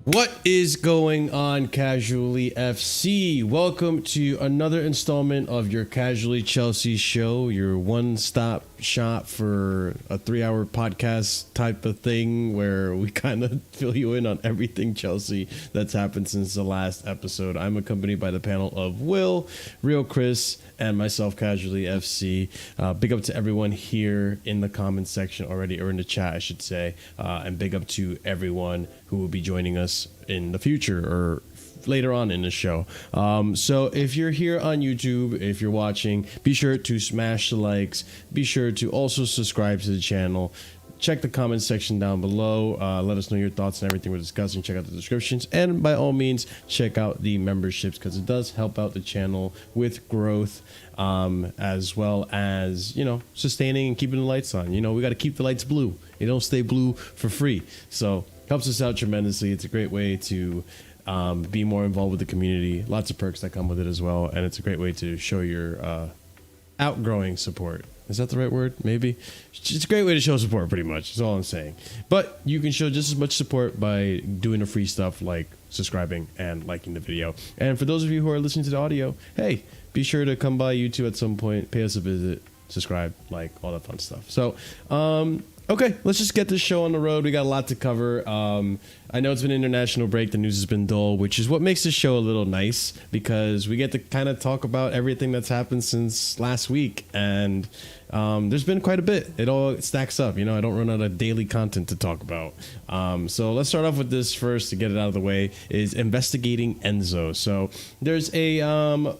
What is going on, Casually FC? Welcome to another installment of your Casually Chelsea show, your one-stop shop for a 3-hour podcast type of thing where we kind of fill you in on everything Chelsea that's happened since the last episode. I'm accompanied by the panel of Will, Real Chris, and myself, Casually FC. Big up to everyone here in the comments section already, or in the chat, I should say, and big up to everyone who will be joining us in the future or later on in the show. So if you're here on YouTube, if you're watching, be sure to smash the likes. Be sure to also subscribe to the channel. Check the comments section down below. Let us know your thoughts and everything we're discussing. Check out the descriptions. And by all means, check out the memberships because it does help out the channel with growth, as well as, you know, sustaining and keeping the lights on. You know, we got to keep the lights blue. They don't stay blue for free. So helps us out tremendously. It's a great way to be more involved with the community. Lots of perks that come with it as well. And it's a great way to show your outgrowing support. Is that the right word? Maybe. It's a great way to show support, pretty much. That's all I'm saying. But you can show just as much support by doing the free stuff like subscribing and liking the video. And for those of you who are listening to the audio, hey, be sure to come by YouTube at some point, pay us a visit, subscribe, like, all that fun stuff. So, okay, let's just get this show on the road. We got a lot to cover. I know it's been an international break. The news has been dull, which is what makes this show a little nice because we get to kind of talk about everything that's happened since last week. And there's been quite a bit. It all stacks up. You know, I don't run out of daily content to talk about. So let's start off with this first to get it out of the way is investigating Enzo. So there's a...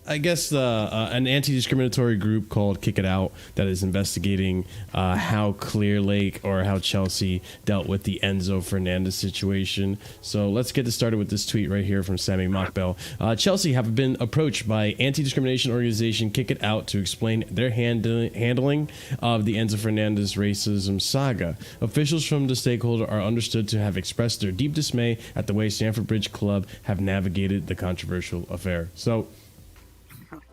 I guess an anti-discriminatory group called Kick It Out that is investigating how Clearlake or how Chelsea dealt with the Enzo Fernandez situation. So let's get this started with this tweet right here from Sammy Mockbell. Chelsea have been approached by anti-discrimination organization Kick It Out to explain their handling of the Enzo Fernandez racism saga. Officials from the stakeholder are understood to have expressed their deep dismay at the way Stamford Bridge Club have navigated the controversial affair. So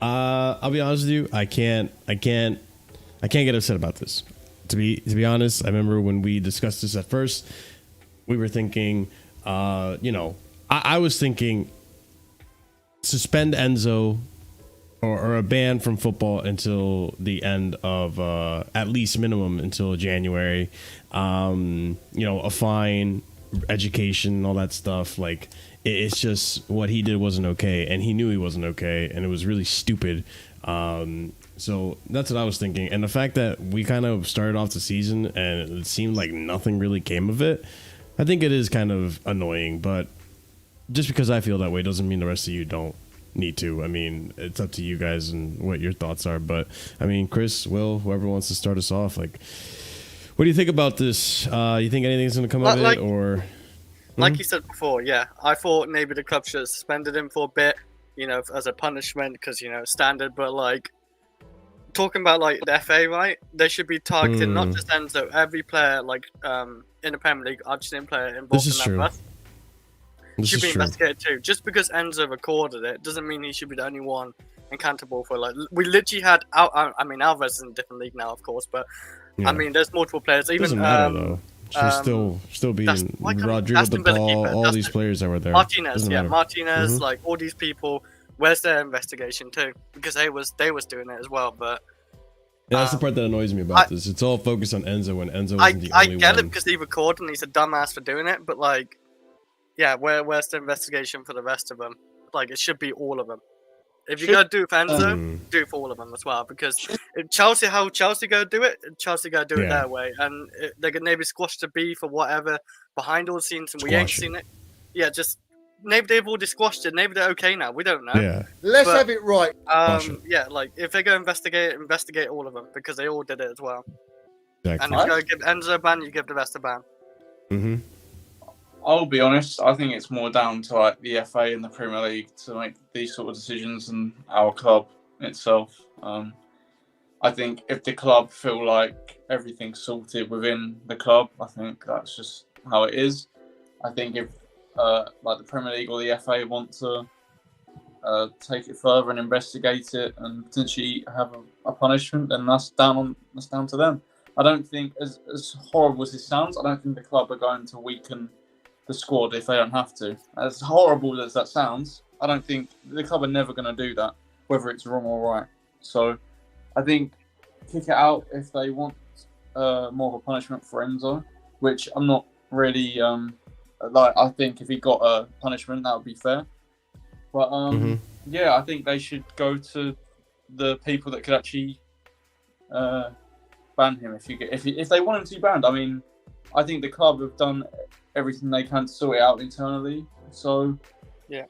I'll be honest with you. I can't get upset about this. To be honest, I remember when we discussed this at first, we were thinking, I was thinking suspend Enzo or a ban from football until the end of at least minimum until January. A fine, education, all that stuff. Like, it's just what he did wasn't okay, and he knew he wasn't okay, and it was really stupid. So that's what I was thinking. And the fact that we kind of started off the season and it seemed like nothing really came of it, I think it is kind of annoying. But just because I feel that way doesn't mean the rest of you don't need to. I mean, it's up to you guys and what your thoughts are. But I mean, Chris, Will, whoever wants to start us off, like, what do you think about this? You think anything's going to come of it, or... Like you said before, yeah, I thought maybe the club should have suspended him for a bit, you know, as a punishment, because, you know, standard. But, like, talking about, like, the FA, right, they should be targeting not just Enzo, every player, like, in the Premier League, Argentine player involved in that bust. Should be investigated too. Just because Enzo recorded it doesn't mean he should be the only one accountable for, like, we literally had, Alvarez is in a different league now, of course, but, yeah. I mean, there's multiple players. Even, doesn't matter, though. Should still be Rodrigo de Paul, all these players that were there. Martinez, like all these people. Where's their investigation too? Because they was doing it as well. But yeah, that's the part that annoys me about this. It's all focused on Enzo when Enzo wasn't the only one. I get it because he recorded and he's a dumbass for doing it. But like, yeah, where's the investigation for the rest of them? Like, it should be all of them. If you're going to do it for Enzo, do it for all of them as well. Because if Chelsea go do it, Chelsea go do it their way. And they're going to maybe squash the beef or whatever behind all the scenes and we ain't seen it. Yeah, just maybe they've already squashed it. Maybe they're okay now. We don't know. Yeah. Let's have it right. Yeah, like if they go investigate all of them because they all did it as well. Exactly. And if you go give Enzo a ban, you give the rest a ban. Mm-hmm. I'll be honest, I think it's more down to like the FA and the Premier League to make these sort of decisions than our club itself. I think if the club feel like everything's sorted within the club, I think that's just how it is. I think if like the Premier League or the FA want to take it further and investigate it and potentially have a punishment, then that's down to them. I don't think, as horrible as it sounds, I don't think the club are going to weaken the squad if they don't have to. As horrible as that sounds, I don't think the club are never going to do that, whether it's wrong or right. So I think kick it out if they want more of a punishment for Enzo, which I'm not really I think if he got a punishment, that would be fair. But yeah, I think they should go to the people that could actually ban him if they want him to be banned. I mean, I think the club have done everything they can to sort it out internally. So yeah,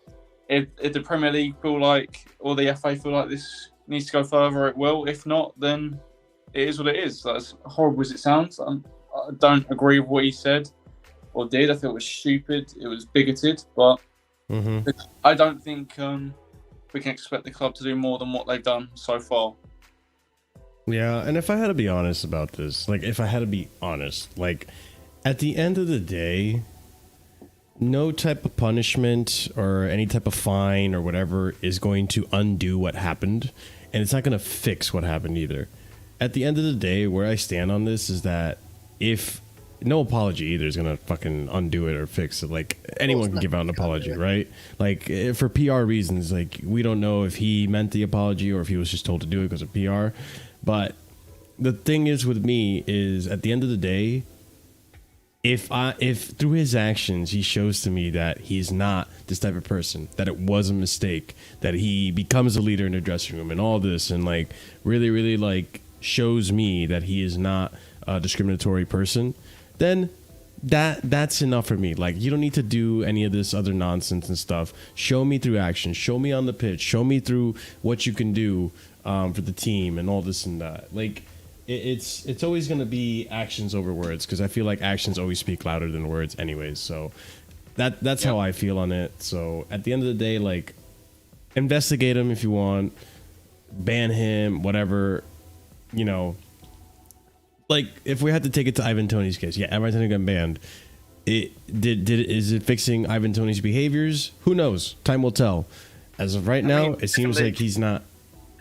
if the Premier League feel like, or the FA feel like this needs to go further, it will. If not, then it is what it is. As horrible as it sounds, I don't agree with what he said or did. I thought it was stupid. It was bigoted, but I don't think we can expect the club to do more than what they've done so far. Yeah, and if I had to be honest about this, like at the end of the day, no type of punishment or any type of fine or whatever is going to undo what happened, and it's not going to fix what happened either. At the end of the day, where I stand on this is that if no apology either is going to fucking undo it or fix it. Like, anyone can give out an apology, right? Like, for PR reasons, like, we don't know if he meant the apology or if he was just told to do it because of PR. But the thing is with me is, at the end of the day, if through his actions he shows to me that he's not this type of person, that it was a mistake, that he becomes a leader in the dressing room and all this, and like really like shows me that he is not a discriminatory person, then that's enough for me. Like, you don't need to do any of this other nonsense and stuff. Show me through action. Show me on the pitch. Show me through what you can do for the team and all this and that. Like, it's always going to be actions over words, because I feel like actions always speak louder than words anyways. So that's how I feel on it. So at the end of the day, like, investigate him if you want, ban him, whatever, you know. Like, if we had to take it to Ivan Toney's case, yeah, Ivan Toney got banned. Is it fixing Ivan Toney's behaviors? Who knows? Time will tell. As of right now, it seems like he's not.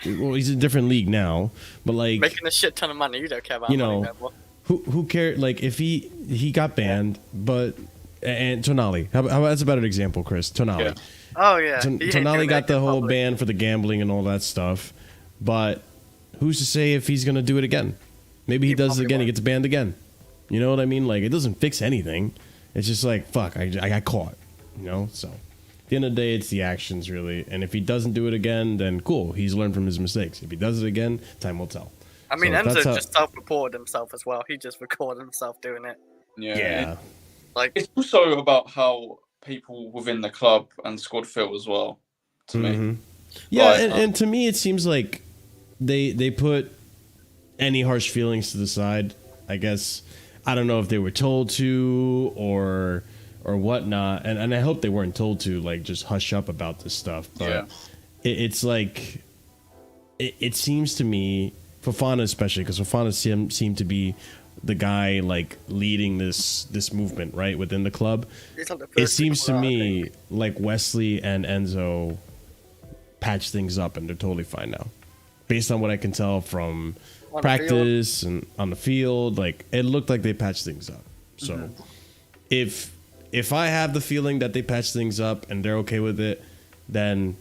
Well, he's in a different league now, but like making a shit ton of money, you don't care about money. Who cares? Like, if he got banned, but and Tonali, how that's a better example, Chris. Tonali. Yeah. Oh yeah, Tonali got the whole ban for the gambling and all that stuff, but who's to say if he's gonna do it again? Maybe he does it again. He gets banned again. You know what I mean? Like, it doesn't fix anything. It's just like, fuck, I got caught. You know? So, at the end of the day, it's the actions, really. And if he doesn't do it again, then cool. He's learned from his mistakes. If he does it again, time will tell. I mean, Enzo just self-reported himself as well. He just recorded himself doing it. Yeah. Like, it's also about how people within the club and squad feel as well, to me. Yeah, like, and to me, it seems like they put any harsh feelings to the side. I guess I don't know if they were told to or whatnot, and I hope they weren't told to, like, just hush up about this stuff. But it's like it seems to me, Fofana especially, because Fofana seemed to be the guy like leading this movement right within the club. It seems to me like Wesley and Enzo patched things up and they're totally fine now, based on what I can tell from practice and on the field. Like, it looked like they patched things up. So if I have the feeling that they patched things up and they're okay with it, then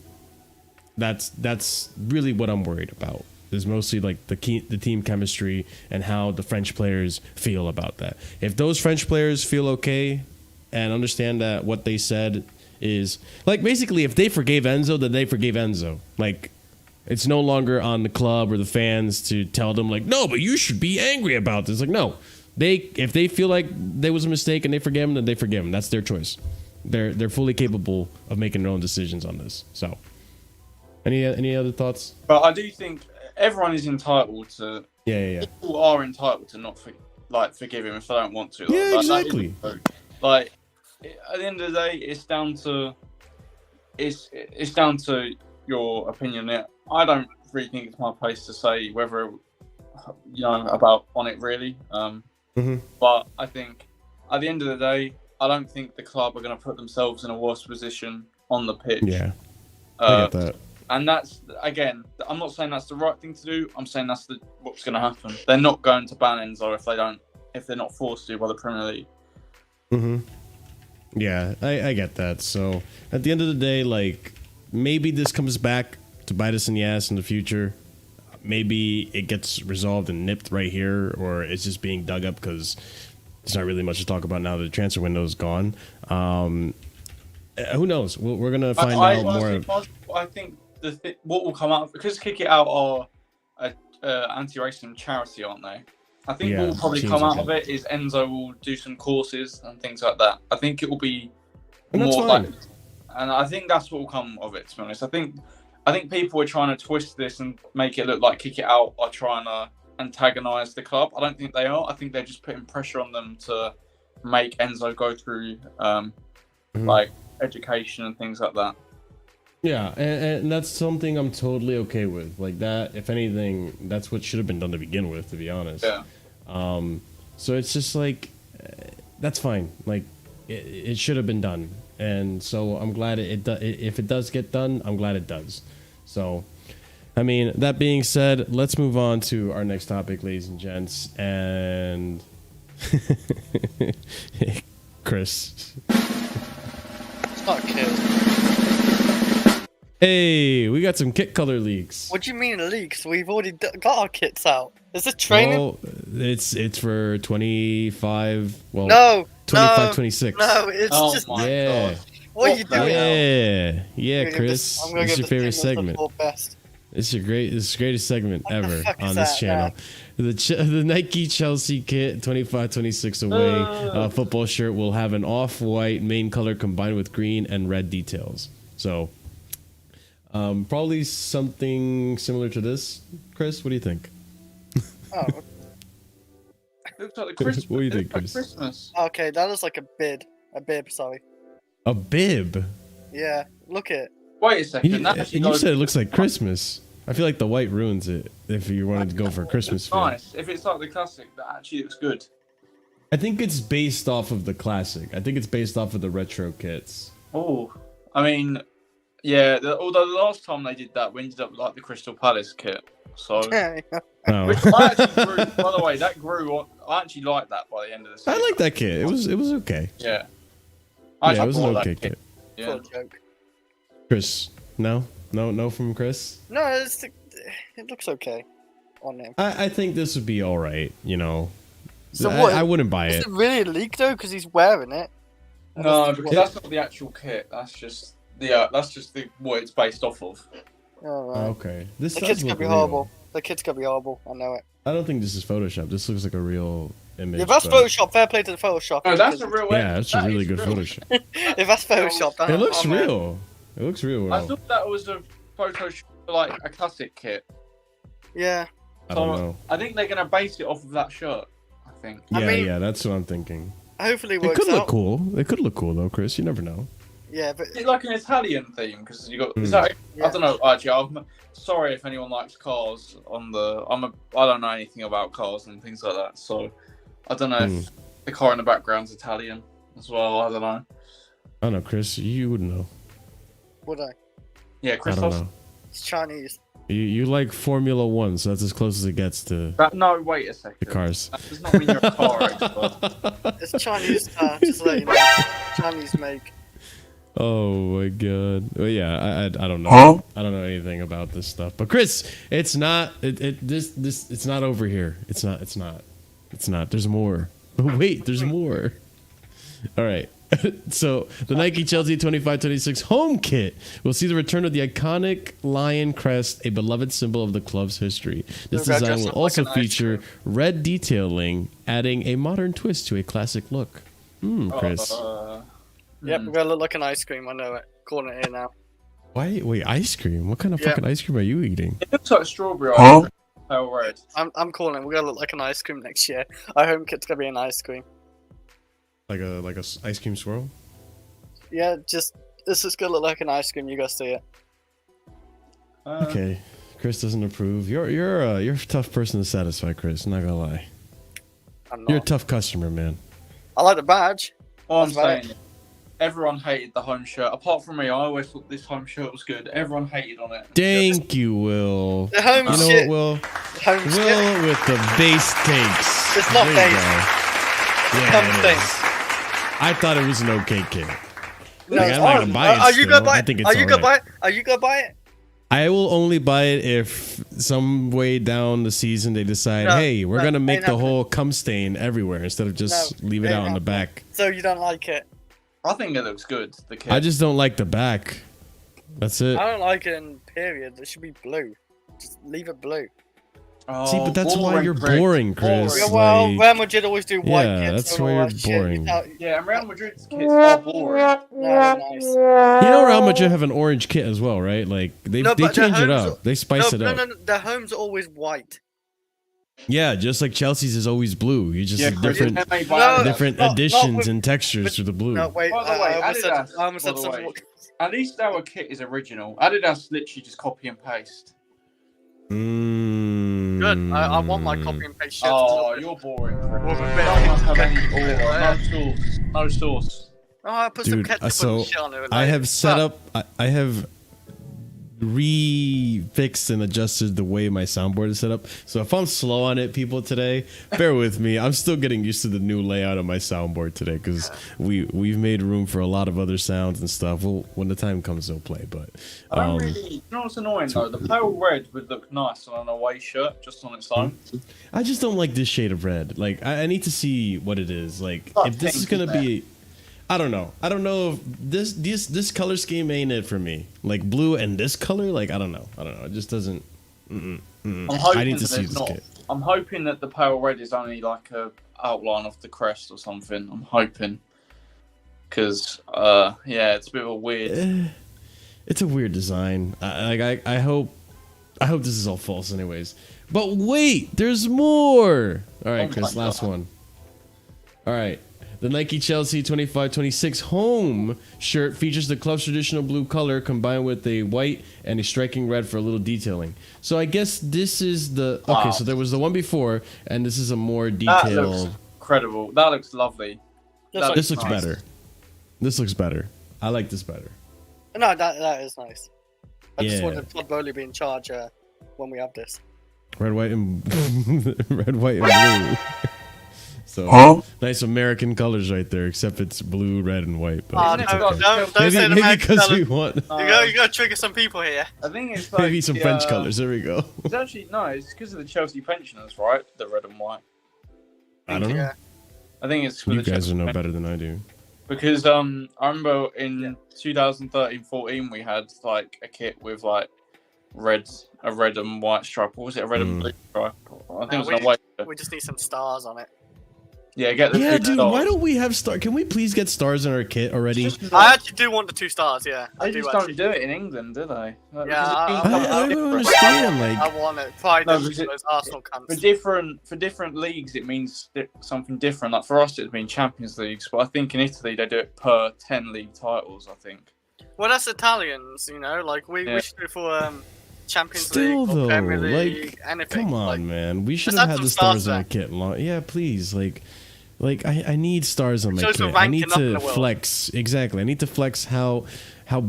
that's really what I'm worried about. Is mostly like the team chemistry and how the French players feel about that. If those French players feel okay and understand that what they said is like, basically, if they forgave Enzo, then they forgave Enzo. Like, it's no longer on the club or the fans to tell them like, no, but you should be angry about this. Like, no, if they feel like there was a mistake and they forgive him, then they forgive him. That's their choice. They're fully capable of making their own decisions on this. So, any other thoughts? But I do think everyone is entitled to. Yeah. People are entitled to not forgive him if they don't want to. Yeah, exactly. Like, at the end of the day, it's down to your opinion. I don't really think it's my place to say whether about on it really. But I think at the end of the day, I don't think the club are going to put themselves in a worse position on the pitch. Yeah, I get that. And that's, again, I'm not saying that's the right thing to do. I'm saying that's what's going to happen. They're not going to ban Enzo if they're not forced to by the Premier League. Yeah, I get that. So at the end of the day, like, maybe this comes back to bite us in the ass in the future. Maybe it gets resolved and nipped right here, or it's just being dug up because there's not really much to talk about now that the transfer window is gone. Who knows? We're gonna find out more. I think what will come out, because Kick It Out are anti-racism charity, aren't they? I think what will probably come out of it is Enzo will do some courses and things like that. I think it will be more like, and I think that's what will come of it. To be honest, I think people are trying to twist this and make it look like Kick It Out are trying to antagonise the club. I don't think they are. I think they're just putting pressure on them to make Enzo go through like education and things like that. Yeah, and that's something I'm totally okay with. Like that, if anything, that's what should have been done to begin with, to be honest. Yeah. So it's just like, that's fine. Like, it should have been done. And so I'm glad if it does get done, I'm glad it does. So, I mean, that being said, let's move on to our next topic, ladies and gents. And Chris. It's not cute. Hey, we got some kit color leaks. What do you mean leaks? We've already got our kits out. Is this training? Well, it's for 25. Well, No, 25, 26. No, it's just. Yeah. What are you doing? Yeah, Chris. It's your favorite segment. Best. It's your greatest segment What the ever fuck is on this that, channel. The Nike Chelsea kit 25-26 away football shirt will have an off-white main color combined with green and red details. So, probably something similar to this. Chris, what do you think? Oh. Looks like the Christmas. What do you think, Chris? Christmas. Okay, that is like a bib. Sorry. A bib. Yeah, look it. Wait a second. You said it looks like Christmas. I feel like the white ruins it if you wanted to go for a Christmas feel. Nice. If it's like the classic, that actually looks good. I think it's based off of the classic. I think it's based off of the retro kits. Oh, I mean, yeah. Although the last time they did that, we ended up like the Crystal Palace kit. So, Oh. which I actually grew, by the way, that grew on. I actually liked that by the end of the season. I like that kit. It was okay. Yeah. Yeah, it was an okay kit. Yeah. Full joke. Chris, no from Chris. No, it looks okay on him. I think this would be all right. You know, So what? I wouldn't buy Is it. it really a leak though? Because he's wearing it. No, because that's not the actual kit. That's just what it's based off of. Oh, right. Okay, this The does kid's look gonna be real. horrible. The kid's gonna be horrible. I know it. I don't think this is Photoshop. This looks like a real image. If that's but- Photoshop, fair play to the Photoshop. No, that's a real. Yeah, that's a that really is good real. Photoshop. If that's Photoshop, then It looks I'm real. It looks real. I Well. thought that was a Photoshop, like a classic kit. Yeah. I don't know. I think they're gonna base it off of that shirt. I think. Yeah, I mean- yeah, that's what I'm thinking. Hopefully it It works could look out. cool. It could look cool though, Chris. You never know. Yeah, but Is it like an Italian theme? Because you got. Is Mm. that? Yeah. I don't know. Actually, I'm sorry if anyone likes cars. I don't know anything about cars and things like that. So I don't know if the car in the background's Italian as well. I don't know. I don't know, Chris. You would know. would I? Yeah, I Chris. don't know. It's Chinese. You like Formula One, so that's as close as it gets to No, wait a second. the cars. That does not mean you're a car expert. It's Chinese. Just to let you know. Chinese make. Oh my god. Well, yeah, I don't know. I don't know anything about this stuff. But Chris, it's not. It's not over here. It's not. There's more. Wait, there's more. All right. So the Nike Chelsea 25-26 home kit will see the return of the iconic lion crest, a beloved symbol of the club's history. This They're design dressed will up also like an ice feature red detailing, adding a modern twist to a classic look. Chris. Yep, we're gonna look like an ice cream. I know it. Calling it here now. Wait, ice cream? What kind of Yeah. fucking ice cream are you eating? It looks like strawberry ice cream. Pale red. I'm calling it. We're gonna look like an ice cream next year. Our home kit's gonna be an ice cream. Like a ice cream swirl? Yeah, it's just gonna look like an ice cream. You go see it. Okay. Chris doesn't approve. You're a tough person to satisfy, Chris. I'm not gonna lie. I'm You're a not. tough customer, man. I like the badge. All I'm That's right. saying, everyone hated the home shirt. Apart from me, I always thought this home shirt was good. Everyone hated on it. Thank you, Will. The home You know shit. what, Will? Home shit. Will with the base takes. It's not There you base. go. Home Yeah, it thing. is. I thought it was an okay kit. No, Like, I'm not gonna buy it. Are you gonna still. buy I it? think it's Are you gonna buy alright. it? Are you gonna buy it? I will only buy it if some way down the season they decide, No, hey, we're no, gonna make ain't the happening. whole cum stain everywhere instead of just leave it ain't out in the happening. back. So you don't like it? I think it looks good. The kit. I just don't like the back. That's it. I don't like it in period. It should be blue. Just leave it blue. Oh, See, but that's why boring, you're Chris. boring, Chris. Yeah, well, Like, Real Madrid always do white yeah, kits. that's and why all you're that shit. boring. Yeah, and Real Madrid's kits are boring. No, nice. you know, Real Madrid have an orange kit as well, right? Like they No, but change their it homes up. They spice it up. No. Their homes are always white. Yeah, just like Chelsea's is always blue. You just Yeah, see Chris, different they're made by No, Adidas. different not additions with- and textures to the blue. No, wait. By the way, I almost Adidas, said, I almost by said the something. way. At least our kit is original. Adidas literally just copy and paste. Good. I want my copy and paste shirts. Oh, you're boring, Chris. With a You bit don't of- have any aura. No sauce. No sauce. Oh, I put some Dude, ketchup so and shit on it. I like, have set fuck. up. I have refixed and adjusted the way my soundboard is set up. So if I'm slow on it, people today, bear with me. I'm still getting used to the new layout of my soundboard today because we've made room for a lot of other sounds and stuff. Well, when the time comes, they'll play. But I don't really. You know what's annoying though? The pale red would look nice on an away shirt just on its own. I just don't like this shade of red. Like I need to see what it is. Like Not if this is pink, gonna be. I don't know. I don't know if this color scheme ain't it for me. Like blue and this color, like I don't know. It just doesn't. I'm hoping I need to that see there's this not. kit. I'm hoping that the pale red is only like a outline of the crest or something. I'm hoping. Because, yeah, it's a bit of a weird. It's a weird design. I hope this is all false, anyways. But wait, there's more. All right, Oh Chris, my last God. one. All right. The Nike Chelsea 25-26 home shirt features the club's traditional blue color combined with a white and a striking red for a little detailing. So I guess this is the okay. Wow. So there was the one before, and this is a more That detailed. looks incredible. That looks lovely. That This looks nice. better. This looks better. I like this better. No, that is nice. I just Yeah. wanted Todd Boehly be in charge when we have this. Red, white, and red, white, and blue. So nice American colors right there, except it's blue, red, and white. But Oh, it's no, okay. don't say the Maybe American because we colours. want You gotta trigger some people here. I think it's like maybe some the, French colors. There we go. It's actually no. It's because of the Chelsea pensioners, right? The red and white. I don't know. Yeah. I think it's for You the guys Chelsea will know pen- better than I do. Because I remember in 2013-14 we had like a kit with like a red and white stripe. What was it? A red and blue stripe. I think it was we an white. We just need some stars on it. Yeah, get the Yeah, two dude. stars. Why don't we have stars? Can we please get stars in our kit already? It's just I not- actually do want the 2 stars, yeah. I They do just actually. don't do it in England, do they? Like, Yeah, because I it's don't different. understand. I Like, want it. Pride No, of because it- those Arsenal For cunts. different leagues, it means something different. Like for us, it'd been Champions Leagues, but I think in Italy they do it per 10 league titles. I think. Well, that's Italians, you know. Like we Yeah. should do for Champions Still, League or Premier though, League, like, anything. come on, like, man. We should let's have add had the some stars stars in our back. kit. Yeah, please. Like I need stars on my Shows the kit. I need ranking up in to the world. flex. Exactly. I need to flex how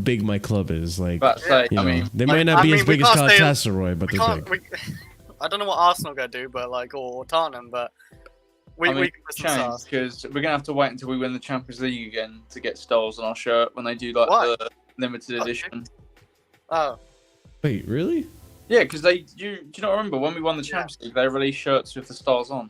big my club is. Like, But say, you I know, mean, they like, might not I be mean, as we big as can't stay- Galatasaray, but we they're can't. big. I don't know what Arsenal gonna do, but like or Tottenham, but we I mean, we can put some change stars. because we're gonna have to wait until we win the Champions League again to get stars on our shirt when they do like Why? the limited edition. Oh, Wait, really? Yeah, because do you not remember when we won the Champions League? They released shirts with the stars on.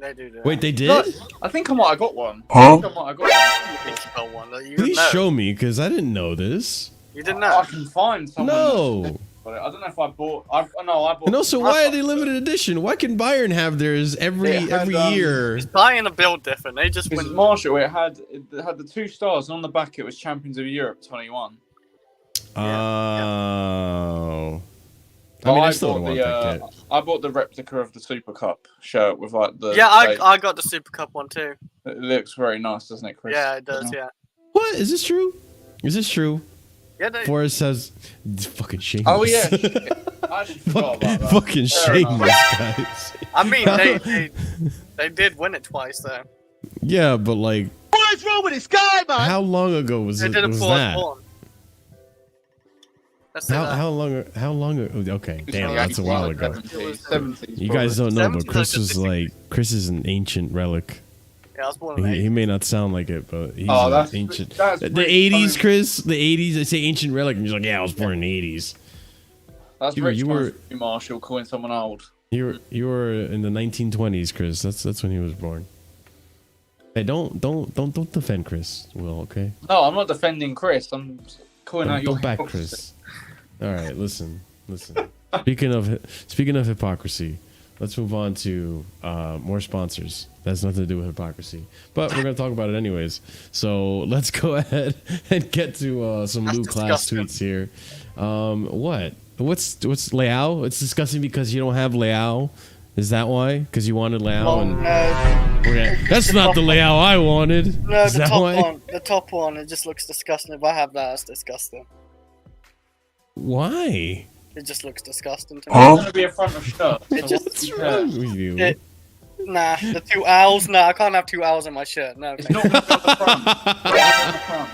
they do. Do Wait, they did? No, I think I might have got one. I think I might have got one. I think you got one. You didn't Please know. show me, because I didn't know this. You didn't I know. can find someone. No. I don't know if I bought. I bought. And also, why are they limited edition? Why can Bayern have theirs every It had, year? Buying a build different. They just Because win. Marshall, it had the 2 stars, and on the back it was Champions of Europe 21. Oh. But I mean, I still don't bought want that kit. I bought the replica of the Super Cup shirt with like the. Yeah, date. I got the Super Cup one too. It looks very nice, doesn't it, Chris? Yeah, it does. Yeah. What? Is this true? Is this true? Yeah. They, Forrest says, fucking shameless. Oh yeah. I just forgot about that. Fucking Fair enough. shameless, guys. I mean, they did win it twice though. Yeah, but like, What is wrong with this guy, man? how long ago was They it? did it Was before I was that? born. Let's say that. How long ago? Okay, damn, that's a while ago. 70s, You guys don't know, but 70s, Chris like is like, Chris is an ancient relic. Yeah, I was born in He may not sound like it, but he's that's ancient. that's The really 80s, funny. Chris. The 80s. I say ancient relic, and he's like, yeah, I was born in the 80s. That's You rich were- Marshall calling someone old. You were in the 1920s, Chris. That's when he was born. Hey, don't defend Chris. Will, okay? No, I'm not defending Chris. I'm calling out your Don't back hypocrisy. Chris. All right, listen. Speaking of hypocrisy, let's move on to more sponsors. That's nothing to do with hypocrisy, but we're gonna talk about it anyways. So let's go ahead and get to some That's Lou Class disgusting. tweets here. What's Leao? It's disgusting because you don't have Leao. Is that why? Because you wanted Leao? Well, And no, that's not the Leao I wanted. no, Is the that top why? one. The top one. It just looks disgusting. If I have that, it's disgusting. Why? It just looks disgusting to me. It's going to be a front of shirt. It So just- What's wrong with you? It- Nah, the 2 owls. Nah, I can't have 2 owls on my shirt. No. It's thank not you. going to be on the front. It's not gonna be on the front.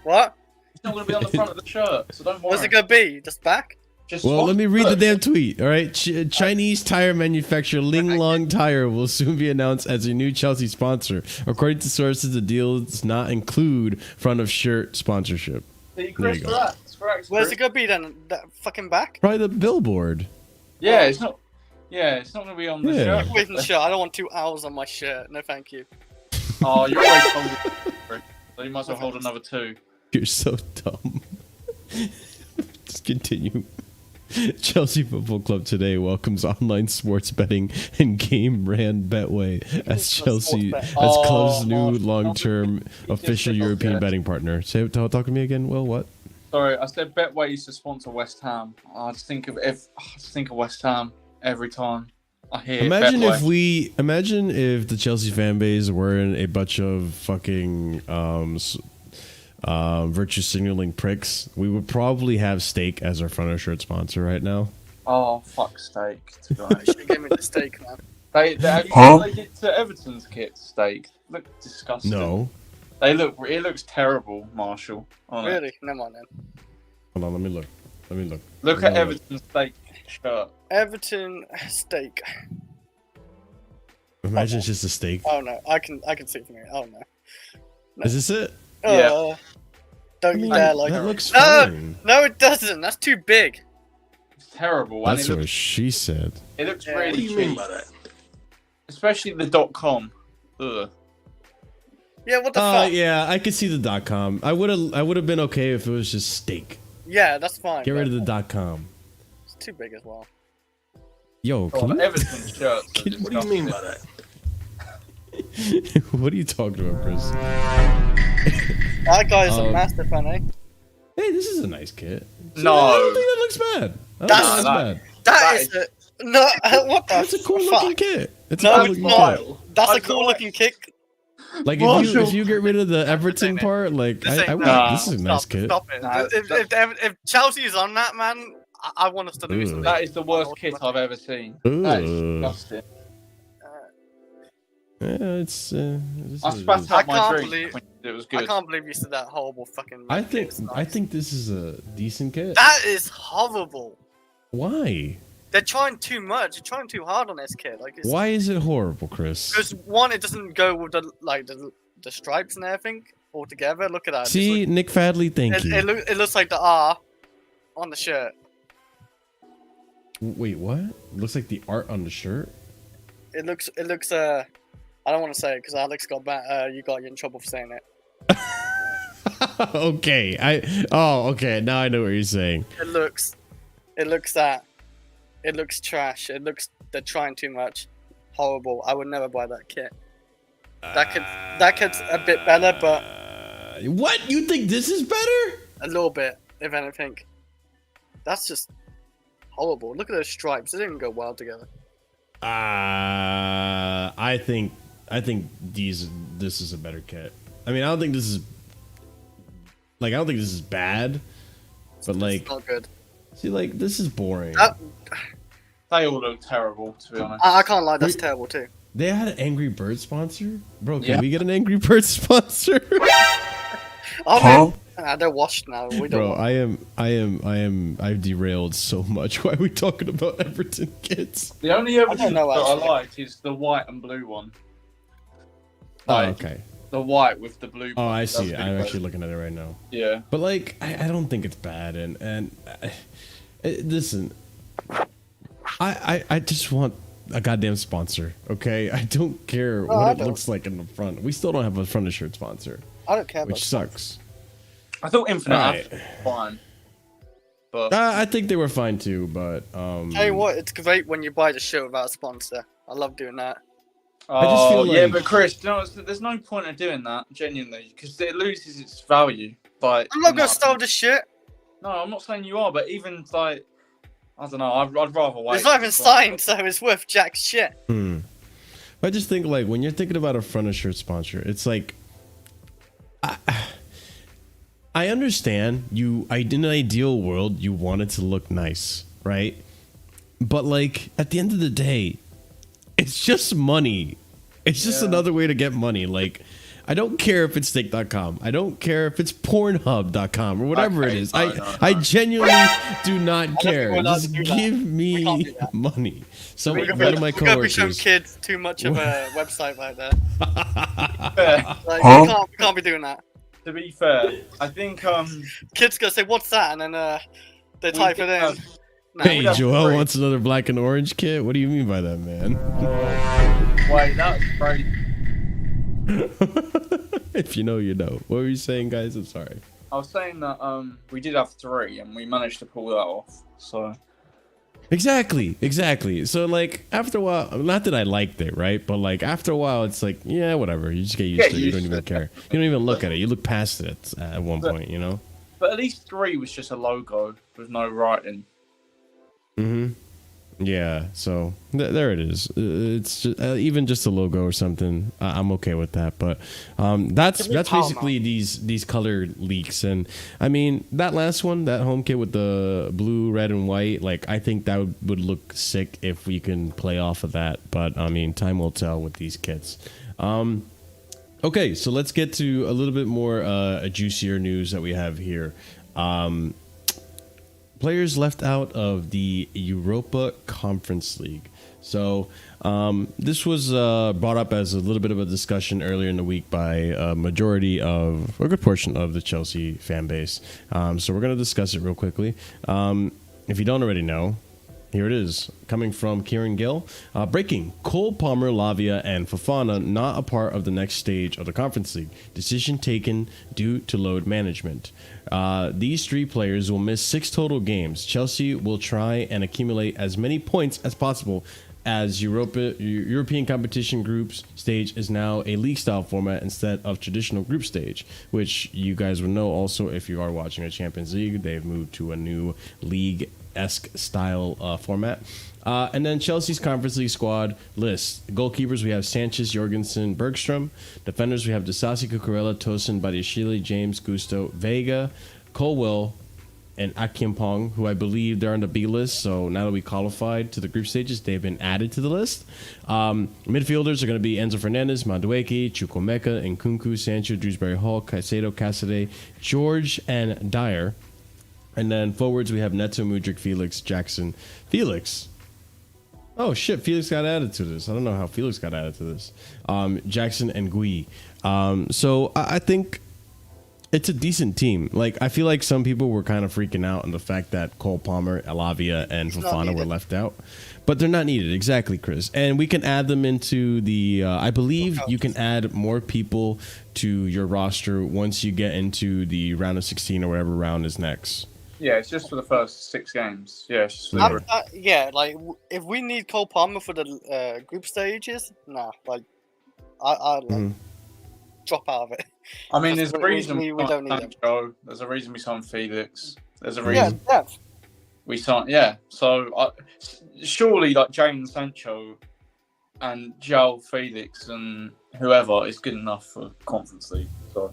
What? It's not going to be on the front of the shirt, so don't worry. What's it gonna be? Just back? Just Well, swap let me read the shirts. damn tweet. All right, Chinese tire manufacturer Ling Long Tire will soon be announced as a new Chelsea sponsor. According to sources, the deal does not include front of shirt sponsorship. See, Chris, you go. relax, relax, Where's Chris. it gonna be then? That fucking back? Probably the billboard. Yeah, it's not. Yeah, it's not going to be on the Yeah. shirt. Wait, shirt. I don't want 2 owls on my shirt. No, thank you. Oh, you're always holding. Chris. So you might as well hold another 2. You're so dumb. Just continue. Chelsea Football Club today welcomes online sports betting and game brand Betway as Chelsea bet. as Oh, club's new Marshall, long-term official just European okay. betting partner. Talk to me again. Well, what? Sorry, I said Betway used to sponsor West Ham. I just think of West Ham every time I hear. Betway. Imagine if the Chelsea fan base were in a bunch of fucking virtue signaling pricks. We would probably have Steak as our front of shirt sponsor right now. Oh fuck, steak. To be You honest. should have given me the steak, man. Have you seen what they did to Everton's kit steak? Look disgusting. No, It looks terrible, Marshall. On it. Really? Never mind then. hold on. Let me look. Look No, at no. Everton's steak shirt. Everton steak. Imagine it's just a steak. Oh no, I can see it from here. Oh no. Is this it? Yeah. Don't you dare like that looks No! fine. No, it doesn't. That's too big. It's terrible. And That's it what looks, she said. it looks Yeah. really What do you cheap. mean by that? Especially the .com. Ugh. Yeah, what the fuck? Yeah, I could see the .com. I would have been okay if it was just steak. Yeah, that's fine. Get rid but of the .com. It's too big as well. Yo, Oh, can you, Everton's shirts. are What What do you mean disgusting. by that? what are you talking about, Chris? That guy's a Um, master fan, eh? Hey, this is a nice kit. No. I don't think that looks bad. I don't That's- think that's bad. That is a no. What the That's a cool fuck? looking kit. It's No, a cool it's looking not. kit. That's a I cool know looking kick. Like Marshall. if you get rid of the Everton ain't it. part, like This I ain't- would, nah. this is a nice Stop, kit. stop it. Nah, If Chelsea is on that, man, I want us to lose. Ugh. That is the worst kit I've ever seen. That is Ugh. disgusting. Yeah, it's. This I is- spat I out my can't drink believe- when it was I good. can't believe you said that horrible fucking. I red think kit stuff. I think this is a decent kit. that is horrible. Why? They're trying too much. They're trying too hard on this kid. Like, it's, Why is it horrible, Chris? Because one, it doesn't go with the stripes and everything all together. Look at that. It just See, Nick Fadley, thank It, you. it looks like the R on the shirt. Wait, what? It looks like the art on the shirt. It looks I don't want to say it because Alex got you got in trouble for saying it. Okay, okay. Now I know what you're saying. It looks trash. They're trying too much. Horrible. I would never buy that kit. That kit's a bit better, but What? You think this is better? a little bit, if anything. That's just horrible. Look at those stripes. They didn't go well together. I think this is a better kit. I mean, I don't think this is bad, but like, It's not good. see, like this is boring. They all look terrible, to be honest. I can't lie. That's terrible too. They had an Angry Bird sponsor, bro. Can Yeah. we get an Angry Bird sponsor? Oh, they're washed now. We don't. Bro, want- I've derailed so much. Why are we talking about Everton kits? The only Everton know, that I actually. like is the white and blue one. Oh, Like, okay. the white with the blue. Oh, I That's see. really I'm great. actually looking at it right now. Yeah. But like, I don't think it's bad. And listen, I just want a goddamn sponsor. Okay, I don't care I what it don't. looks like in the front. We still don't have a front of shirt sponsor, I don't care. which sucks. I thought Infinite Alright. was fine. But I think they were fine too, but Tell you what, it's great when you buy the shirt without a sponsor. I love doing that. just feel yeah, like- but Chris, you know, there's no point in doing that genuinely because it loses its value. Like, I'm not gonna steal the shit. No, I'm not saying you are, but even like, I don't know. I'd rather wait. It's not even signed, so it's worth jack shit. I just think like when you're thinking about a front of shirt sponsor, it's like I understand you. In an ideal world, you want it to look nice, right? But like at the end of the day, it's just money. It's just another way to get money. Like, I don't care if it's steak.com. I don't care if it's pornhub.com or whatever it is. I genuinely do not care. we're allowed Just to do that. give We me can't do that. money. So We're one of my gonna be showing coworkers. kids too much of a website like that. Fair. Like, Huh? we can't be doing that. To be fair, I think Kids gonna say, "What's that?" and then they type it in. Nah, Hey, we don't- Joel free. wants another black and orange kit. What do you mean by that, man? wait, that's great. If you know, you know. What were you saying, guys? I'm sorry. I was saying that we did have 3 and we managed to pull that off. So Exactly. So like after a while, not that I liked it, right? But like after a while, it's like, yeah, whatever. You just get used Get to it. You used don't to even it. care. You don't even look at it. You look past it at one But- point, you know? but at least 3 was just a logo with no writing. Mm-hmm. Yeah. So there it is. It's just, even just a logo or something. I'm okay with that. But that's Give me basically these color leaks. And I mean that last one, that home kit with the blue, red, and white. Like I think that would look sick if we can play off of that. But I mean, time will tell with these kits. Okay, so let's get to a little bit more juicier news that we have here. Players left out of the Europa Conference League. So this was brought up as a little bit of a discussion earlier in the week by a good portion of the Chelsea fan base. So we're going to discuss it real quickly. If you don't already know, here it is, coming from Kieran Gill. Breaking: Cole Palmer, Lavia, and Fofana not a part of the next stage of the Conference League. Decision taken due to load management. These 3 players will miss 6 total games. Chelsea will try and accumulate as many points as possible, as European competition groups stage is now a league-style format instead of traditional group stage, which you guys will know also if you are watching a Champions League. They've moved to a new league-esque style format. And then Chelsea's Conference League squad list. Goalkeepers, we have Sanchez, Jorgensen, Bergstrom. Defenders, we have Disasi, Cucurella, Tosin, Badiashile, James, Gusto, Vega, Colwell, and Akimpong, who I believe they're on the B list. So now that we qualified to the group stages, they've been added to the list. Midfielders are going to be Enzo Fernandez, Madueke, Chukwemeka, Nkunku, Sancho, Dewsbury Hall, Caicedo, Casadei, George, and Dyer. And then forwards, we have Neto, Mudryk, Felix, Jackson. Felix. Oh, shit. Felix got added to this. I don't know how Felix got added to this. Jackson and Gui. So I think it's a decent team. Like, I feel like some people were kind of freaking out on the fact that Cole Palmer, Lavia, and Fofana were left out. But they're not needed. Exactly, Chris. And we can add them into the... I believe you can add more people to your roster once you get into the round of 16 or whatever round is next. Yeah, it's just for the first 6 games. Yeah, it's just for yeah, like if we need Cole Palmer for the group stages, nah, like I drop out of it. I mean, there's a reason we don't need him. Sancho. There's a reason we signed Felix. There's a Yeah, reason depth. we signed. Yeah, so surely like Jadon Sancho and João Felix and whoever is good enough for Conference League. So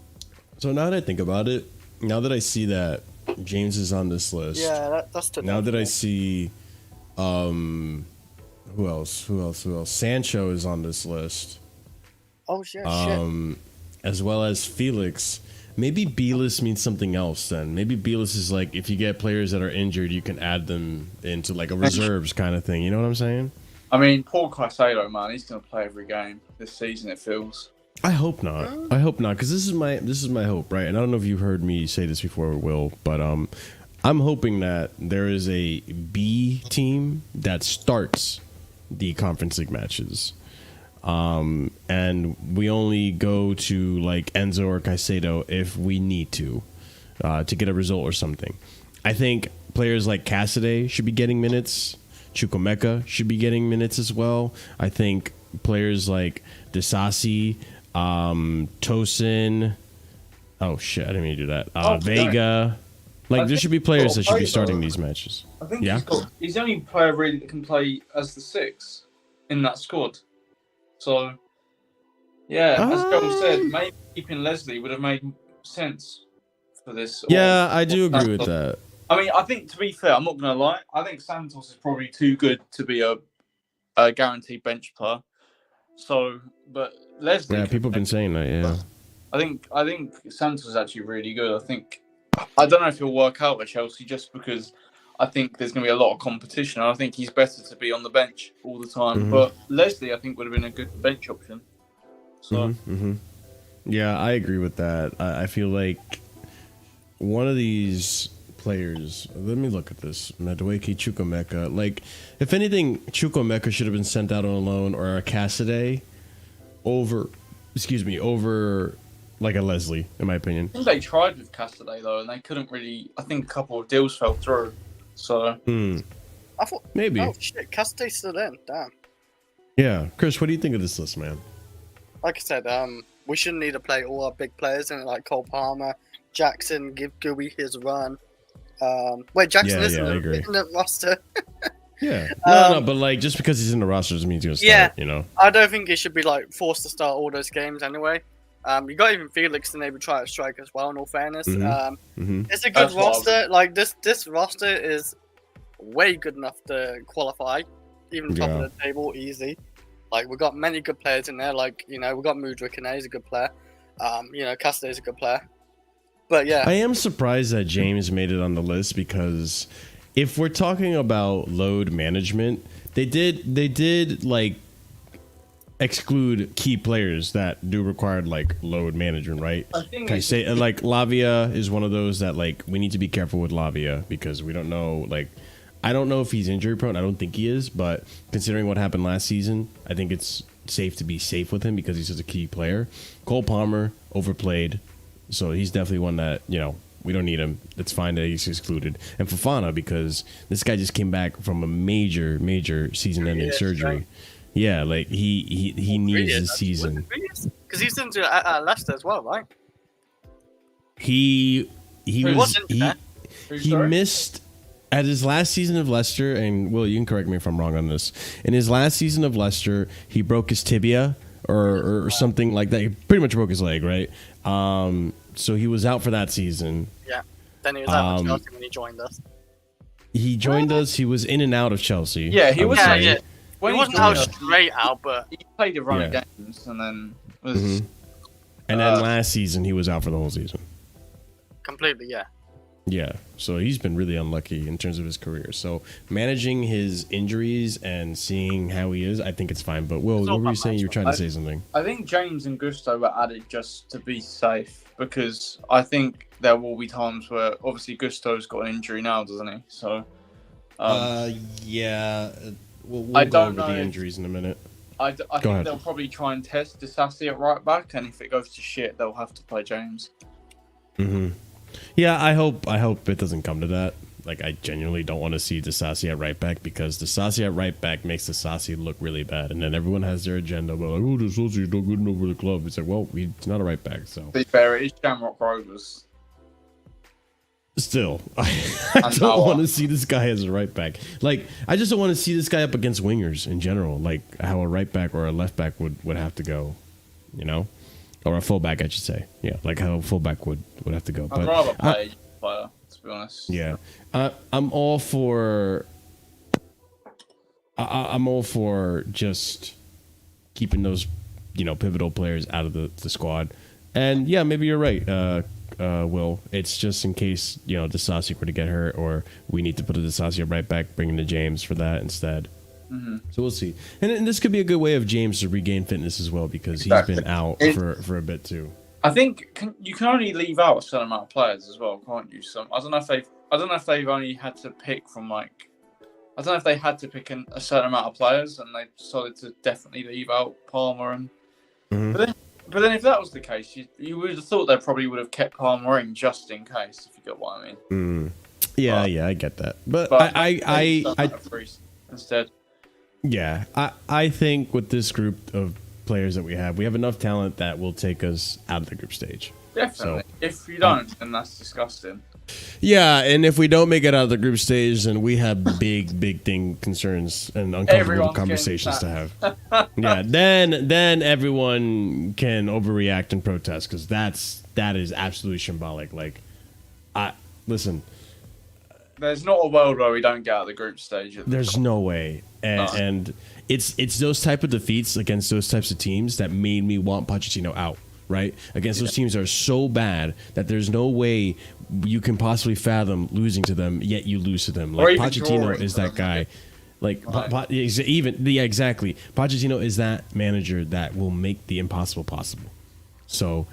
now that I think about it, now that I see that James is on this list, Yeah, that's the now that I see, who else? Sancho is on this list. Oh shit, shit. As well as Felix. Maybe B-list means something else then. Maybe B-list is like if you get players that are injured, you can add them into like a reserves kind of thing. You know what I'm saying? I mean, poor Caicedo, man, he's going to play every game this season, it feels. I hope not. I hope not, because this is my hope, right? And I don't know if you've heard me say this before, Will, but I'm hoping that there is a B team that starts the Conference League matches, and we only go to like Enzo or Caicedo if we need to get a result or something. I think players like Casadei should be getting minutes. Chukwuemeka should be getting minutes as well. I think players like Disasi, Tosin. Oh shit! I didn't mean to do that. Vega. Like there should be players that should be starting these matches. I think he's the only player really that can play as the 6 in that squad. So yeah, as Bill said, maybe keeping Leslie would have made sense for this. Yeah, I do agree with that. I mean, I think to be fair, I'm not gonna lie. I think Santos is probably too good to be a guaranteed bench player. So, but Leslie. Yeah, people have been saying that. Yeah. I think Santos is actually really good. I don't know if he'll work out at Chelsea just because I think there's going to be a lot of competition. I think he's better to be on the bench all the time. Mm-hmm. But Leslie, I think, would have been a good bench option. So, yeah, I agree with that. I feel like one of these players. Let me look at this. Madueke Chukwuemeka. Like, if anything, Chukwuemeka should have been sent out on loan or a Casadei over like a Leslie, in my opinion. I think they tried with Casadei though, and they couldn't really. I think a couple of deals fell through. So I thought maybe. Oh shit, Casadei's still in. Damn. Yeah, Chris, what do you think of this list, man? Like I said, we shouldn't need to play all our big players in it, like Cole Palmer, Jackson. Give Gooey his run. Wait, Jackson isn't in the roster. Yeah, no, but like just because he's in the roster doesn't mean he's gonna start. You know, I don't think he should be like forced to start all those games anyway. You got even Felix to maybe try to strike as well. In all fairness, it's a good roster. Like this roster is way good enough to qualify, even top of the table, easy. Like we got many good players in there. Like we got Mudryk in there. He's a good player. Casadei's a good player. But yeah, I am surprised that James made it on the list because if we're talking about load management, they did like exclude key players that do require like load management, right? Can I say like Lavia is one of those that like we need to be careful with Lavia because we don't know. Like I don't know if he's injury prone. I don't think he is, but considering what happened last season, I think it's safe to be safe with him because he's such a key player. Cole Palmer overplayed, so he's definitely one that we don't need him. It's fine that he's excluded. And Fofana because this guy just came back from a major season ending surgery. Right. Yeah, like he needs this season because he's into Leicester as well, right? He missed at his last season of Leicester, and Will, you can correct me if I'm wrong on this. In his last season of Leicester, he broke his tibia or something like that. He pretty much broke his leg, right? So he was out for that season. Yeah. Then he was out of Chelsea when he joined us. He joined us. He was in and out of Chelsea. Yeah, he was. Yeah. He wasn't out straight out, but he played a run of games and then was. And then last season he was out for the whole season. Completely, yeah. Yeah, so he's been really unlucky in terms of his career. So managing his injuries and seeing how he is, I think it's fine. But Will, what were you saying? You were trying to say something. I think James and Gusto were added just to be safe because I think there will be times where obviously Gusto's got an injury now, doesn't he? So. Yeah. We'll go over the injuries in a minute. I think they'll probably try and test Disasi at right back, and if it goes to shit, they'll have to play James. Yeah, I hope it doesn't come to that. Like, I genuinely don't want to see Disasi at right back because Disasi at right back makes Disasi look really bad, and then everyone has their agenda. But like, oh, Disasi's not good enough for the club. It's like, well, he's not a right back. So to be fair, it is Shamrock Rovers. Still, I don't want to see this guy as a right back. Like, I just don't want to see this guy up against wingers in general. Like how a right back or a left back would have to go, or a fullback, I should say. Yeah, like how a fullback would have to go. I'd rather play a player, to be honest. Yeah, I'm all for. I'm all for just keeping those, pivotal players out of the squad. And yeah, maybe you're right. Will, it's just in case Disasi were to get hurt, or we need to put a Disasi right back, bring in the James for that instead. So we'll see. And this could be a good way of James to regain fitness as well, because he's been out for a bit too. I think you can only leave out a certain amount of players as well, can't you? I don't know if they've only had to pick from like. I don't know if they had to pick a certain amount of players and they decided to definitely leave out Palmer. And but then if that was the case, you would have thought they probably would have kept Palmer in just in case, if you get what I mean. Yeah, I get that. But I instead. Yeah, I think with this group of players that we have enough talent that will take us out of the group stage. Definitely. So, if you don't, then that's disgusting. Yeah, and if we don't make it out of the group stage, then we have big concerns and uncomfortable conversations to have. Yeah, then everyone can overreact and protest, because that is absolutely symbolic. Like, listen. There's not a world where we don't get out of the group stage. There's no way, and it's those type of defeats against those types of teams that made me want Pochettino out. Right? Against those teams that are so bad that there's no way you can possibly fathom losing to them, yet you lose to them. Like, Pochettino is that guy. Like, exactly. Pochettino is that manager that will make the impossible possible. So,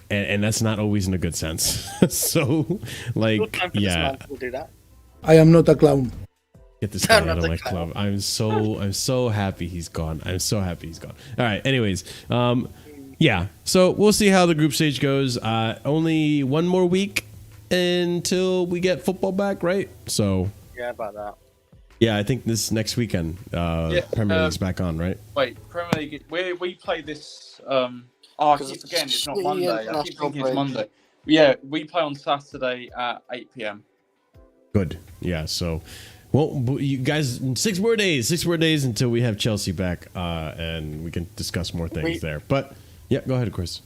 and that's not always in a good sense. So, like, yeah. We'll do that. I am not a clown. Get this guy out of my club. I'm so happy he's gone. I'm so happy he's gone. All right. Anyways, yeah, so we'll see how the group stage goes. Only one more week until we get football back, right? So yeah, about that. Yeah, I think this next weekend, Premier League's back on, right? Wait, Premier League. We play this. I keep forgetting it's not Monday. I keep thinking it's Monday. Yeah, we play on Saturday at 8 p.m. Good. Yeah. So, well, you guys, 6 more days until we have Chelsea back, and we can discuss more things there. But. Yeah, go ahead, Chris.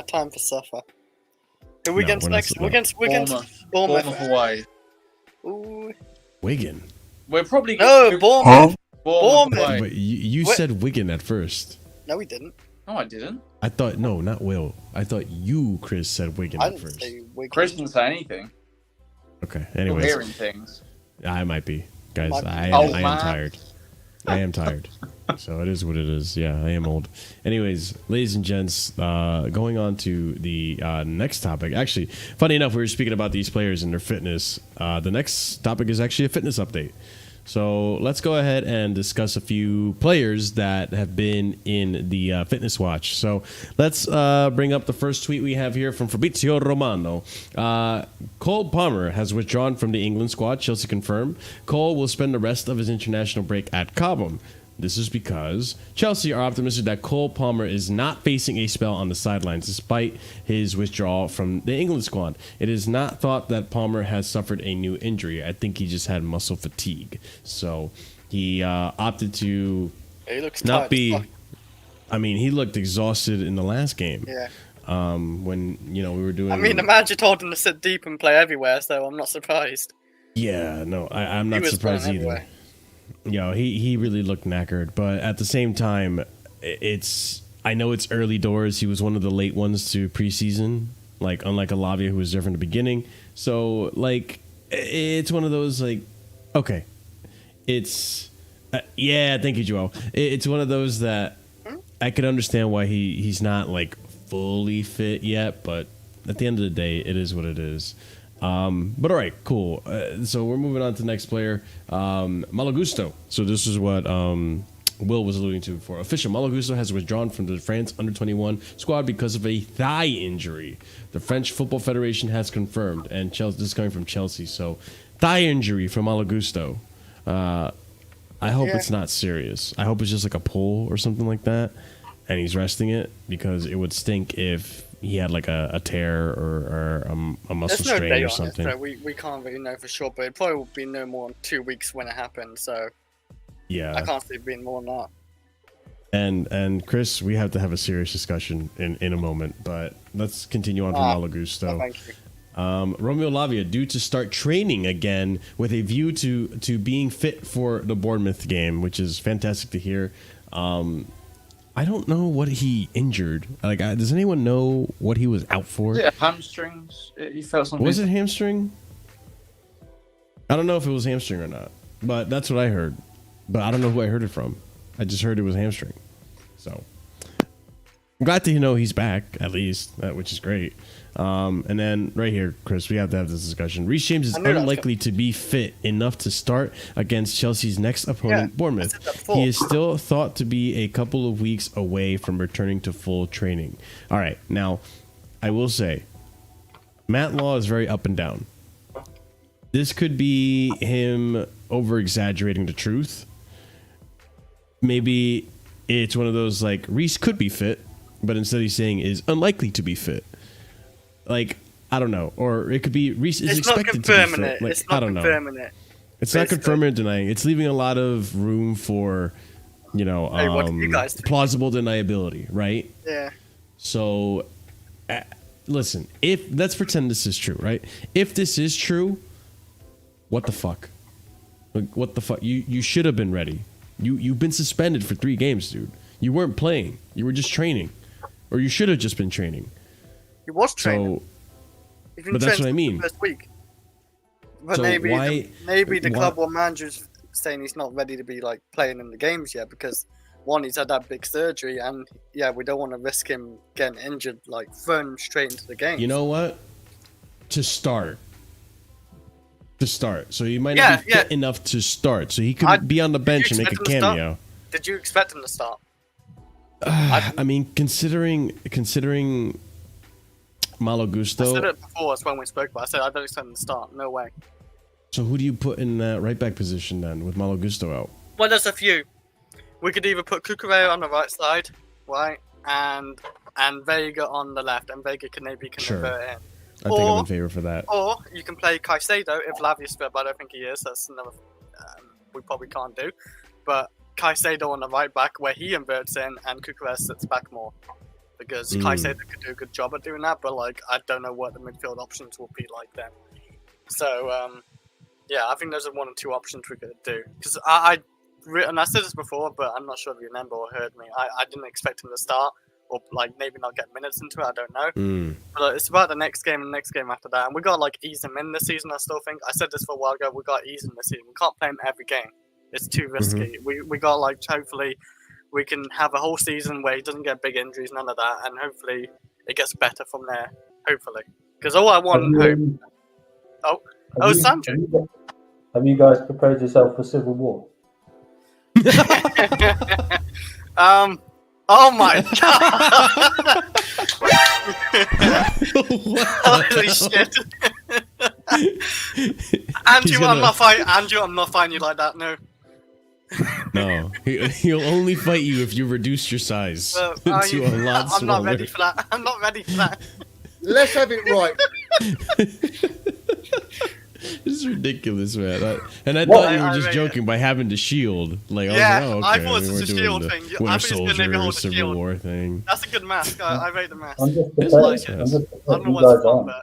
Time for suffer. Who we against next? We're against Bournemouth away. Ooh. Wigan. We're probably Bournemouth. Bournemouth. But you said Wigan at first. No, we didn't. No, I didn't. I thought not Will. I thought you, Chris, said Wigan at first. Say Wigan. Chris didn't say anything. Okay. Anyways, hearing things. I might be, guys. I am tired. I am tired. So it is what it is. Yeah, I am old. Anyways, ladies and gents, going on to the next topic. Actually, funny enough, we were speaking about these players and their fitness. The next topic is actually a fitness update. So let's go ahead and discuss a few players that have been in the fitness watch. So let's bring up the first tweet we have here from Fabrizio Romano. Cole Palmer has withdrawn from the England squad. Chelsea confirmed. Cole will spend the rest of his international break at Cobham. This is because Chelsea are optimistic that Cole Palmer is not facing a spell on the sidelines despite his withdrawal from the England squad. It is not thought that Palmer has suffered a new injury. I think he just had muscle fatigue. So he opted to not be... I mean, he looked exhausted in the last game. Yeah. When, we were doing... I mean, the manager told him to sit deep and play everywhere, so I'm not surprised. Yeah, no, I'm not surprised either. Everywhere. He really looked knackered, but at the same time, I know it's early doors. He was one of the late ones to preseason, like unlike a Lavia who was there from the beginning. So it's one of those okay, it's thank you, Joel. It's one of those that I could understand why he's not fully fit yet, but at the end of the day, it is what it is. But all right, cool. So we're moving on to the next player, Malagusto. So this is what Will was alluding to before. Official: Malagusto has withdrawn from the France under-21 squad because of a thigh injury. The French Football Federation has confirmed, and Chelsea, this is coming from Chelsea. So thigh injury for Malagusto. I hope it's not serious. I hope it's just like a pull or something like that, and he's resting it, because it would stink if he had a tear or a muscle strain or something. So we can't really know for sure, but it probably will be no more than 2 weeks when it happens. So yeah, I can't see it being more than that. And Chris, we have to have a serious discussion in a moment, but let's continue on from Malagusto. Thank you. Romeo Lavia due to start training again with a view to being fit for the Bournemouth game, which is fantastic to hear. I don't know what he injured. Does anyone know what he was out for? Yeah, hamstrings. He felt something. Was it hamstring? I don't know if it was hamstring or not, but that's what I heard. but I don't know who I heard it from. I just heard it was hamstring. So I'm glad to know he's back, at least, which is great. And then right here, Chris, we have to have this discussion. Reece James is unlikely to be fit enough to start against Chelsea's next opponent, Bournemouth. He is still thought to be a couple of weeks away from returning to full training. All right, now, I will say, Matt Law is very up and down. This could be him over-exaggerating the truth. Maybe it's one of those, like, Reece could be fit, but instead he's saying is unlikely to be fit. Like, I don't know. Or it could be Reece is expected to be fit. Like, it's not I don't know. confirming it. It's not confirming or denying. It's leaving a lot of room for, you know, plausible deniability, right? Yeah. So, listen, let's pretend this is true, right? If this is true, what the fuck? Like, what the fuck? You should have been ready. You've been suspended for 3 games, dude. You weren't playing. You were just training. Or you should have just been training. He was training. But that's what I mean. First week. But So maybe the why- club or manager's saying he's not ready to be like playing in the games yet because one, he's had that big surgery, and yeah, we don't want to risk him getting injured, like thrown straight into the game. You know what? To start. So he might not be fit enough to start. So he could be on the bench and make a cameo. Did you expect him to start? I mean, considering Malo Gusto. I said it before. That's when we spoke about. I said I don't expect him to start. No way. So who do you put in that right back position then with Malo Gusto out? Well, there's a few. We could either put Cucurella on the right side, right, and Vega on the left, and Vega can maybe convert in. I think I'm in favor for that. Or you can play Caicedo if Lavia's fit, but I don't think he is. That's another we probably can't do. But Caicedo on the right back where he inverts in and Cucurella sits back more. Because Caicedo could do a good job at doing that, but like I don't know what the midfield options will be like then. So yeah, I think those are 1 or 2 options we could do. Because and I said this before, but I'm not sure if you remember or heard me. I didn't expect him to start, or like maybe not get minutes into it. I don't know. But it's about the next game and the next game after that. And we got like ease him in this season. I still think I said this for a while ago. We got ease him this season. We can't play him every game. It's too risky. We got like hopefully we can have a whole season where he doesn't get big injuries, none of that, and hopefully it gets better from there. Hopefully, because all I want and hope. Sancho. Have you guys prepared yourself for civil war? Oh my god! Holy shit! Andrew, I'm not fighting you like that. No. No, he'll only fight you if you reduce your size to a lot smaller. I'm not ready for that. I'm not ready for that. Let's have it right. This is ridiculous, man. And I thought you were just joking by having the shield. Like, yeah, I was like, oh, okay, I thought it was a shield thing. Winter I think it's gonna maybe Soldier, hold a Civil shield. War thing. That's a good mask. I rate the mask. I'm just It's prepared. like it. I'm just I don't know you what's guys wrong are.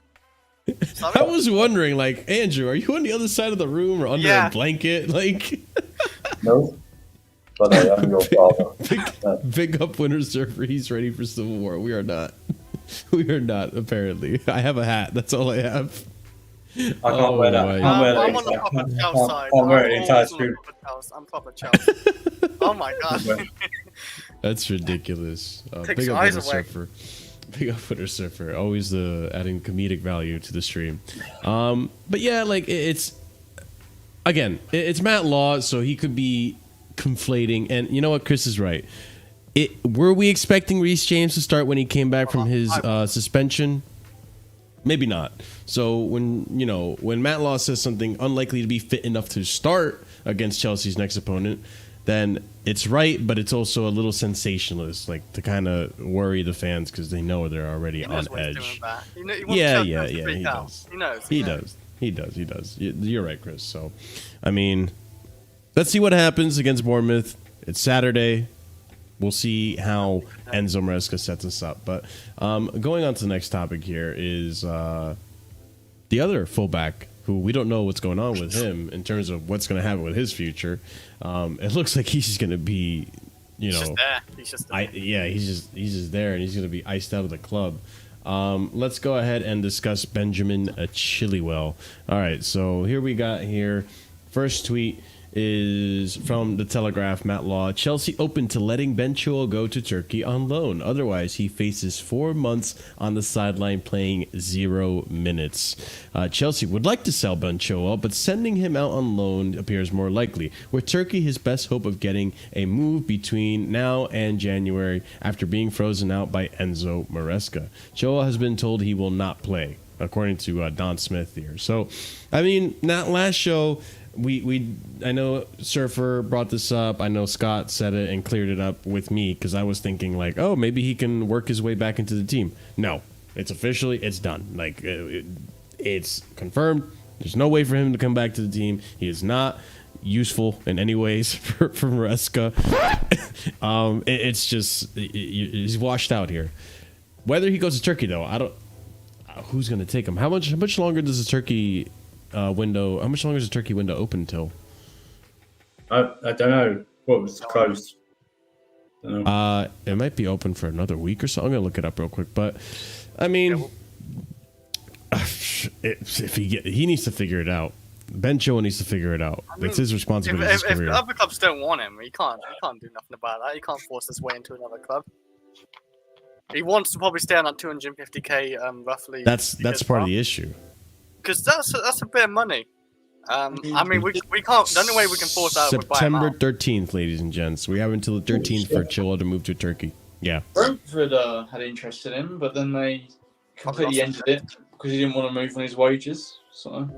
with that. I was wondering, like, Andrew, are you on the other side of the room or under a blanket? Like, No, but I am your father. big up Winter Surfer. He's ready for Civil War. We are not. We are not, apparently. I have a hat. That's all I have. I can't wear that. my I'm on the proper Chelsea side. I'll wear it the entire stream. I'm proper Chelsea. Oh my god. That's ridiculous. Takes Big your up eyes Winter away. Surfer. Big up Winter Surfer. Always adding comedic value to the stream. But yeah, like it's it's Matt Law, so he could be conflating. And you know what? Chris is right. Were we expecting Reece James to start when he came back from his suspension? Maybe not. So when Matt Law says something unlikely to be fit enough to start against Chelsea's next opponent, then it's right, but it's also a little sensationalist, like to kind of worry the fans because they know they're already on edge. Yeah, he does. He does. You're right, Chris. So, I mean, let's see what happens against Bournemouth. It's Saturday. We'll see how Enzo Maresca sets us up. But going on to the next topic here is the other fullback who we don't know what's going on with him in terms of what's going to happen with his future. It looks like he's just going to be, He's just there. He's just there. he's just there, and he's going to be iced out of the club. Let's go ahead and discuss Benjamin Chilwell. All right, so here we got first tweet is from the Telegraph, Matt Law. Chelsea open to letting Ben Chilwell go to Turkey on loan. Otherwise, he faces 4 months on the sideline playing 0 minutes. Chelsea would like to sell Ben Chilwell, but sending him out on loan appears more likely. With Turkey, his best hope of getting a move between now and January after being frozen out by Enzo Maresca. Chilwell has been told he will not play, according to Don Smith here. So, I mean, that last show, I know Surfer brought this up. I know Scott said it and cleared it up with me because I was thinking like, oh, maybe he can work his way back into the team. No, it's done. Like, it's confirmed. There's no way for him to come back to the team. He is not useful in any ways for Maresca. It's just he's washed out here. Whether he goes to Turkey though, I don't. Who's going to take him? How much longer does the Turkey window? How much longer is the Turkey window open till? I don't know. What was closed? It might be open for another week or so. I'm gonna look it up real quick. But I mean, if he needs to figure it out. Ben Chilwell needs to figure it out. It's his responsibility. If other clubs don't want him, he can't do nothing about that. He can't force his way into another club. He wants to probably stay on that 250k roughly. That's part of the issue. Because that's a bit of money. I mean, we can't. The only way we can force out September 13th, ladies and gents. We have until the 13th for Chilwell to move to Turkey. Yeah. Brentford had interest in him, but then they completely ended it because he didn't want to move on his wages. So.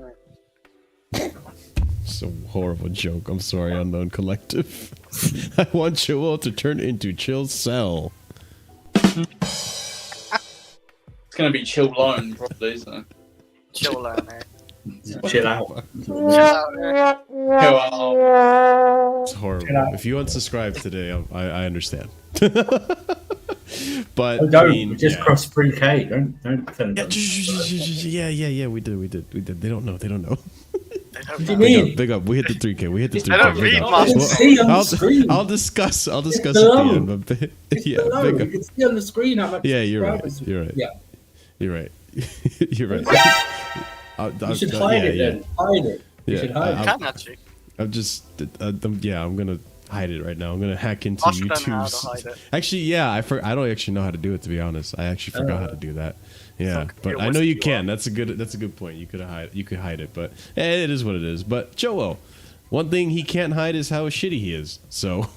It's a horrible joke. I'm sorry, Unknown Collective. I want Chilwell to turn into Chill Cell. It's going to be Chill Loan, probably, isn't it? Chill Loan, eh? Chill out. Chill out, It's horrible. If you unsubscribe today, I understand. But don't, I mean, just cross 3K. Don't defend them. Yeah. We did. They don't know. What do you mean? Big up. We hit the 3K. I don't read much. You can see on the screen. I'll discuss at the end. But yeah, Below. big You up. can see on the screen how much. Yeah, you're right. subscribers- Yeah. You're right. You're right. You should hide it then. Hide it. You should hide it. Can actually. I'm gonna hide it right now. I'm gonna hack into Ask them how to YouTube. hide it. Actually, yeah, I don't actually know how to do it, to be honest. I actually forgot how to do that. Yeah, Fuck, but you're I know you worse can. than That's a good point. You could hide it, but it is what it is. But Joel, one thing he can't hide is how shitty he is. So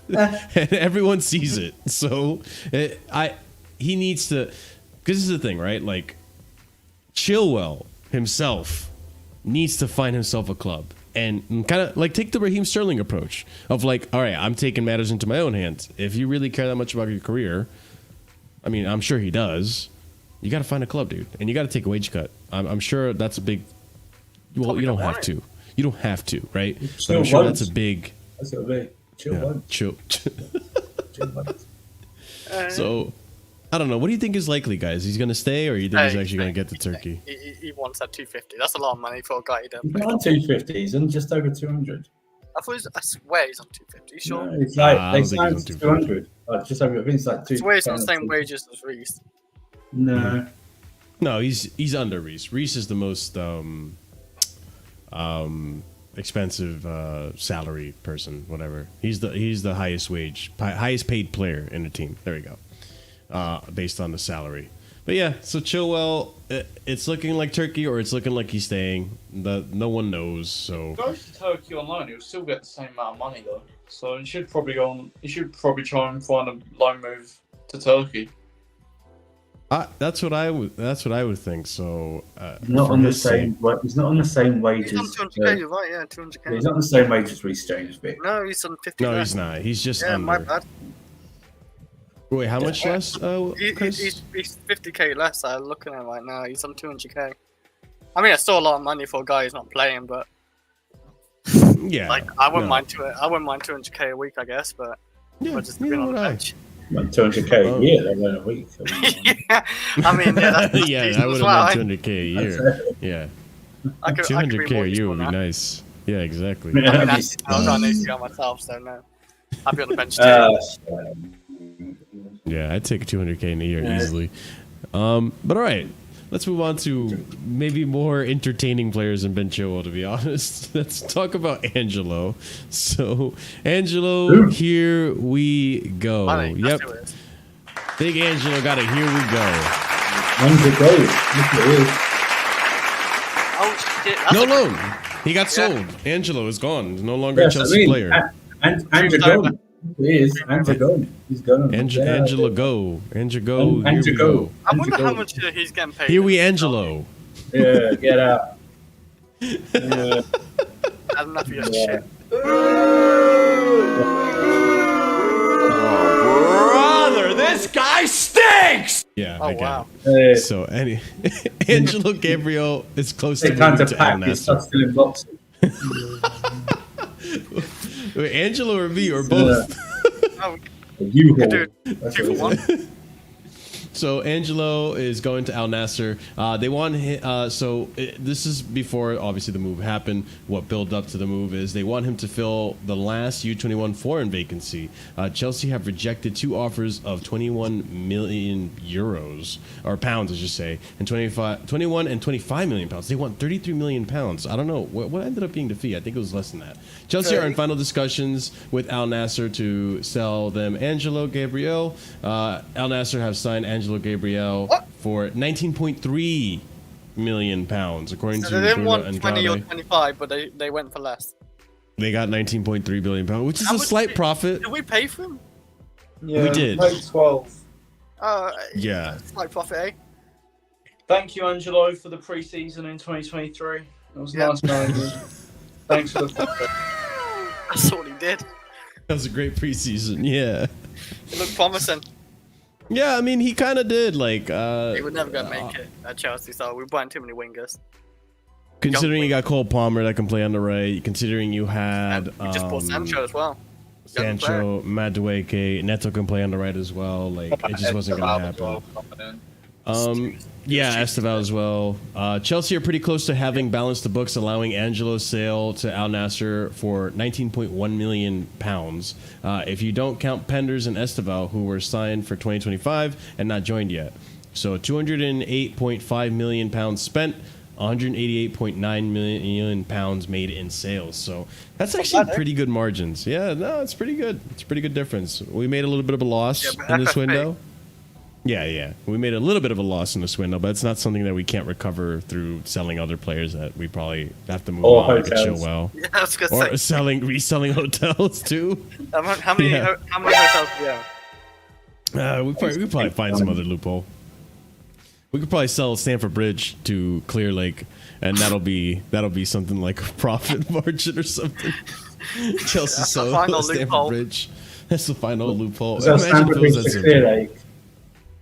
and everyone sees it. So he needs to, because this is the thing, right? Like Chilwell himself needs to find himself a club and kind of like take the Raheem Sterling approach of like, all right, I'm taking matters into my own hands. If you really care that much about your career, I mean, I'm sure he does. You got to find a club, dude, and you got to take a wage cut. I'm sure that's a big. Well, you don't have to. You don't have to, right? But I'm sure that's a big. That's what I mean. Chill. So, I don't know. What do you think is likely, guys? He's going to stay, or you think he's actually going to get to Turkey? He wants that 250. That's a lot of money for a guy who doesn't. He's not on 250. He's on just over 200. I swear he's on 250. You sure? No, it's like I they don't think he's signed on 200. Just over. I think it's like 2. I swear he's on the same wages as Reese. No. No, he's under Reese. Reese is the most expensive salary person. Whatever. He's the highest paid player in the team. There we go. Based on the salary. But yeah, so Chilwell, it's looking like Turkey, or it's looking like he's staying. No one knows. So If he goes to Turkey on loan, he'll still get the same amount of money though. So he should probably go on. He should probably try and find a loan move to Turkey. that's what I would think. So Not on the same. He's not on the same wages. He's on 200k, you're right, yeah, 200k. He's not on the same wages as Reece James, Vic. No, he's on 50. no, less. he's not. He's just Yeah, under. my bad. Wait, how much less? Chris? He's 50k less. I'm looking at him right now. He's on 200k. I mean, it's still a lot of money for a guy who's not playing, but Yeah. like I wouldn't mind 200k a week, I guess. But Yeah, just being on the bench. Like 200k a year, let alone a week. Yeah, I mean, yeah, that's yeah, decent I would as have well. meant 200k a year. Yeah, I could be 200k more a year useful would be now. nice. Yeah, exactly. I mean, I'm not an ACL myself, so no. I'd be on the bench too. Yeah, I'd take 200k in a year easily. But all right, let's move on to maybe more entertaining players than Ben Chilwell, to be honest. Let's talk about Angelo. So, Angelo, here we go. Yep. Big Angelo got it. Here we go. Oh, shit. No loan. He got sold. Angelo is gone. No longer a Chelsea player. Angelo is. Angelo. He's gone. Angelo go. Angelo go. Here we go. I wonder how much he's getting paid. Here we Angelo. Yeah, get out. Yeah. That's enough of your shit. Brother, this guy stinks! Yeah, Oh, I get wow. it. So, Angelo Gabriel is close to moving to Al Nassr. Still in boxing. Wait, Angelo or me or both? Oh, You dude, That's 2 for what 1. So Angelo is going to Al Nassr. They want him. This is before obviously the move happened. What built up to the move is they want him to fill the last U21 foreign vacancy. Chelsea have rejected 2 offers of 21 million euros or pounds, I should say, and 21 and 25 million pounds. They want 33 million pounds. I don't know what ended up being the fee. I think it was less than that. Chelsea are in final discussions with Al Nassr to sell them Angelo Gabriel. Al Nassr have signed Angelo Gabriel for 19.3 million pounds, according So to they didn't Bruno want 20 or Andrade. 25, but they went for less. They got 19.3 billion pounds, which is How a much slight did- profit. Did we pay for him? Yeah, We did. paid 12. Yeah. Slight profit, eh? Thank you, Angelo, for the pre-season in 2023. It was Yeah. nice knowing you. Thanks for the profit. That's all he did. That was a great preseason. Yeah. It looked promising. Yeah, I mean, he kind of did. Like, He was never going to make it at Chelsea, so we're buying too many wingers. considering you got Cole Palmer that can play on the right, considering you had We just bought Sancho as well. Young player. Sancho, Madueke, Neto can play on the right as well. Like, it just wasn't going to happen. Yeah, Esteval as well. Chelsea are pretty close to having balanced the books, allowing Angelo's sale to Al Nassr for 19.1 million pounds. If you don't count Penders and Esteval, who were signed for 2025 and not joined yet. So 208.5 million pounds spent, 188.9 million pounds made in sales. So that's actually pretty good margins. Yeah, no, it's pretty good. It's a pretty good difference. We made a little bit of a loss but in this FFP. window. Yeah. We made a little bit of a loss in this window, but it's not something that we can't recover through selling other players that we probably have to move Or on to hotels. Chilwell. Yeah, I was going to say. Or reselling hotels too. How many Yeah. hotels do you have? We could probably find some other loophole. We could probably sell Stamford Bridge to Clearlake, and that'll be something like a profit margin or something. Chelsea That's the sell final Stamford loophole. Bridge. That's the final loophole. So Imagine Stamford if it was Bridge that to simple. Clearlake,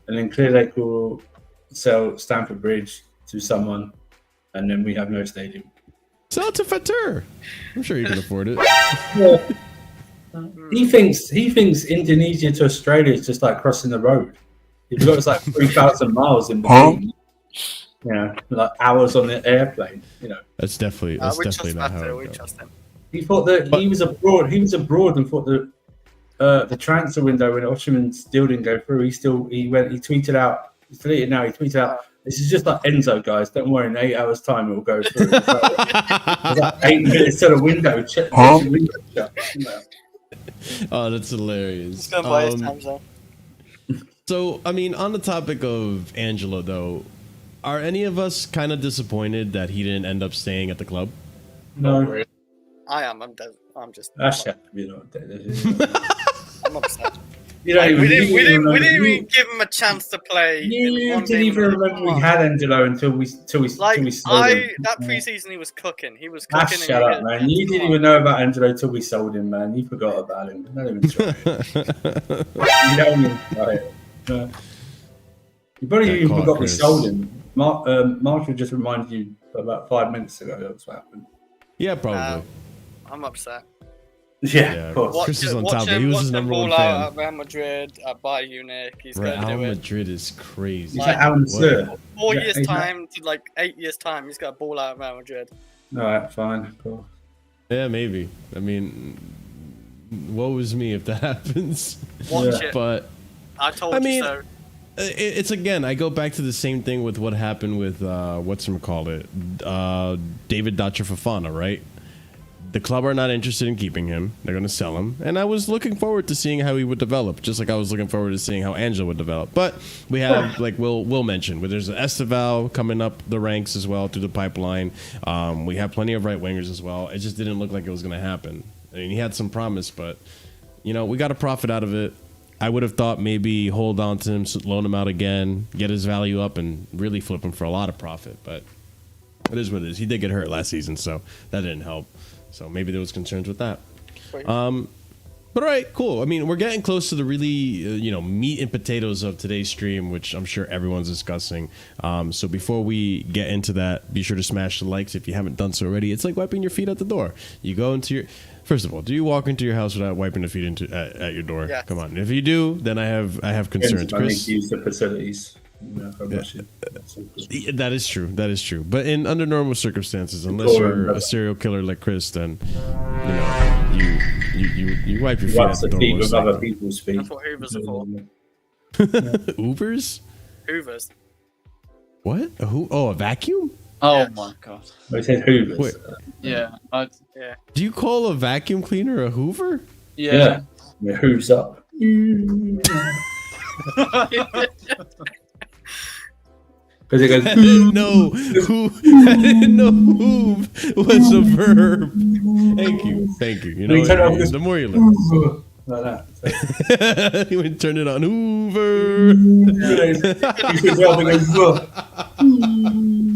and then Clearlake will sell Stamford Bridge to someone, and then we have no stadium. Sell it to Fatur. I'm sure you can afford it. He thinks Indonesia to Australia is just like crossing the road. You've got it's like 3,000 miles in between. Yeah, like hours on the airplane. You know, That's definitely We not trust how Matter, it we goes. trust him. he thought that he was abroad. He was abroad and thought that the transfer window when Osimhen still didn't go through. He tweeted out. He's deleted now. He tweeted out. This is just like Enzo, guys. Don't worry. In 8 hours' time, it will go through. It's like 8 minutes to the window. Check the window shut. You know. Oh, that's hilarious. He's going to buy his time zone. So, I mean, on the topic of Angelo, though, are any of us kind of disappointed that he didn't end up staying at the club? No, I am. I'm just. that's shut. You know, I'm upset. you know, We didn't remember- even give him a chance to play. in You one didn't game even of the remember we month. had Angelo until we sold him. That preseason he was cooking. He was Ah, cooking. shut up, man. You didn't even know about Angelo until we sold him, man. You forgot about him. Don't even try it. You don't even try it. No. You probably That even caught forgot we Chris. sold him. Marshall just reminded you about 5 minutes ago that's what happened. Yeah, probably. I'm upset. Yeah, Yeah. of course. Chris is on top of it. He was his number one ball fan. out at Real Madrid, at Bayern Munich. He's Real going to do it. Madrid is crazy. He's like Alan Sir. 4 Yeah, years he's time to like 8 years time. He's got a ball out at Real Madrid. All right, fine. Cool. Yeah, maybe. I mean, woe is me if that happens. Watch Yeah. it. But I told I you mean, so. it's again, I go back to the same thing with what happened with David Dacher Fofana, right? The club are not interested in keeping him. They're going to sell him. And I was looking forward to seeing how he would develop, just like I was looking forward to seeing how ANGELO would develop. But we have, like we'll mention, but there's Esteval coming up the ranks as well through the pipeline. We have plenty of right wingers as well. It just didn't look like it was going to happen. I mean, he had some promise, but, you know, we got a profit out of it. I would have thought maybe hold on to him, loan him out again, get his value up, and really flip him for a lot of profit. But it is what it is. He did get hurt last season, so that didn't help. So maybe there was concerns with that. But all right, cool. I mean, we're getting close to the really, meat and potatoes of today's stream, which I'm sure everyone's discussing. So before we get into that, be sure to smash the likes if you haven't done so already. It's like wiping your feet at the door. You go into your... First of all, do you walk into your house without wiping the feet at your door? Yes. Come on. If you do, then I have concerns. I need Chris? to use the facilities. That is true. That is true. But under normal circumstances, unless you're a serial killer like Chris, then you wipe your feet at the door. With other people's feet. That's what Hoovers are for. Ubers? Hoovers. What? A vacuum? Oh Yes. my god. I said Hoovers. Wait. Yeah. Yeah. Do you call a vacuum cleaner a Hoover? Yeah. It hooves up. Because it goes. I didn't know hoove was a verb. Thank you. You know, the more you learn. Like that. You would turn it on Hoover.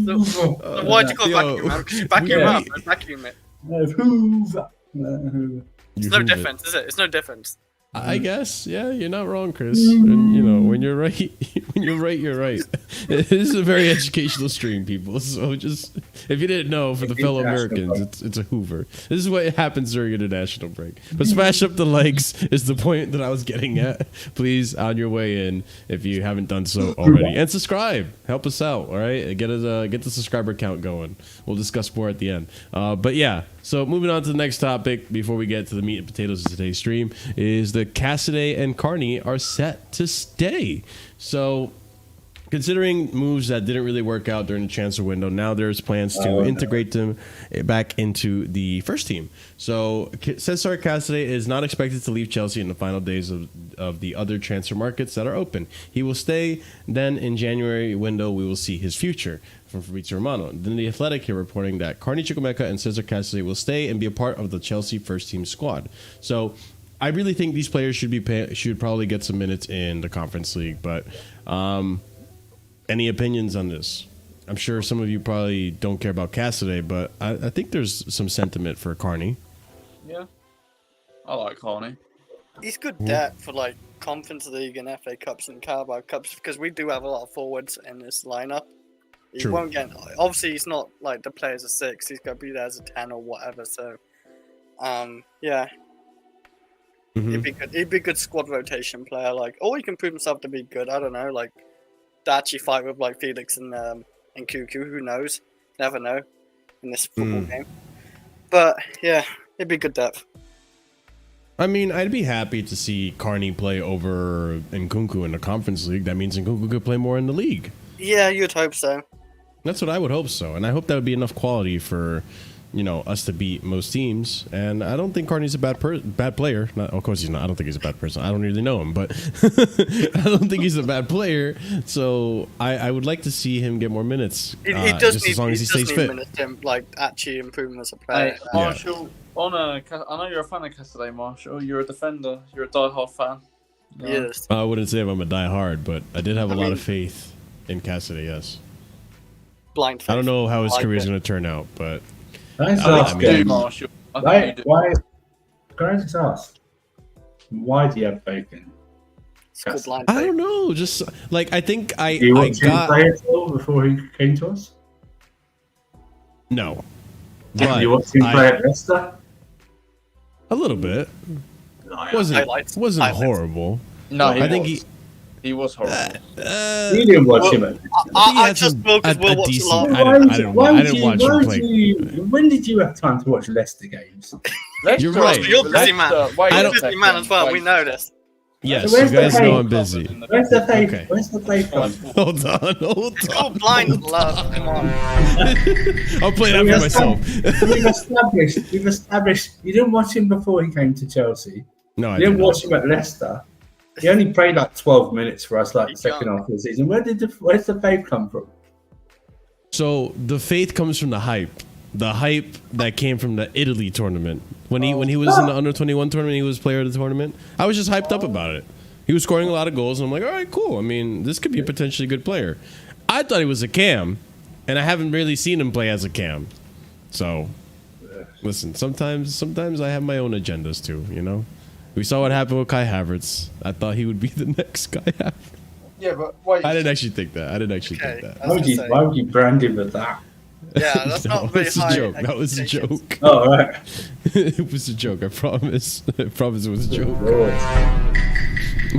So why'd you call vacuum, man? Because you vacuum up and vacuum it. It's no difference, is it? It's no difference. I guess, yeah, you're not wrong, Chris. And, when you're right, you're right. This is a very educational stream, people. So just, if you didn't know, for the fellow Americans, it's a Hoover. This is what happens during international break. But smash up the likes is the point that I was getting at. Please, on your way in, if you haven't done so already, and subscribe. Help us out, all right? Get the subscriber count going. We'll discuss more at the end. But yeah. So moving on to the next topic before we get to the meat and potatoes of today's stream is the Casadei and Carney are set to stay. So considering moves that didn't really work out during the transfer window, now there's plans to integrate them back into the first team. So Cesar Casadei is not expected to leave Chelsea in the final days of the other transfer markets that are open. He will stay. Then in January window, we will see his future. From Fabrizio Romano. Then the Athletic here reporting that Carney Chukwuemeka and Cesar Casadei will stay and be a part of the Chelsea first team squad. So I really think these players should probably get some minutes in the Conference League. But any opinions on this? I'm sure some of you probably don't care about Casadei, but I think there's some sentiment for Carney. Yeah. I like Carney. He's good depth for like Conference League and FA Cups and Carabao Cups because we do have a lot of forwards in this lineup. He won't get. Obviously, he's not like the player as a 6. He's got to be there as a 10 or whatever. So, yeah, he'd be good. He'd be a good squad rotation player. Like, or he can prove himself to be good. I don't know. Like, to actually fight with like Felix and Cuckoo. Who knows? Never know in this football game. But yeah, it'd be good depth. I mean, I'd be happy to see Carney play over Nkunku in the Conference League. That means Nkunku could play more in the league. Yeah, you'd hope so. That's what I would hope so, and I hope that would be enough quality for, us to beat most teams. And I don't think Carney's a bad player. Of course he's not. I don't think he's a bad person. I don't really know him, but I don't think he's a bad player. So I would like to see him get more minutes. He does just need, as long as he stays fit. Minutes to, like actually improve him as a player. Hey, Marshall, I know you're a fan of Casadei, Marshall. You're a defender. You're a diehard fan. Yes. I wouldn't say I'm a diehard, but I did have a lot of faith in Casadei. Yes. Blind faith. I don't know how his career is going to turn out, but Marshall. Why? Can I just ask? Why do you have faith in? Blind I don't know. Just like I think I got play at all before he came to us. No. But you watched him play at Leicester? A little bit. Wasn't horrible. No, I think he was horrible. You didn't watch him. I just will because we'll watch a lot. I didn't watch him play. When did you have time to watch Leicester games? You're right. You're a busy man. You're a busy man as well. We know this. Yes, where's you the guys hate? know I'm busy. Where's the faith? Okay. Where's the faith from? Hold on. It's called blind love. Come on. I'll play that for myself. We've established. You didn't watch him before he came to Chelsea. No, I You didn't didn't. watch him at Leicester. He only played like 12 minutes for us, like the He's second young. half of the season. Where's the faith come from? So the faith comes from the hype. The hype that came from the Italy tournament. When he was in the under 21 tournament, he was player of the tournament. I was just hyped up about it. He was scoring a lot of goals, and I'm like, all right, cool. I mean, this could be a potentially good player. I thought he was a cam, and I haven't really seen him play as a cam. So, listen, sometimes I have my own agendas too, you know? We saw what happened with Kai Havertz. I thought he would be the next Kai Havertz. Yeah, but wait. I didn't actually think that. Okay. Why would you brand him with that? Yeah, that's No, not very it's a high. joke. That was a expectations. joke. Oh, right. It was a joke. I promise. I promise it was a joke. Lord.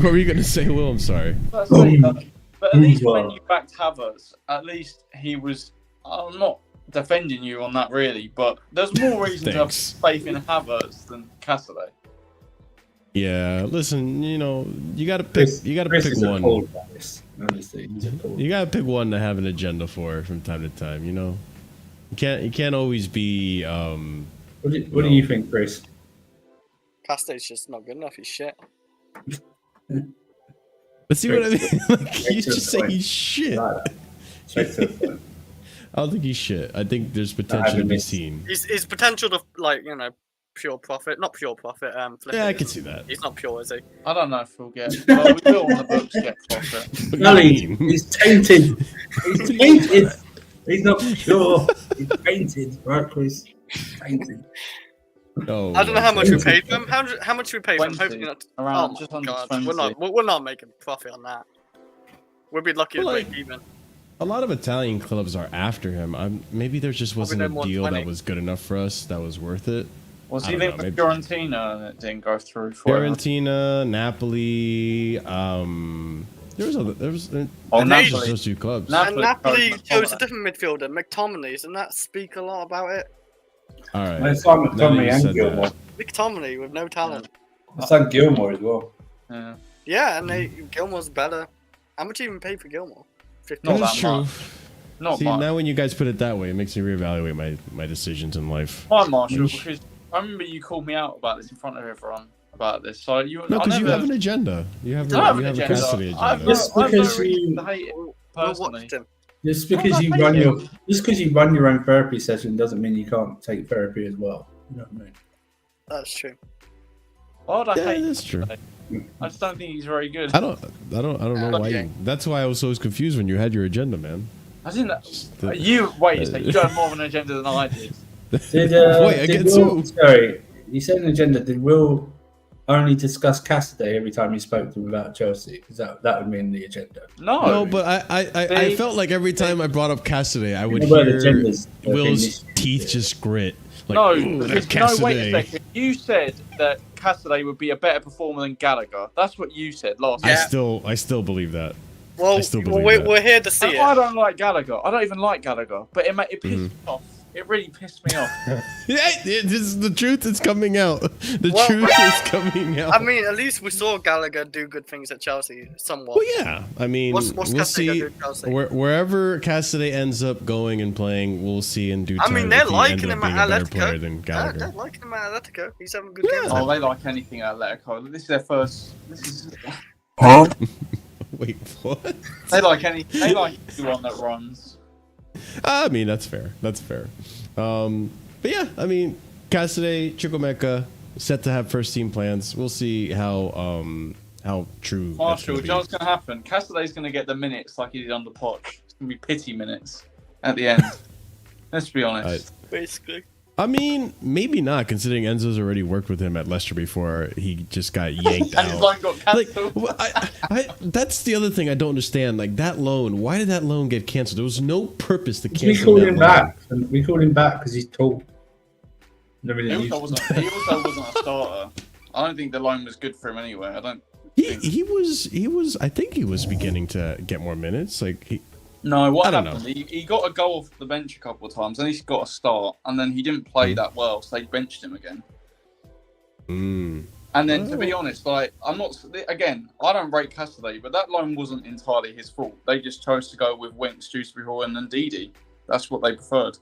What were you gonna say, Will? I'm sorry. But at least when you backed Havertz, at least he was. I'm not defending you on that really, but there's more reason to have Thanks. faith in Havertz than Casadei. Yeah, listen. You know, you gotta pick. You gotta Chris pick is a one. cold guys. Honestly, he's a cold. You gotta pick one to have an agenda for from time to time. You know, you can't always be. What do you think, Chris? Casadei's just not good enough. He's shit. But see what I mean? Like, Straight you to the just say point. he's shit. Like that. Straight to the point. I don't think he's shit. I think there's potential to be seen. His potential to pure profit, not pure profit. Yeah, I can see that. He's not pure, is he? I don't know if we'll get. Well, we will on the books get profit. What do you Gully, mean? he's tainted. He's tainted. He's not pure. He's tainted, right, Chris? Tainted. Oh, I don't know how much we paid for him. How much we paid for him? 20, Hopefully not. around Oh just my under god, 20. we're not making profit on that. We'll be lucky to Well, break like, even. A lot of Italian clubs are after him. Maybe there just wasn't no a more deal 20. that was good enough for us. That was worth it. Was I he don't linked know, with maybe- Fiorentina and it didn't go through for him? Fiorentina, Napoli. There was Oh, Napoli. those two clubs. And Napoli chose chose a McTominay. different midfielder, McTominay. Doesn't that speak a lot about it? All right. My son Now that McTominay you and said Gilmore. that. McTominay with no talent. My son Gilmore as well. Yeah. Yeah, and Gilmore's better. How much even paid for Gilmore? 50. Not That's that true. much. Not See, much. now when you guys put it that way, it makes me reevaluate my decisions in life. Why, Marshall? Because I remember you called me out about this in front of everyone about this. So you. No, I because you never- have an agenda. You have, I don't have you an have a agenda. custody I've agenda. Just no because reason you- to hate it We'll personally. watch him. Just because you run your own therapy session doesn't mean you can't take therapy as well. You know what I mean? That's true. Why would I Yeah, hate that's true. him? I just don't think he's very good. I don't know why. Okay. That's why I was so confused when you had your agenda, man. I didn't. the- You wait a second. You have more of an agenda than I did. Did, Wait, I did get Will, two. sorry, you said an agenda. Did Will only discuss Casadei every time you spoke to him about Chelsea? Because that would mean the agenda. No. No, but I They- felt like every time I brought up Casadei, I would You know where the hear agenda's Will's been teeth just grit. Like, No, "Ooh, that because, no, wait a Casadei." second. You said that Casadei would be a better performer than Gallagher. That's what you said last Yeah. time. I still believe that. Well, I still believe we're, that. we're here to see And it. I don't like Gallagher. I don't even like Gallagher. But it pissed Mm-hmm. me off. It really pissed me off. Yeah, this is the truth is coming out. The Well, truth is coming out. I mean, at least we saw Gallagher do good things at Chelsea, somewhat. well, yeah. I mean, What's we'll Casadei gonna see. do at Chelsea? Wherever Casadei ends up going and playing, we'll see in due I time. mean, they're if he liking ended up him being at a better player Atletico. than Yeah, Gallagher. they're liking him at Atletico. He's having good Yeah. games. Oh, they like anything at Atletico. This is their first. This is. Wait, what? They like anyone that runs. I mean, that's fair. That's fair. But yeah, I mean, Casadei, Chukwuemeka, set to have first team plans. We'll see how true. that's Marshall, gonna do you know what's be. going to happen? Casadei's going to get the minutes like he did under Poch. It's going to be pity minutes at the end. Let's be honest. Basically. I mean, maybe not, considering Enzo's already worked with him at Leicester before. He just got yanked And his out. line got Like, cancelled. that's the other thing I don't understand. Like, that loan, why did that loan get canceled? There was no purpose to We cancel called that him loan. back. And we called him back because he's tall. Never He did also wasn't a starter. I don't think the line was good for him anyway. I don't. He was. I think he was beginning to get more minutes. Like, No, what I don't happened? He got a goal off the bench a couple of times, and he got a start, and then he didn't play that well, so they benched him again. And then, to be honest, like I don't rate Casadei, but that loan wasn't entirely his fault. They just chose to go with Winks, Dewsbury Hall, and Ndidi. That's what they preferred.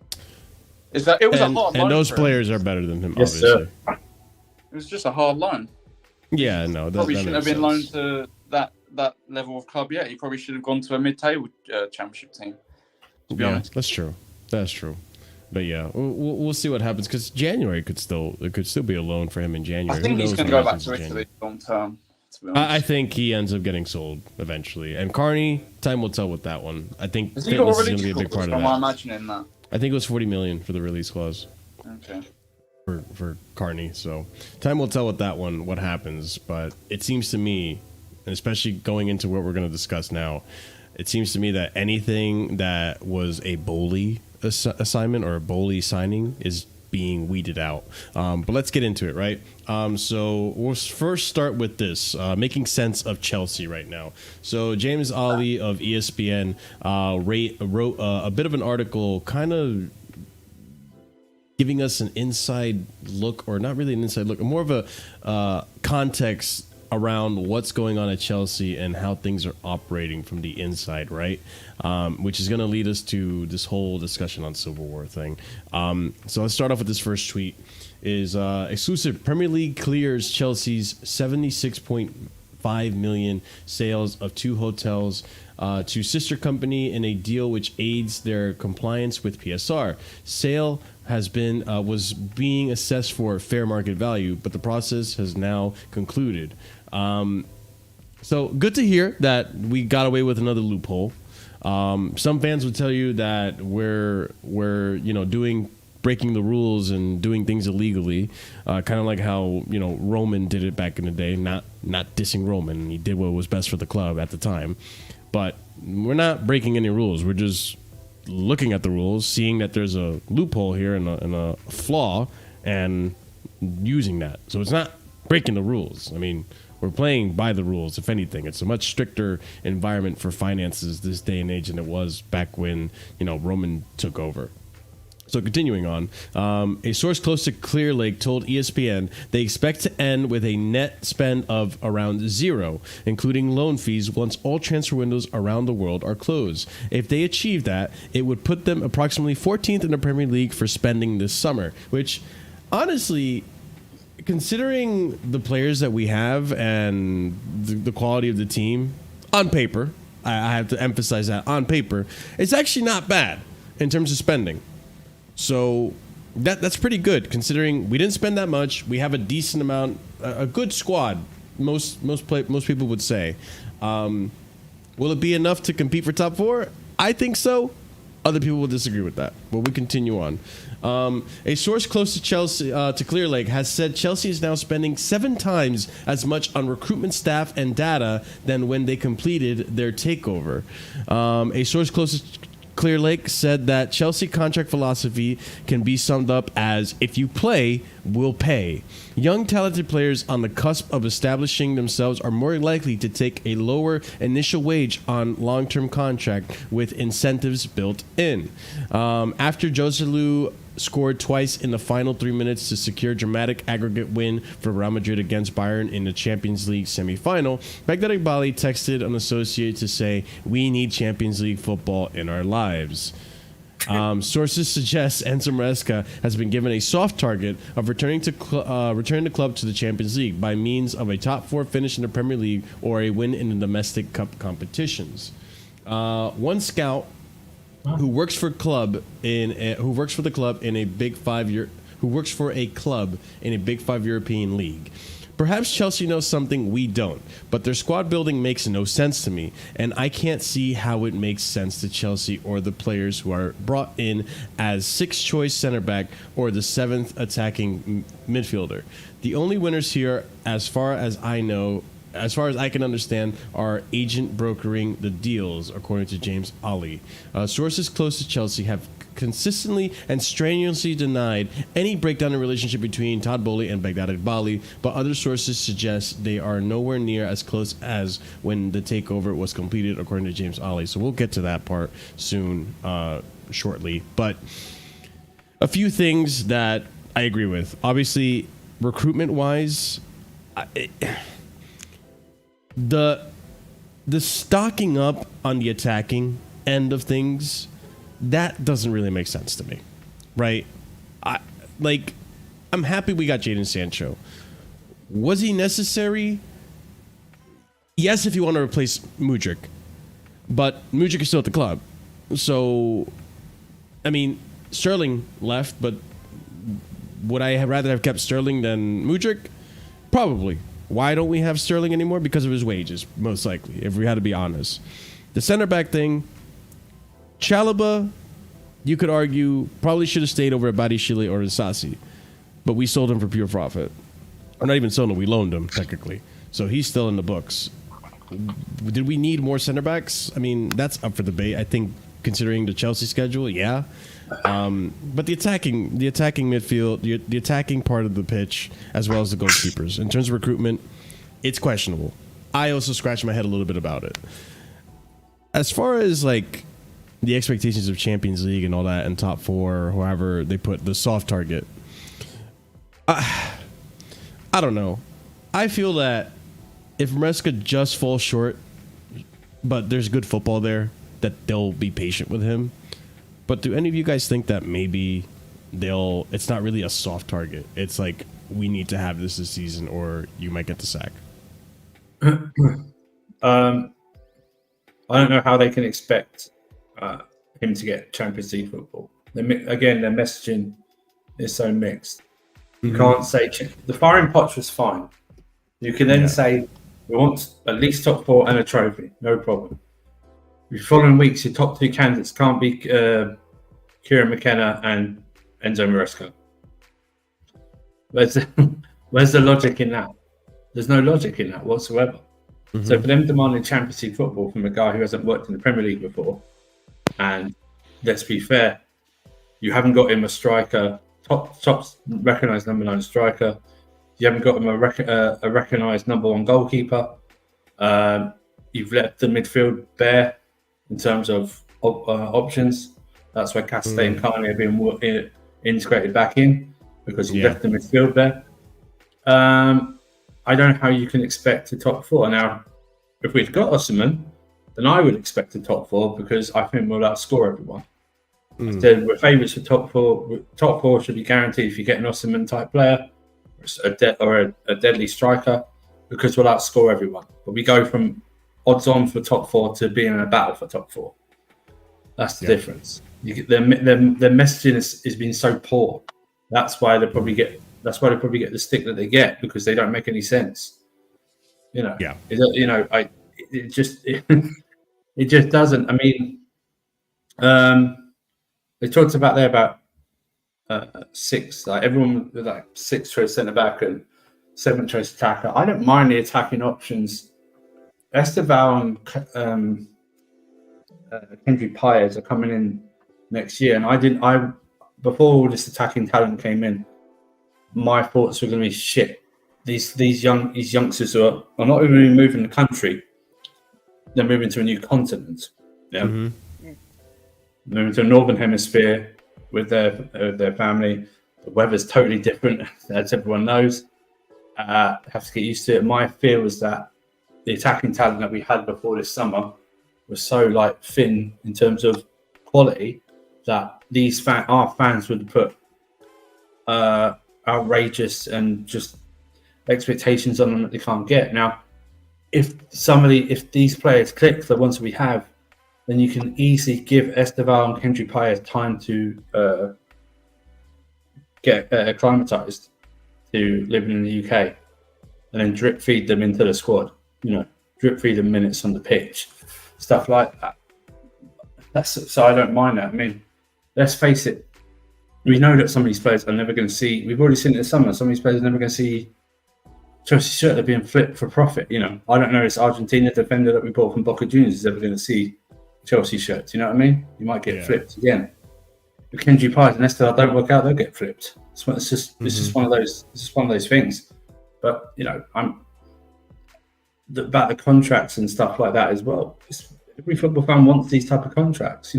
It was a hard loan. And those for him. players are better than him, Yes, obviously. sir. It was just a hard loan. Yeah, no, Probably that shouldn't have makes been loaned sense. to that level of club yet. He probably should have gone to a mid-table championship team. To be honest, that's true. That's true. But yeah, we'll see what happens because January could still be a loan for him in January. I think Who he's knows going to what go back happens to in Italy January. long term. To be honest. I think he ends up getting sold eventually. And Carney, time will tell with that one. I think Has he got fitness a is going to be release a big clause? part of Am I that. imagining that? I think it was $40 million for the release clause Okay. for Carney. So time will tell with that one what happens. But it seems to me, and especially going into what we're going to discuss now, it seems to me that anything that was a Boehly assignment or a Boehly signing is being weeded out. But let's get into it, right? So we'll first start with this, making sense of Chelsea right now. So James Ollie of ESPN wrote a bit of an article kind of giving us an inside look, or not really an inside look, more of a context around what's going on at Chelsea and how things are operating from the inside, right? Which is going to lead us to this whole discussion on Civil War thing. So let's start off with this first tweet. Is exclusive: Premier League clears Chelsea's 76.5 million sales of 2 hotels to sister company in a deal which aids their compliance with PSR. Sale was being assessed for fair market value, but the process has now concluded. So good to hear that we got away with another loophole. Some fans would tell you that we're breaking the rules and doing things illegally, kind of like how Roman did it back in the day. Not dissing Roman, he did what was best for the club at the time, but we're not breaking any rules. We're just looking at the rules, seeing that there's a loophole here and a flaw, and using that. So it's not breaking the rules. I mean, we're playing by the rules. If anything, it's a much stricter environment for finances this day and age than it was back when Roman took over. So continuing on, a source close to Clearlake told ESPN they expect to end with a net spend of around 0, including loan fees, once all transfer windows around the world are closed. If they achieve that, it would put them approximately 14th in the Premier League for spending this summer, which, honestly, considering the players that we have and the quality of the team, on paper, I have to emphasize that, on paper, it's actually not bad in terms of spending. So that's pretty good, considering we didn't spend that much. We have a decent amount, a good squad. Most people would say. Will it be enough to compete for top 4? I think so. Other people will disagree with that. But we continue on. A source close to Chelsea, to Clearlake, has said Chelsea is now spending 7 times as much on recruitment staff and data than when they completed their takeover. A source close to Clearlake said that Chelsea contract philosophy can be summed up as, if you play, we'll pay. Young, talented players on the cusp of establishing themselves are more likely to take a lower initial wage on long-term contract with incentives built in. After Joselu scored twice in the final 3 minutes to secure dramatic aggregate win for Real Madrid against Bayern in the Champions League semi-final, Egbhali texted an associate to say, "We need Champions League football in our lives." Sources suggest Enzo Maresca has been given a soft target of returning the club to the Champions League by means of a top 4 finish in the Premier League or a win in the domestic cup competitions. One scout who works for a club in a Big 5 European league. Perhaps Chelsea knows something we don't, but their squad building makes no sense to me, and I can't see how it makes sense to Chelsea or the players who are brought in as 6th choice center back or the 7th attacking midfielder. The only winners here, as far as I can understand, are agent brokering the deals, according to James Ollie. Sources close to Chelsea have consistently and strenuously denied any breakdown in relationship between Todd Boehly and Egbhali, but other sources suggest they are nowhere near as close as when the takeover was completed, according to James Ollie. So we'll get to that part soon, shortly. But a few things that I agree with. Obviously, recruitment-wise, the stocking up on the attacking end of things, that doesn't really make sense to me, right? I'm happy we got Jadon Sancho. Was he necessary? Yes, if you want to replace Mudryk, but Mudryk is still at the club. So, I mean, Sterling left, but would I have rather have kept Sterling than Mudryk? Probably. Why don't we have Sterling anymore? Because of his wages, most likely, if we had to be honest. The center back thing, Chalobah, you could argue, probably should have stayed over at Badiashile or Sassi, but we sold him for pure profit. Or not even sold him, we loaned him, technically. So he's still in the books. Did we need more center backs? I mean, that's up for debate. I think, considering the Chelsea schedule, yeah. But the attacking midfield, the attacking part of the pitch, as well as the goalkeepers, in terms of recruitment, it's questionable. I also scratch my head a little bit about it. As far as like the expectations of Champions League and all that, and top four, or however they put the soft target, I don't know. I feel that if Maresca just falls short, but there's good football there, that they'll be patient with him. But do any of you guys think that maybe it's not really a soft target? It's like, we need to have this season or you might get the sack. I don't know how they can expect him to get Champions League football. Again, their messaging is so mixed. You can't say the firing potch was fine. You can then say we want at least top four and a trophy, no problem. The following weeks, your top two candidates can't be Kieran McKenna and Enzo Maresca. Where's the logic in that? There's no logic in that whatsoever. So for them demanding Champions League football from a guy who hasn't worked in the Premier League before, and let's be fair, you haven't got him a striker, top recognised number 9 striker. You haven't got him a recognised number 1 goalkeeper. You've left the midfield bare in terms of options. That's why Casadei and Carney have been integrated back in, because you've left the midfield there. I don't know how you can expect a top four. Now, if we'd got Osimhen, then I would expect a top four, because I think we'll outscore everyone. So we're favourites for top four. Top four should be guaranteed if you get an Osimhen type player or a deadly striker, because we'll outscore everyone. But we go from odds on for top four to being in a battle for top four. That's the difference. Their messaging has been so poor. That's why they probably get the stick that they get, because they don't make any sense. It just doesn't. I mean, they talked about there about 6, like everyone with like 6 choice centre back and 7 choice attacker. I don't mind the attacking options. Esteval and Kendry Paez are coming in next year, and before all this attacking talent came in, my thoughts were going to be shit. These youngsters are not even moving the country; they're moving to a new continent. Yeah, moving to the northern hemisphere with their family. The weather's totally different, as everyone knows. Have to get used to it. My fear was that the attacking talent that we had before this summer was so thin in terms of quality that our fans would put outrageous and just expectations on them that they can't get. Now, if these players click, the ones we have, then you can easily give Esteval and Kendry Paez time to get acclimatized to living in the UK, and then drip feed them into the squad. Drip feed them minutes on the pitch, stuff like that. So I don't mind that. I mean, let's face it. We know that some of these players are never going to see. We've already seen it this summer. Some of these players are never going to see Chelsea shirt that are being flipped for profit. I don't know. This Argentina defender that we bought from Boca Juniors is ever going to see Chelsea shirts. You know what I mean? You might get flipped again. If Kendry Paez and Esteval don't work out, they'll get flipped. It's just one of those. It's just one of those things. But I'm about the contracts and stuff like that as well. Every football fan wants these type of contracts.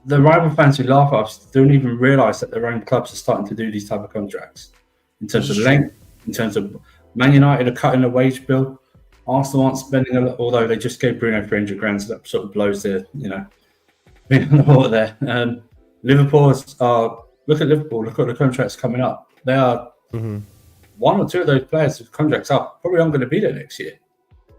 The rival fans who laugh at us don't even realise that their own clubs are starting to do these type of contracts in terms of length, in terms of Man United are cutting the wage bill. Arsenal aren't spending a lot, although they just gave Bruno 300 grand, so that sort of blows their, being on the water there. Liverpool's look at Liverpool, look at the contracts coming up. They are one or two of those players whose contracts are probably aren't going to be there next year.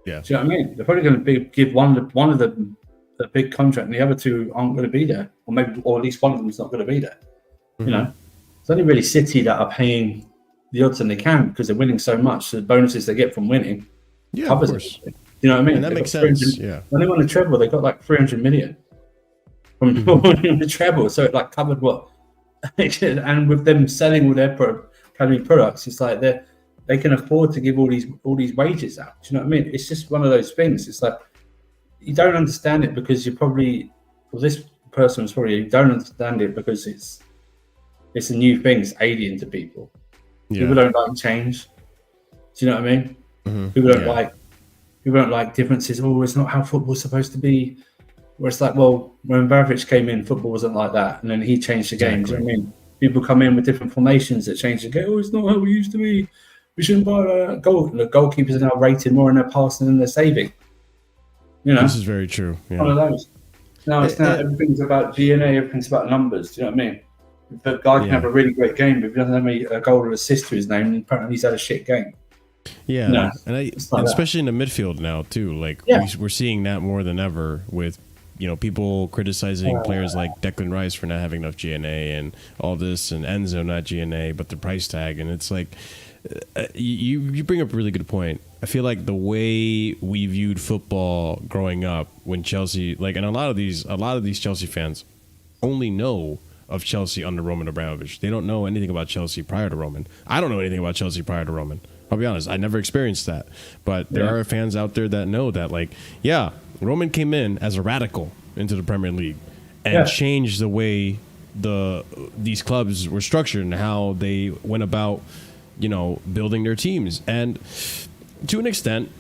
Yeah. Do you know what I mean? They're probably going to give one of them a big contract, and the other two aren't going to be there, or at least one of them is not going to be there. It's only really City that are paying the odds, and they can because they're winning so much. So the bonuses they get from winning covers it. You know what I mean? And that makes sense. Yeah. When they won the treble, they got like 300 million from winning the treble, so it like covered what. And with them selling all their academy products, it's like they can afford to give all these wages out. Do you know what I mean? It's just one of those things. It's like you don't understand it because this person was probably you don't understand it because it's a new thing. It's alien to people. Yeah. People don't like change. Do you know what I mean? People don't like differences. Oh, it's not how football's supposed to be. Where it's like, well, when Barisic came in, football wasn't like that, and then he changed the game. Do you know what I mean? People come in with different formations that change the game. Oh, it's not how we used to be. We shouldn't buy a goal. The goalkeepers are now rated more in their passing than their saving. This is very true. Yeah. One of those. Now everything's about DNA. Everything's about numbers. Do you know what I mean? If a guy can have a really great game, but if he doesn't have a goal or assist to his name, then apparently he's had a shit game. Yeah, and especially in the midfield now too. Like we're seeing that more than ever with people criticizing players like Declan Rice for not having enough GNA and all this, and Enzo not GNA, but the price tag, and it's like you bring up a really good point. I feel like the way we viewed football growing up when Chelsea, and a lot of these Chelsea fans only know of Chelsea under Roman Abramovich. They don't know anything about Chelsea prior to Roman. I don't know anything about Chelsea prior to Roman. I'll be honest, I never experienced that. But there are fans out there that know that, Roman came in as a radical into the Premier League and changed the way these clubs were structured and how they went about, building their teams. And to an extent,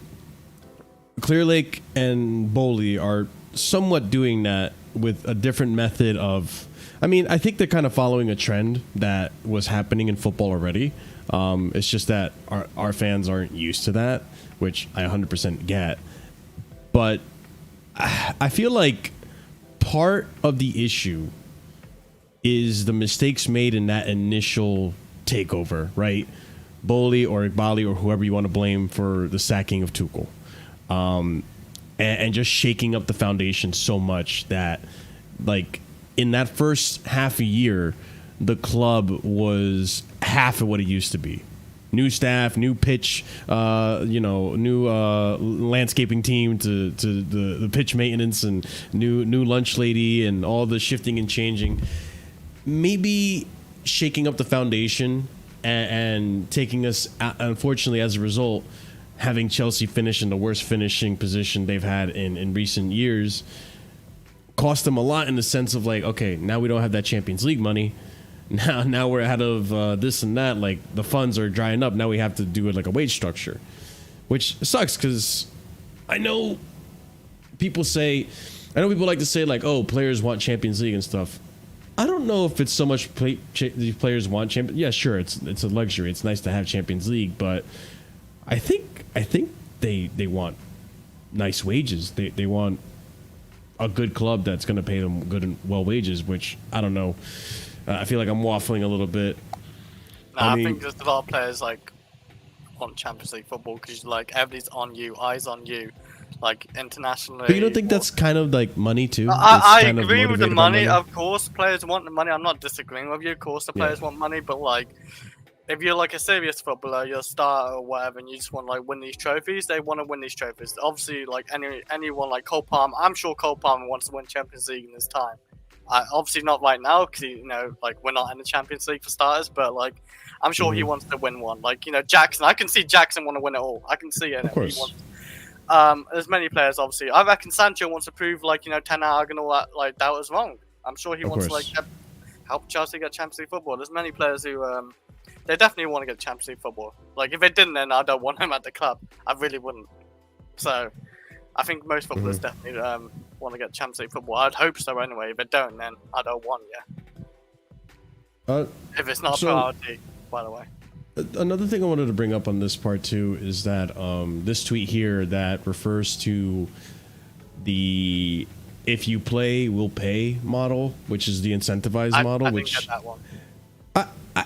Clearlake and Boehly are somewhat doing that with a different method of... I think they're kind of following a trend that was happening in football already. It's just that our fans aren't used to that, which I 100% get. But I feel like part of the issue is the mistakes made in that initial takeover, right? Boehly or Egbhali or whoever you want to blame for the sacking of Tuchel. And just shaking up the foundation so much that, in that first half a year, the club was half of what it used to be. New staff, new pitch, new landscaping team to the pitch maintenance, and new lunch lady, and all the shifting and changing. Maybe shaking up the foundation and taking us, unfortunately, as a result, having Chelsea finish in the worst finishing position they've had in recent years, cost them a lot in the sense of okay, now we don't have that Champions League money. Now we're out of this and that. The funds are drying up. Now we have to do it like a wage structure, which sucks because I know people like to say oh, players want Champions League and stuff. I don't know if it's so much these players want Champions. Yeah, sure, it's a luxury. It's nice to have Champions League, but I think they want nice wages. They want a good club that's going to pay them good and well wages, which I don't know. I feel like I'm waffling a little bit. I think there's a lot of players want Champions League football because everybody's on you, eyes on you, internationally. But you don't think that's kind of money too? I agree with the money. Of course, players want the money. I'm not disagreeing with you. Of course, the players want money, but if you're a serious footballer, you're a star or whatever, and you just want win these trophies, they want to win these trophies. Obviously, anyone like Cole Palmer, I'm sure Cole Palmer wants to win Champions League in his time. Obviously not right now because we're not in the Champions League for starters, but I'm sure he wants to win one. Jackson, I can see Jackson want to win it all. I can see it. Of course. There's many players obviously. I reckon Sancho wants to prove Ten Hag and all that that was wrong. I'm sure he wants to help Chelsea get Champions League football. There's many players who they definitely want to get Champions League football. If they didn't, then I don't want him at the club. I really wouldn't. So I think most footballers definitely want to get Champions League football. I'd hope so anyway. If they don't, then I don't want, if it's not a priority, by the way. another thing I wanted to bring up on this part too is that this tweet here that refers to the if you play, we'll pay model, which is the incentivized model. I which didn't get that one.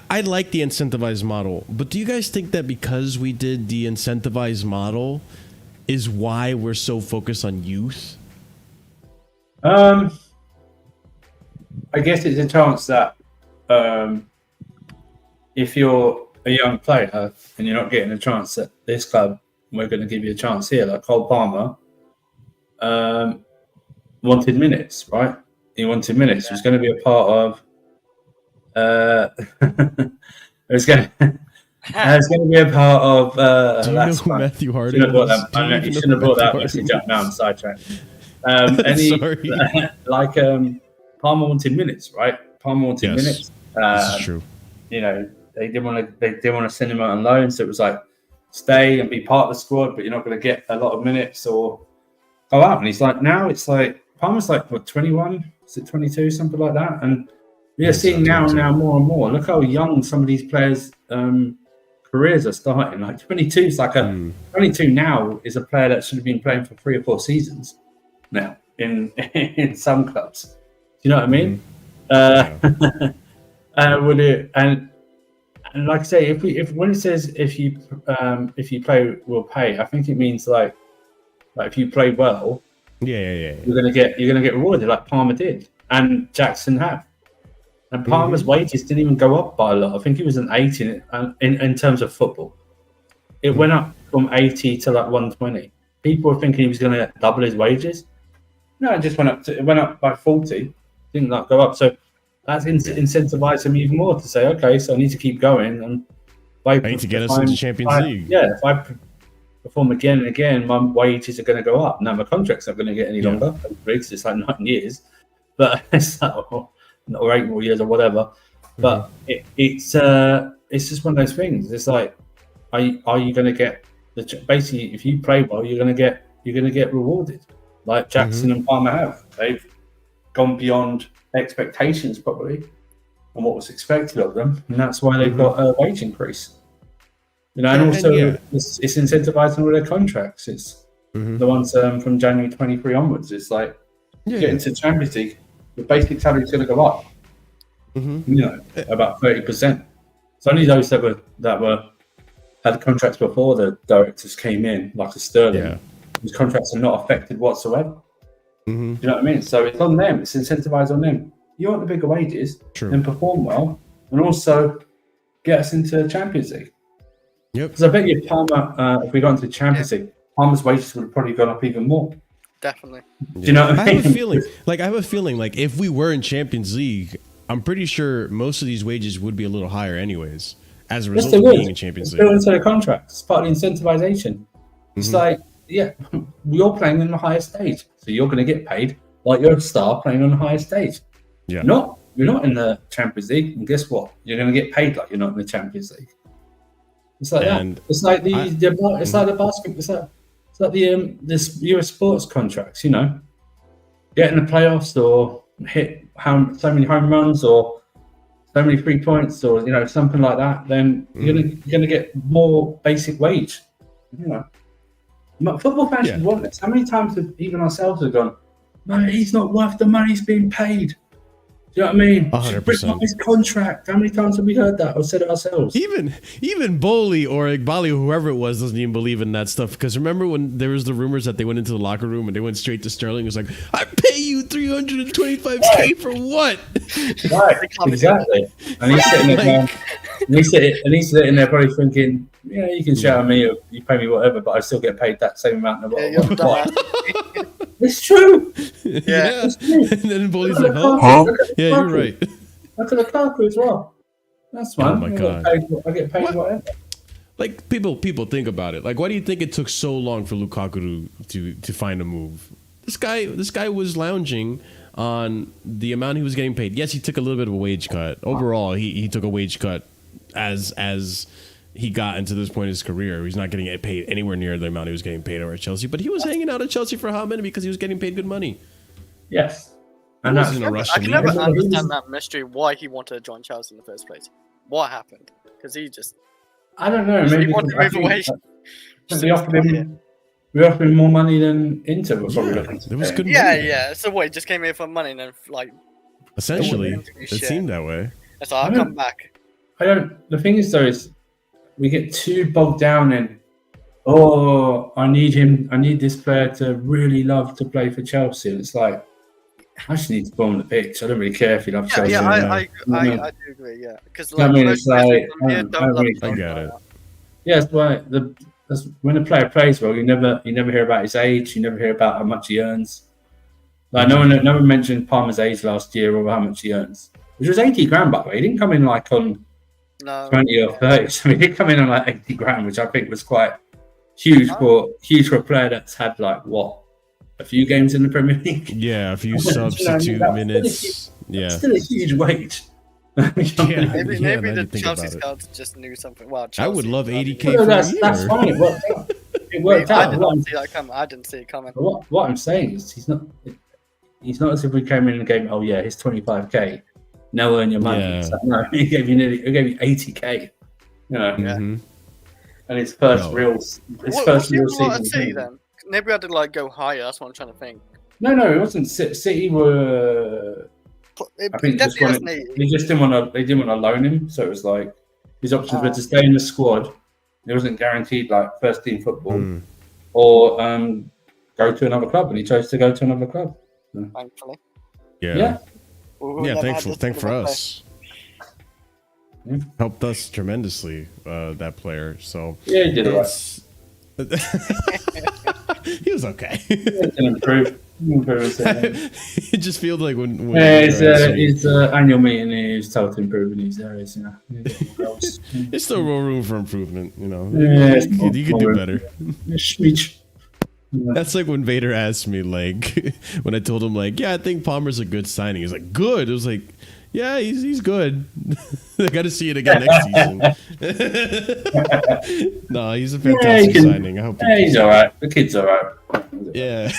I like the incentivized model, but do you guys think that because we did the incentivized model is why we're so focused on youth? I guess it's a chance that if you're a young player and you're not getting a chance at this club, we're going to give you a chance here. Like Cole Palmer wanted minutes, right? He wanted minutes. He was going to be a part of. It's going to be a part of. Do you know who Matthew Harding is? You shouldn't have brought that message up now. I'm sidetracked. Sorry. Like Palmer wanted minutes, right? Palmer wanted minutes. This is true. You know, they didn't want to send him out on loan, so it was like stay and be part of the squad, but you're not going to get a lot of minutes or go out. And he's like, now it's like Palmer's like what 21, is it 22, something like that, and. We are seeing now more and more. Look how young some of these players' careers are starting. Like 22 is like 22 now is a player that should have been playing for 3 or 4 seasons now in some clubs. Do you know what I mean? Would it and like I say, if when it says if you play, we'll pay. I think it means like if you play well, you're gonna get rewarded like Palmer did and Jackson have. And Palmer's wages didn't even go up by a lot. I think he was an 80 in terms of football. It went up from 80 to like 120. People were thinking he was going to double his wages. No, it just went up by 40. Didn't like go up. So that's incentivized him even more to say, okay, so I need to keep going and I need to get us into Champions League. Yeah, if I perform again and again, my wages are going to go up. Now my contract's not going to get any longer. It's like 9 years, but it's like. Or 8 more years or whatever, but it's just one of those things. It's like, are you going to get basically if you play well, you're going to get rewarded, like Jackson and Palmer have. They've gone beyond expectations probably, and what was expected of them, and that's why they've got a wage increase. You know, and also it's incentivizing all their contracts. It's the ones from January 23 onwards. It's like getting to Champions League. The basic salary is going to go up, you know, about 30%. It's only those that had contracts before the directors came in, like a Sterling, whose contracts are not affected whatsoever. You know what I mean? So it's on them. It's incentivized on them. You want the bigger wages, then perform well, and also get us into the Champions League. Yep. Because I bet you Palmer, if we got into the Champions League, Palmer's wages would have probably gone up even more. Definitely. Do you know what I mean? I have a feeling like if we were in Champions League, I'm pretty sure most of these wages would be a little higher anyways as a result of being in Champions League. It's into the contract. It's part of the incentivization. It's like, you're playing on the highest stage, so you're going to get paid like you're a star playing on the highest stage. Yeah. You're not in the Champions League, and guess what? You're going to get paid like you're not in the Champions League. It's like that. It's like the basket. It's like this US sports contracts, you know, get in the playoffs or hit so many home runs or so many 3 points or, you know, something like that, then you're gonna get more basic wage. You know, football fans should want this. How many times have even ourselves have gone, no, he's not worth the money he's being paid. Do you know what I mean? 100%. His contract. How many times have we heard that or said it ourselves? Even Boehly or Egbhali, whoever it was, doesn't even believe in that stuff. Because remember when there was the rumors that they went into the locker room and they went straight to Sterling? It was like, I pay you $325K for what? Right, exactly. And he's sitting there, and he's sitting there probably thinking, yeah, you can shout at me or you pay me whatever, but I still get paid that same amount. It's true. Yeah. It's true. And then Boehly's like, huh? Yeah, you're right. Look at the Lukaku as well. That's fine. Oh my God. I get paid whatever. Like people think about it. Like, why do you think it took so long for Lukaku to find a move? This guy was lounging on the amount he was getting paid. Yes, he took a little bit of a wage cut. Overall, he took a wage cut as he got into this point in his career. He's not getting paid anywhere near the amount he was getting paid over at Chelsea. But he was hanging out at Chelsea for how many? Because he was getting paid good money. Yes. And I can never understand that mystery why he wanted to join Chelsea in the first place. What happened? Because he just I don't know. He Maybe wanted to I move think, away. we offered him more money than Inter were probably looking to it was pay. good. Yeah, money. yeah. So what? He just came here for money and then like. Essentially, Interview it shit. seemed that way. So I'll come back. I don't. The thing is, though, is we get too bogged down in. Oh, I need him. I need this player to really love to play for Chelsea. And it's like, I just need to bomb the pitch. I don't really care if he loves Chelsea. I do agree. Yeah, because I like mean, most it's like, players from here I don't love really- I Chelsea get like it. that. Yeah, that's when a player plays well, you never hear about his age. You never hear about how much he earns. Like no one mentioned Palmer's age last year or how much he earns, which was 80 grand by the way. He didn't come in like on No. 20 or 30. So he did come in on like 80 grand, which I think was quite huge for a player that's had like what a few games in the Premier League. Yeah, a few You know what I mean? substitute That's minutes. Yeah. Still a huge wage. Maybe Yeah, now maybe you the think Chelsea about it. scouts just knew something. Well, I would Chelsea, love I mean, 80K No, for that's a year. fine. It worked out. It worked I out. did What not see that coming. I didn't see it coming. what I'm saying is he's not as if we came in and gave, oh yeah, he's 25k. Now earn your money. Yeah. It's like, no, he gave you 80k. You know, Mhm. and his first No. real What do you season. want to see then? Maybe I had to like go higher. That's what I'm trying to think. No, it wasn't. City were. It I think definitely has an 80. they just didn't want to. They didn't want to loan him, so it was like his options were to stay in the squad. It wasn't guaranteed like first team football, Mm. or go to another club, and he chose to go to another club. Thankfully. Yeah. Yeah. We Yeah, never had thankful. this Thank for sort of play. us. Yeah. Helped us tremendously. That player. So Yeah, he did it right. it's- he was okay. He can improve. It just feels like when Yeah, Victor asked me- his annual meeting, he was told to improve in these areas. You know, There's still room for improvement, you know. Yeah, it's you could do better. Schmeech. That's like when Vader asked me, like, when I told him, like, yeah, I think Palmer's a good signing. He's like, good. It was like, yeah, he's good. I got to see it again next season. No, he's a fantastic signing. I hope. He's all right. The kid's all right. Yeah.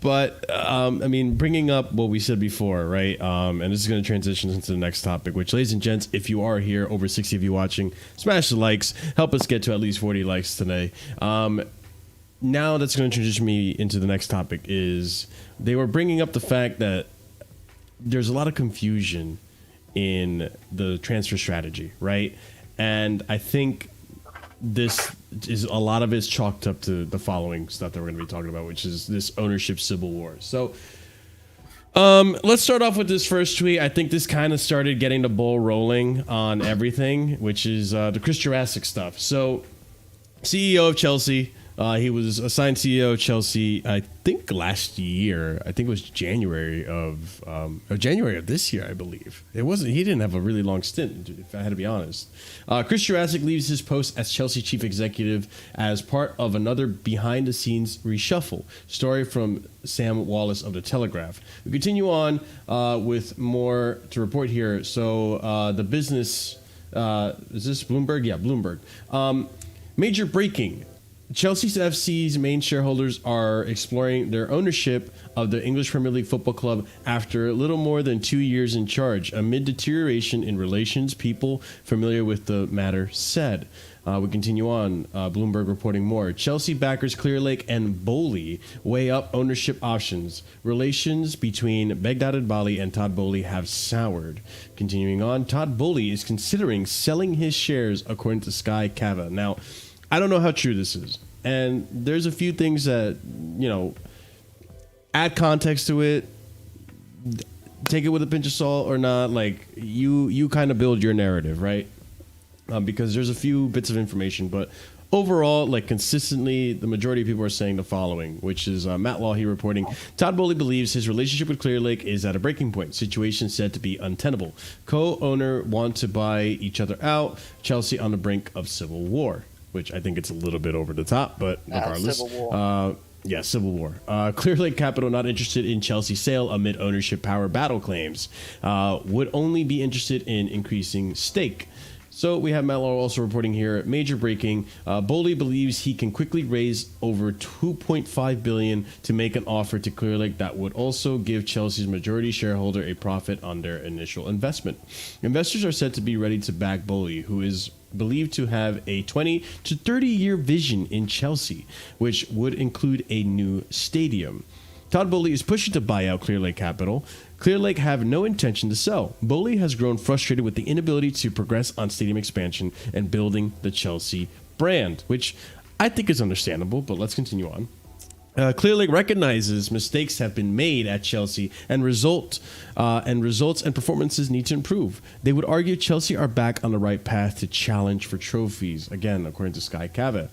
But, I mean, bringing up what we said before, right? And this is going to transition into the next topic, which, ladies and gents, if you are here, over 60 of you watching, smash the likes. Help us get to at least 40 likes today. Now that's going to transition me into the next topic is they were bringing up the fact that there's a lot of confusion in the transfer strategy, right? And I think this is a lot of it's chalked up to the following stuff that we're going to be talking about, which is this ownership civil war. So let's start off with this first tweet. I think this kind of started getting the ball rolling on everything, which is the Chris Jurassic stuff. So CEO of Chelsea, he was assigned CEO of Chelsea, I think last year. I think it was January of this year, I believe. It wasn't. He didn't have a really long stint, if I had to be honest. Chris Jurassic leaves his post as Chelsea chief executive as part of another behind-the-scenes reshuffle. Story from Sam Wallace of The Telegraph. We continue on with more to report here. So the business, is this Bloomberg? Yeah, Bloomberg. Major breaking. Chelsea FC's main shareholders are exploring their ownership of the English Premier League football club after a little more than 2 years in charge, amid deterioration in relations, people familiar with the matter said. We continue on. Bloomberg reporting more. Chelsea backers Clearlake and Boehly weigh up ownership options. Relations between Egbhali and Todd Boehly have soured. Continuing on, Todd Boehly is considering selling his shares, according to Sky Cava. Now, I don't know how true this is. And there's a few things that, you know, add context to it. Take it with a pinch of salt or not. Like, you kind of build your narrative, right? Because there's a few bits of information. But overall, like, consistently, the majority of people are saying the following, which is Matt Lawhy reporting, Todd Boehly believes his relationship with Clearlake is at a breaking point. Situation said to be untenable. Co-owner want to buy each other out. Chelsea on the brink of civil war. Which I think it's a little bit over the top, but regardless. Civil war. Civil war. Clearlake Capital not interested in Chelsea sale amid ownership power battle claims. Would only be interested in increasing stake. So we have Matt Law also reporting here, major breaking. Boehly believes he can quickly raise over 2.5 billion to make an offer to Clearlake that would also give Chelsea's majority shareholder a profit on their initial investment. Investors are said to be ready to back Boehly, who is believed to have a 20 to 30 year vision in Chelsea, which would include a new stadium. Todd Boehly is pushing to buy out Clearlake Capital. Clearlake have no intention to sell. Boehly has grown frustrated with the inability to progress on stadium expansion and building the Chelsea brand, which I think is understandable, but let's continue on. Clearlake recognizes mistakes have been made at Chelsea and results and performances need to improve. They would argue Chelsea are back on the right path to challenge for trophies, again, according to Sky Cava.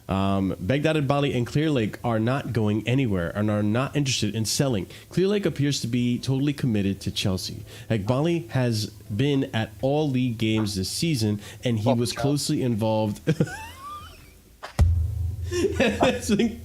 Egbhali and Clearlake are not going anywhere and are not interested in selling. Clearlake appears to be totally committed to Chelsea. Egbhali has been at all league games this season, and he was closely involved. Has been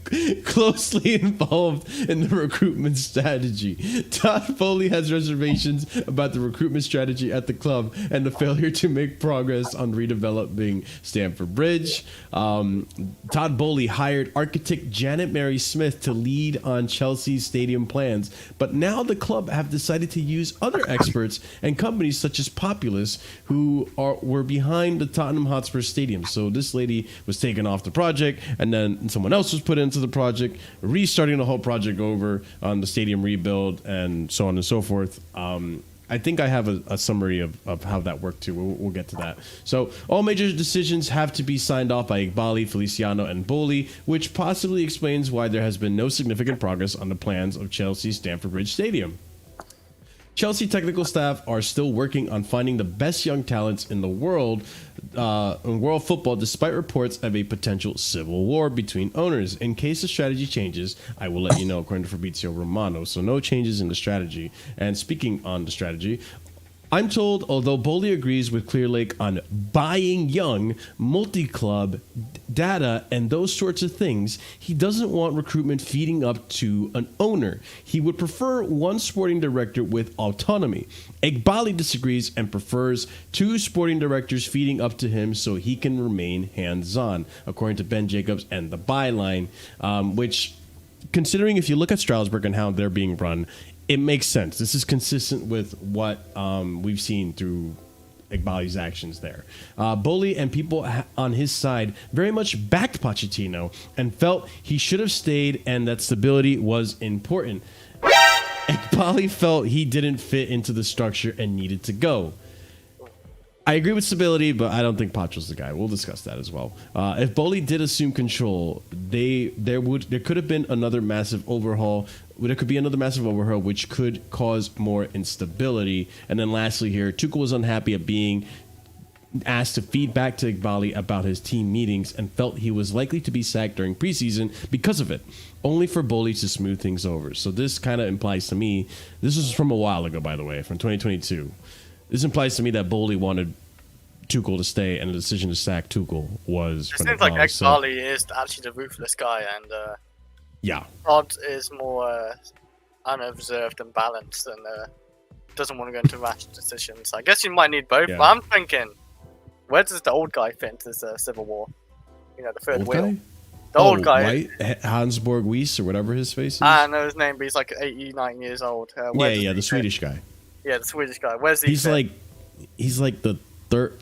closely involved in the recruitment strategy. Todd Boehly has reservations about the recruitment strategy at the club and the failure to make progress on redeveloping Stamford Bridge. Todd Boehly hired architect Janet Mary Smith to lead on Chelsea's stadium plans, but now the club have decided to use other experts and companies such as Populous, who were behind the Tottenham Hotspur Stadium. So this lady was taken off the project, and then someone else was put into the project, restarting the whole project over on the stadium rebuild and so on and so forth. I think I have a summary of how that worked too. We'll get to that. So all major decisions have to be signed off by Egbhali, Feliciano, and Boehly, which possibly explains why there has been no significant progress on the plans of Chelsea's Stamford Bridge Stadium. Chelsea technical staff are still working on finding the best young talents in the world in world football, despite reports of a potential civil war between owners. In case the strategy changes, I will let you know, according to Fabrizio Romano. So no changes in the strategy. And speaking on the strategy, I'm told, although Boehly agrees with Clearlake on buying young, multi-club, data, and those sorts of things, he doesn't want recruitment feeding up to an owner. He would prefer one sporting director with autonomy. Egbhali disagrees and prefers two sporting directors feeding up to him so he can remain hands-on, according to Ben Jacobs and the Byline, which, considering if you look at Strasbourg and how they're being run, it makes sense. This is consistent with what we've seen through Egbhali's actions there. Boehly and people on his side very much backed Pochettino and felt he should have stayed and that stability was important. Egbhali felt he didn't fit into the structure and needed to go. I agree with stability, but I don't think Poch was the guy. We'll discuss that as well. If Boehly did assume control, there could have been another massive overhaul. There could be another massive overhaul, which could cause more instability. And then lastly here, Tuchel was unhappy at being asked to feed back to Egbhali about his team meetings and felt he was likely to be sacked during preseason because of it, only for Boehly to smooth things over. So this kind of implies to me, this was from a while ago, by the way, from 2022. This implies to me that Boehly wanted Tuchel to stay, and the decision to sack Tuchel was. It seems like Egbhali is actually the ruthless guy, and yeah, Todd is more unobserved and balanced, and doesn't want to go into rash decisions. I guess you might need both, Yeah. but I'm thinking, where does the old guy fit into this civil war? You know, the third Old wheel. guy? The old guy. White, Hansborg Weiss or whatever his face is. I know his name, but he's like 89 years old. The Swedish guy. Yeah, the Swedish guy. Where's he? He's like the third,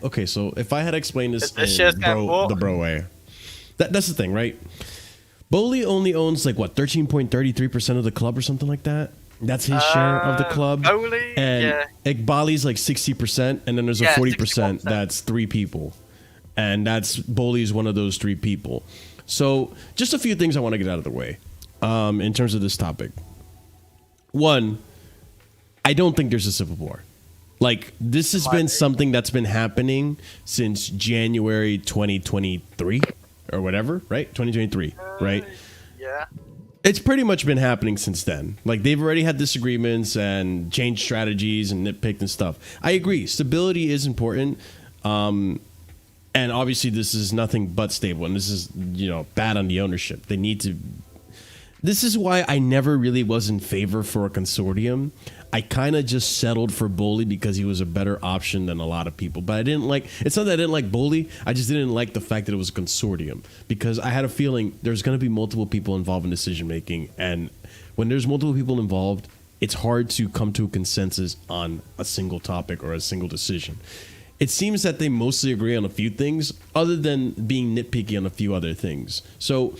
okay, so if I had explained this in the bro way, that's the thing, right? Boehly only owns 13.33% of the club or something like that. That's his share of the club. Boehly, and yeah. Egbhali's 60%, and then there's a 40% 61%. that's three people. And that's Boehly's one of those three people. So just a few things I want to get out of the way in terms of this topic. One, I don't think there's a civil war. This has been something that's been happening since January 2023 or whatever, right? 2023, right? Yeah. It's pretty much been happening since then. They've already had disagreements and changed strategies and nitpicked and stuff. I agree. Stability is important. And obviously this is nothing but stable. And this is, bad on the ownership. They need to... this is why I never really was in favor for a consortium. I kind of just settled for Boehly because he was a better option than a lot of people. But I didn't like, it's not that I didn't like Boehly, I just didn't like the fact that it was a consortium because I had a feeling there's going to be multiple people involved in decision making. And when there's multiple people involved, it's hard to come to a consensus on a single topic or a single decision. It seems that they mostly agree on a few things other than being nitpicky on a few other things. So,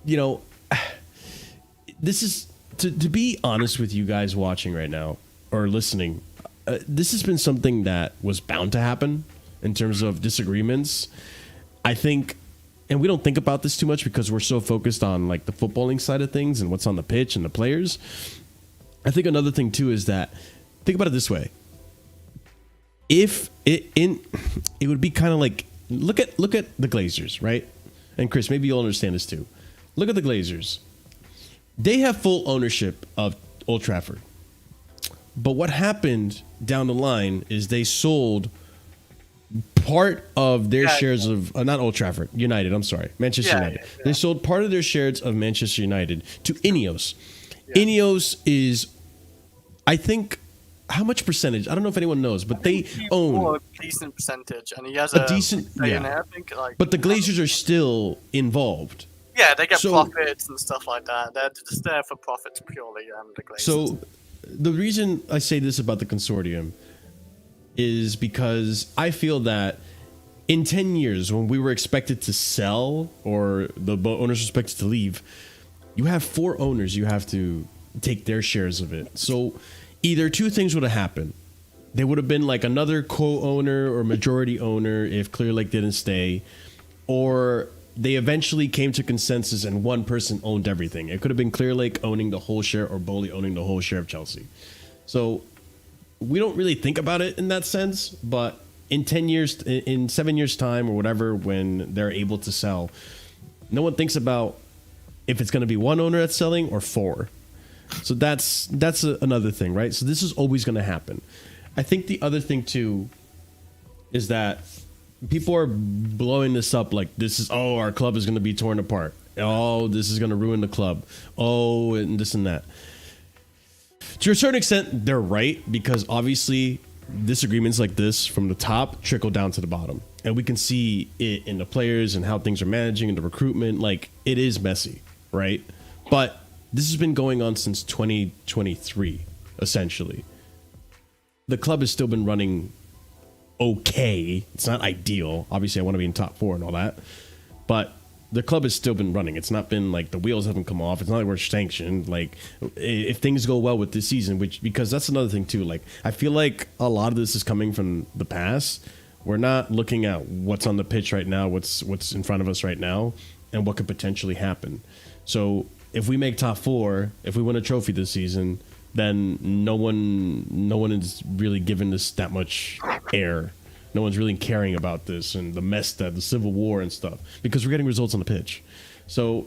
you know, this is, to be honest with you guys watching right now or listening, this has been something that was bound to happen in terms of disagreements. I think, and we don't think about this too much because we're so focused on like the footballing side of things and what's on the pitch and the players. I think another thing too is that, think about it this way. If it would be kind of like, look at the Glazers, right? And Chris, maybe you'll understand this too. Look at the Glazers. They have full ownership of Old Trafford. But what happened down the line is they sold part of their shares of, not Old Trafford, United, I'm sorry, Manchester United. Yeah. They sold part of their shares of Manchester United to Ineos. Yeah. Ineos is, I think, how much percentage? I don't know if anyone knows, but they own a decent percentage, and he has a decent, I think, like, but the Glazers are still involved. Yeah, they get profits and stuff like that. They're just there for profits purely, the Glazers. So the reason I say this about the consortium is because I feel that in 10 years, when we were expected to sell or the owners were expected to leave, you have 4 owners. You have to take their shares of it. So either two things would have happened. There would have been like another co-owner or majority owner if Clearlake didn't stay, or they eventually came to consensus and one person owned everything. It could have been Clearlake owning the whole share or Boehly owning the whole share of Chelsea. So we don't really think about it in that sense, but in 10 years, in 7 years time or whatever, when they're able to sell, no one thinks about if it's going to be one owner that's selling or 4. So that's another thing, right? So this is always going to happen. I think the other thing too is that people are blowing this up like this is, oh, our club is going to be torn apart. Oh, this is going to ruin the club. Oh, and this and that. To a certain extent, they're right, because obviously disagreements like this from the top trickle down to the bottom. And we can see it in the players and how things are managing and the recruitment. Like, it is messy, right? But this has been going on since 2023, essentially. The club has still been running okay. It's not ideal. Obviously, I want to be in top 4 and all that. But the club has still been running. It's not been like the wheels haven't come off. It's not like we're sanctioned. Like, if things go well with this season, because that's another thing too. Like, I feel like a lot of this is coming from the past. We're not looking at what's on the pitch right now, what's in front of us right now, and what could potentially happen. So if we make top 4, if we win a trophy this season, then no one is really giving this that much air. No one's really caring about this and the mess that the Civil War and stuff, because we're getting results on the pitch. So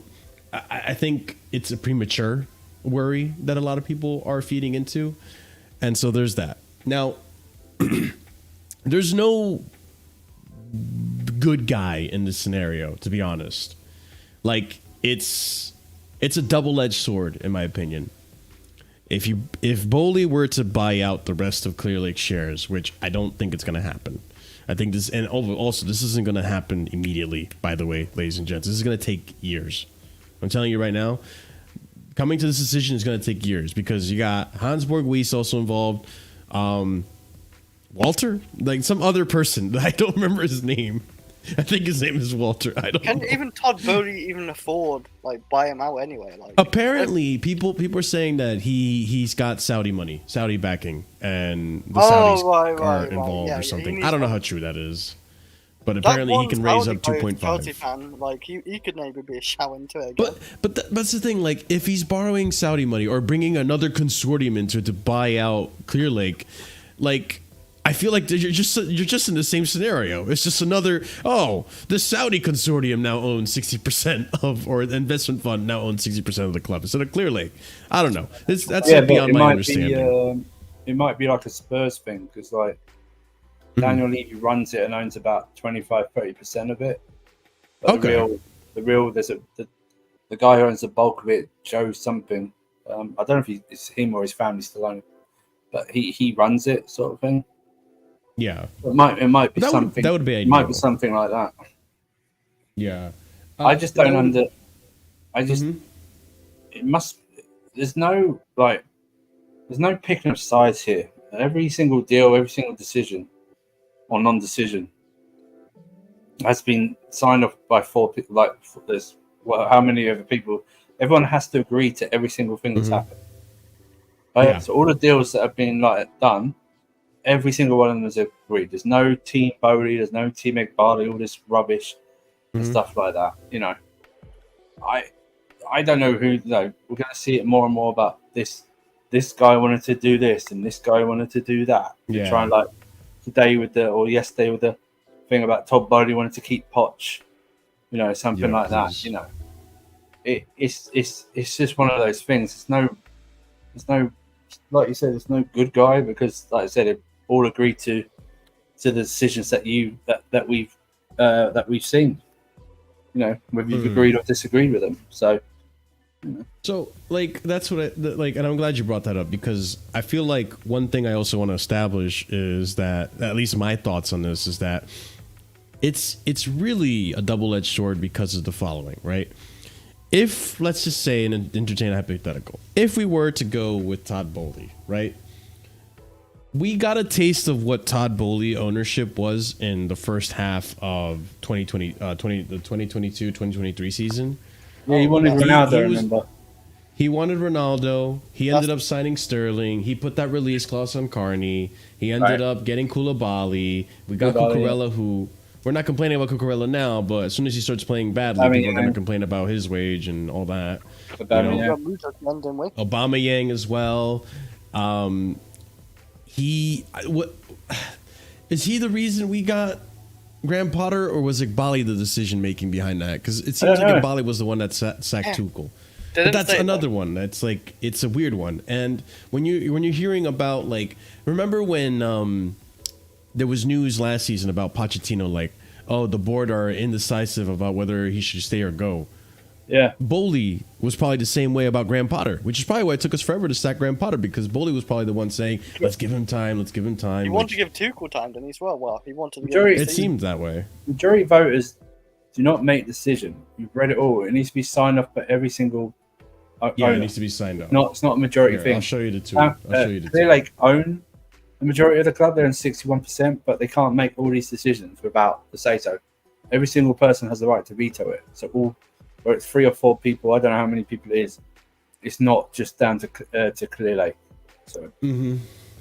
I think it's a premature worry that a lot of people are feeding into. And so there's that. Now, there's no good guy in this scenario, to be honest. Like, it's a double-edged sword, in my opinion. If Boehly were to buy out the rest of Clearlake shares, which I don't think it's going to happen. I think this, and also this isn't going to happen immediately, by the way, ladies and gents. This is going to take years. I'm telling you right now, coming to this decision is going to take years, because you got Hansborg Weiss also involved, Walter, like some other person. I don't remember his name. I think his name is Walter. I don't know. Even Todd Boehly even afford buy him out anyway? Like, apparently, people are saying that he's got Saudi money, Saudi backing, and the Saudis are involved or something. I don't know how true that is, but apparently he can raise up 2.5. Like, he could maybe be a shout into it again. But that's the thing. Like, if he's borrowing Saudi money or bringing another consortium into it to buy out Clearlake, like, I feel like you're just in the same scenario. It's just another, the Saudi consortium now owns 60% of, or the investment fund now owns 60% of the club instead of Clearlake. I don't know. That's beyond my understanding. It might be like a Spurs thing, because like Daniel Levy runs it and owns about 25-30% of it. But okay. The real there's the guy who owns the bulk of it, Joe something. I don't know if it's him or his family still own it, but he runs it, sort of thing. Yeah, It might be something. That would be ideal. It might be something like that. Yeah, I just don't It must. There's no picking of sides here. Every single deal, every single decision or non-decision has been signed off by 4 people. Like there's how many other people? Everyone has to agree to every single thing that's happened. Right? Yeah. So all the deals that have been done, every single one of them has agreed. There's no team Boehly, there's no team Egbhali, all this rubbish and stuff like that. You know, I don't know who. We're going to see it more and more about this. This guy wanted to do this, and this guy wanted to do that. Yeah. Trying yesterday with the thing about Todd Boehly wanted to keep Poch. You know, something like that. You know, it's just one of those things. There's no, like you said, there's no good guy because, like I said, it all agreed to the decisions that we've seen. You know, whether you've agreed or disagreed with them. So. So, that's what and I'm glad you brought that up because I feel like one thing I also want to establish is that, at least my thoughts on this, is that it's really a double-edged sword because of the following, right? If, let's just say, and entertain a hypothetical, if we were to go with Todd Boehly, right? We got a taste of what Todd Boehly ownership was in the first half of the 2022-2023 season. Yeah, he wanted Ronaldo, remember? He wanted Ronaldo. He ended up signing Sterling. He put that release clause on Carney. He ended up getting Koulibaly. We got Cucurella, who... We're not complaining about Cucurella now, but as soon as he starts playing badly, people are going to complain about his wage and all that. Aubameyang as well. Is he the reason we got Graham Potter, or was Egbhali the decision making behind that? Because it seems like Egbhali was the one that sacked Tuchel. But that's another one. That's it's a weird one. And when you're hearing about remember when there was news last season about Pochettino, the board are indecisive about whether he should stay or go. Yeah. Boehly was probably the same way about Graham Potter, which is probably why it took us forever to sack Graham Potter, because Boehly was probably the one saying, let's give him time. He wanted to give Tuchel time, didn't he, as well? Well, he wanted to give it seemed that way. Majority voters do not make decision. You've read it all. It needs to be signed off by every single owner. It needs to be signed off. It's not a majority thing. I'll show you the two. They own the majority of the club. They're in 61%, but they can't make all these decisions without the say-so. Every single person has the right to veto it. So whether it's 3 or 4 people, I don't know how many people it is. It's not just down to Clearlake. So.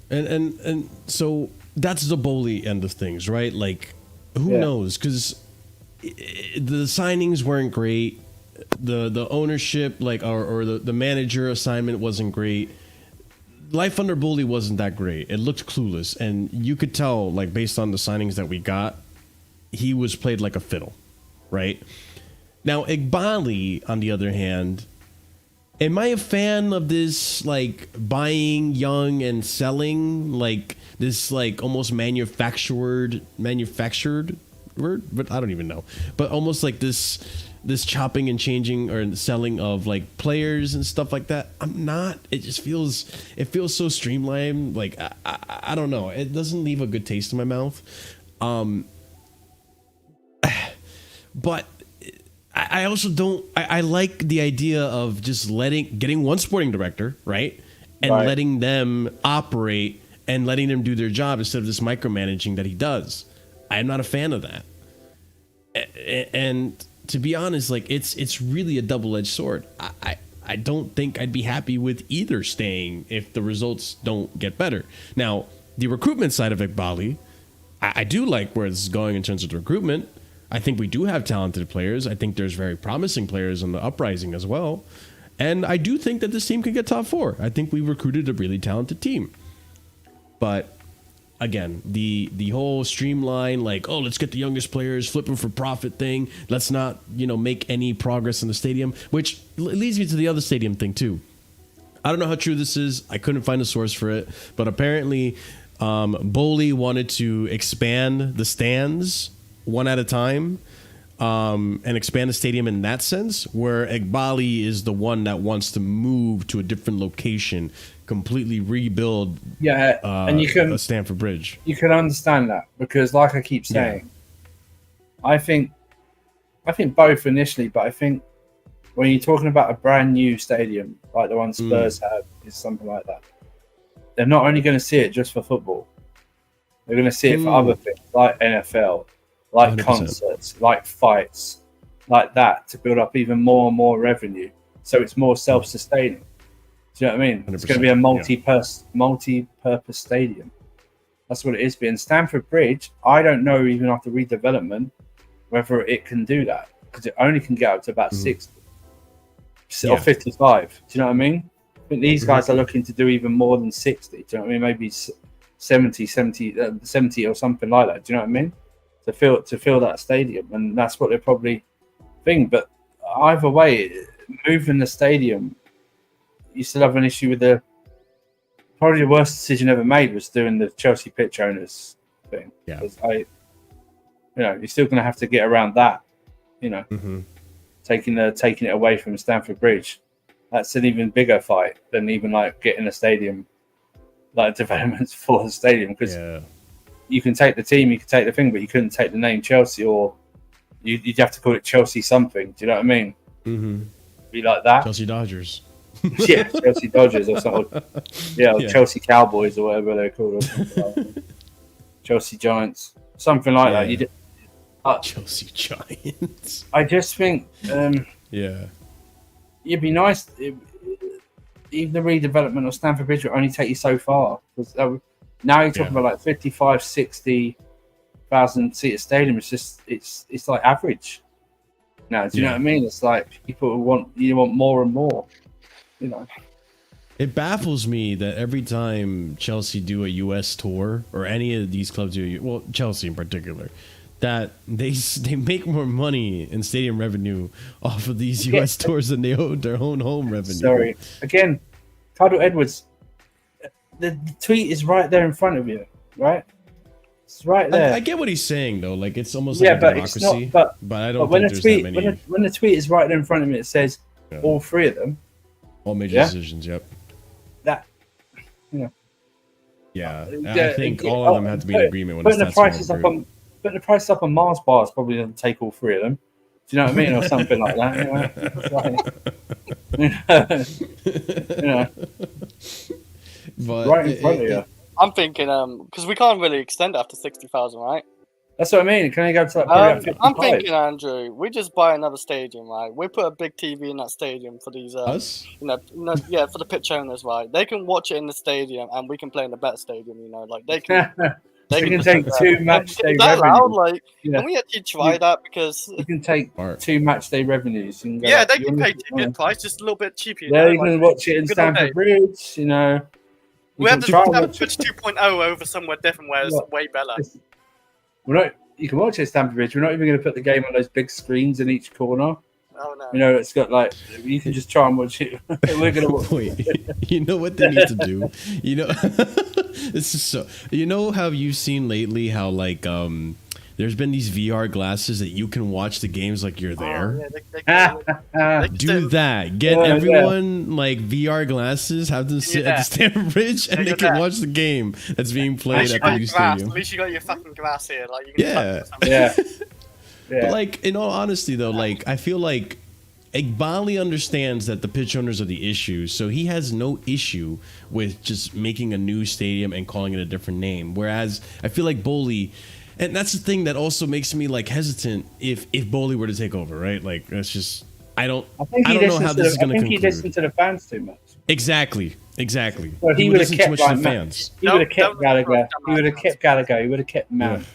And so that's the Boehly end of things, right? Who knows? Because the signings weren't great. The ownership, or the manager assignment wasn't great. Life under Boehly wasn't that great. It looked clueless, and you could tell, based on the signings that we got, he was played like a fiddle, right? Now, Egbhali, on the other hand, am I a fan of this, buying young and selling, this, almost manufactured word? But I don't even know. But almost this chopping and changing or selling of players and stuff like that. I'm not. It just feels so streamlined. I don't know. It doesn't leave a good taste in my mouth. But I also don't. I like the idea of just getting one sporting director, right, and letting them operate and letting them do their job instead of this micromanaging that he does. I'm not a fan of that. And to be honest, it's really a double-edged sword. I don't think I'd be happy with either staying if the results don't get better. Now, the recruitment side of Egbhali, I do like where this is going in terms of the recruitment. I think we do have talented players. I think there's very promising players on the uprising as well. And I do think that this team can get top 4. I think we recruited a really talented team. But again, the whole streamline, let's get the youngest players, flipping for profit thing. Let's not, make any progress in the stadium, which leads me to the other stadium thing too. I don't know how true this is. I couldn't find a source for it, but apparently Boehly wanted to expand the stands one at a time. and expand the stadium in that sense, where Egbhali is the one that wants to move to a different location, completely rebuild and you can Stamford Bridge. You can understand that because, like I keep saying, I think both initially, but I think when you're talking about a brand new stadium like the one Spurs have, is something like that. They're not only going to see it just for football; they're going to see it for other things like NFL, like 100%. Concerts, like fights, like that, to build up even more and more revenue. So it's more self-sustaining. Do you know what I mean? It's going to be a multi-purpose stadium. That's what it is. Being Stamford Bridge, I don't know even after redevelopment whether it can do that because it only can get up to about 60 or 55. Do you know what I mean? I think these guys are looking to do even more than 60. Do you know what I mean? Maybe 70 or something like that. Do you know what I mean? To fill that stadium, and that's what they're probably thinking. But either way, moving the stadium, you still have an issue with probably the worst decision ever made was doing the Chelsea pitch owners thing. Yeah, you're still going to have to get around that. Taking it away from Stamford Bridge, that's an even bigger fight than even like getting a stadium, like developments for the stadium, because you can take the team, you can take the thing, but you couldn't take the name Chelsea, or you'd have to call it Chelsea something. Do you know what I mean? Be like that. Chelsea Dodgers. Chelsea Dodgers or something. Chelsea Cowboys or whatever they're called. Or something like that. Chelsea Giants, something like that. Chelsea Giants. I just think, it'd be nice. Even the redevelopment of Stamford Bridge will only take you so far. Because now you're talking about like 55, 60,000 seat stadium. It's just it's like average. Now, do you know what I mean? It's like people want more and more. It baffles me that every time Chelsea do a U.S. tour, or any of these clubs do, Chelsea in particular, that they make more money in stadium revenue off of these U.S. tours than they owe their own home revenue. Sorry. Again, Carl Edwards, the tweet is right there in front of you, right? It's right there. I get what he's saying, though. Like, it's almost like a democracy. But I don't think there's that many. When the tweet is right there in front of me, it says all three of them. All major decisions, yep. That, I think all of them have to be in agreement when the prices up on. Putting the price up on Mars bars probably doesn't take all three of them. Do you know what I mean, or something like that? But right in front of you. I'm thinking, because we can't really extend after 60,000, right? That's what I mean. Can I go to that? I'm thinking, Andrew, we just buy another stadium, right? We put a big TV in that stadium for these, us? for the pitch owners, right? They can watch it in the stadium, and we can play in the better stadium. Like they can. They can take 2 match day revenues. Like, can we actually try that? Because you can take 2 match day revenues. They can pay ticket price just a little bit cheaper. You can watch it in Stamford Bridge. We have to switch 2.0 over somewhere different where it's way better. You can watch it at Stamford Bridge. We're not even going to put the game on those big screens in each corner. Oh no! It's got like you can just try and watch it. We're gonna watch. You know what they need to do? This is so. You know how you've seen lately how like there's been these VR glasses that you can watch the games like you're there. Do that. Get everyone like VR glasses. Have them sit at the Stamford Bridge and they can watch the game that's being played at the new stadium. At least you got your fucking glass here. Like you can But like, in all honesty, though, like I feel like Egbhali understands that the pitch owners are the issue, so he has no issue with just making a new stadium and calling it a different name. Whereas I feel like Boehly, and that's the thing that also makes me like hesitant if Boehly were to take over, right? Like that's just I don't know how this is going to conclude. I think he listened to the fans too much. Exactly. Well, he would have kept the fans. He would have kept Gallagher. He would have kept Gallagher. He would have kept Mount. Yeah.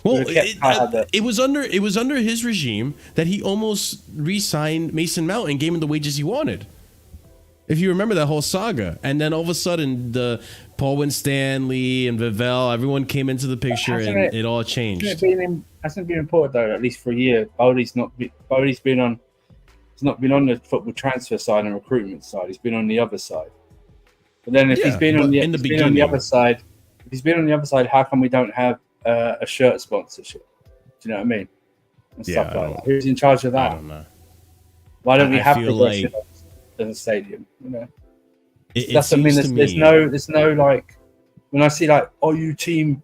Well, it was under his regime that he almost re-signed Mason Mount and gave him the wages he wanted. If you remember that whole saga, and then all of a sudden the Paul Winstanley and Vivell, everyone came into the picture and it all changed. Hasn't been reported though, at least for a year. Boehly's not been on the football transfer side and recruitment side. He's been on the other side. But then if he's been on the other side, how come we don't have a shirt sponsorship? Do you know what I mean? and Yeah, stuff like that. Who's in charge of I that? don't know. Why don't we I have feel progression like- in the stadium? You know, It that's what I mean. seems to There's no like when I see like, oh, you team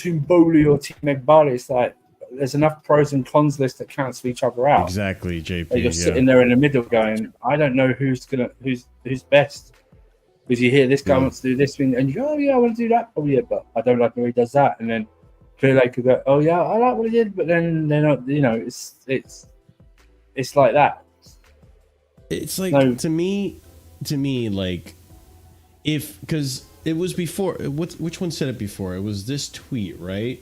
Boehly or team Egbhali, it's like there's enough pros and cons list that cancel each other out. Exactly, JP. Like you're sitting there in the middle going, I don't know who's best. Because you hear this guy wants to do this thing, and you go, oh yeah, I want to do that. Oh yeah, but I don't like the way he does that. And then Clearlake could go, oh yeah, I like what he did, but then they're not. You know, it's like that. It's like No. to me, like because it was before. Which one said it before? It was this tweet, right?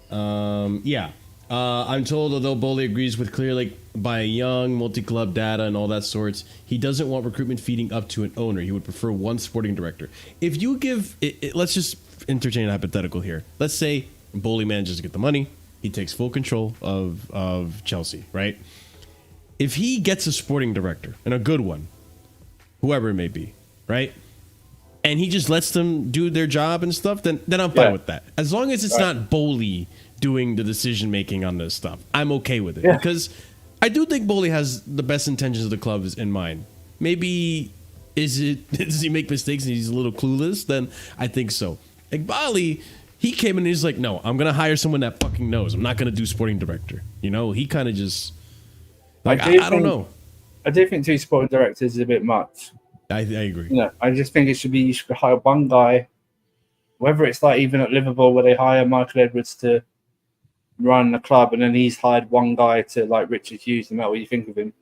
Yeah. I'm told, although Boehly agrees with Clearlake by young multi-club data and all that sorts, he doesn't want recruitment feeding up to an owner. He would prefer one sporting director. If you give, let's just entertain a hypothetical here. Let's say Boehly manages to get the money. He takes full control of Chelsea, right? If he gets a sporting director, and a good one, whoever it may be, right? And he just lets them do their job and stuff, then I'm fine with that. As long as it's not Boehly doing the decision making on this stuff, I'm okay with it. Because I do think Boehly has the best intentions of the club in mind. Maybe does he make mistakes and he's a little clueless? Then I think so. Egbhali, he came in and he's like, no, I'm gonna hire someone that fucking knows. I'm not gonna do sporting director. You know, he kind of just like I don't know. I do think 2 sporting directors is a bit much. I agree. You know, I just think you should hire one guy, whether it's like even at Liverpool where they hire Michael Edwards to run the club, and then he's hired one guy to like Richard Hughes, no matter what you think of him,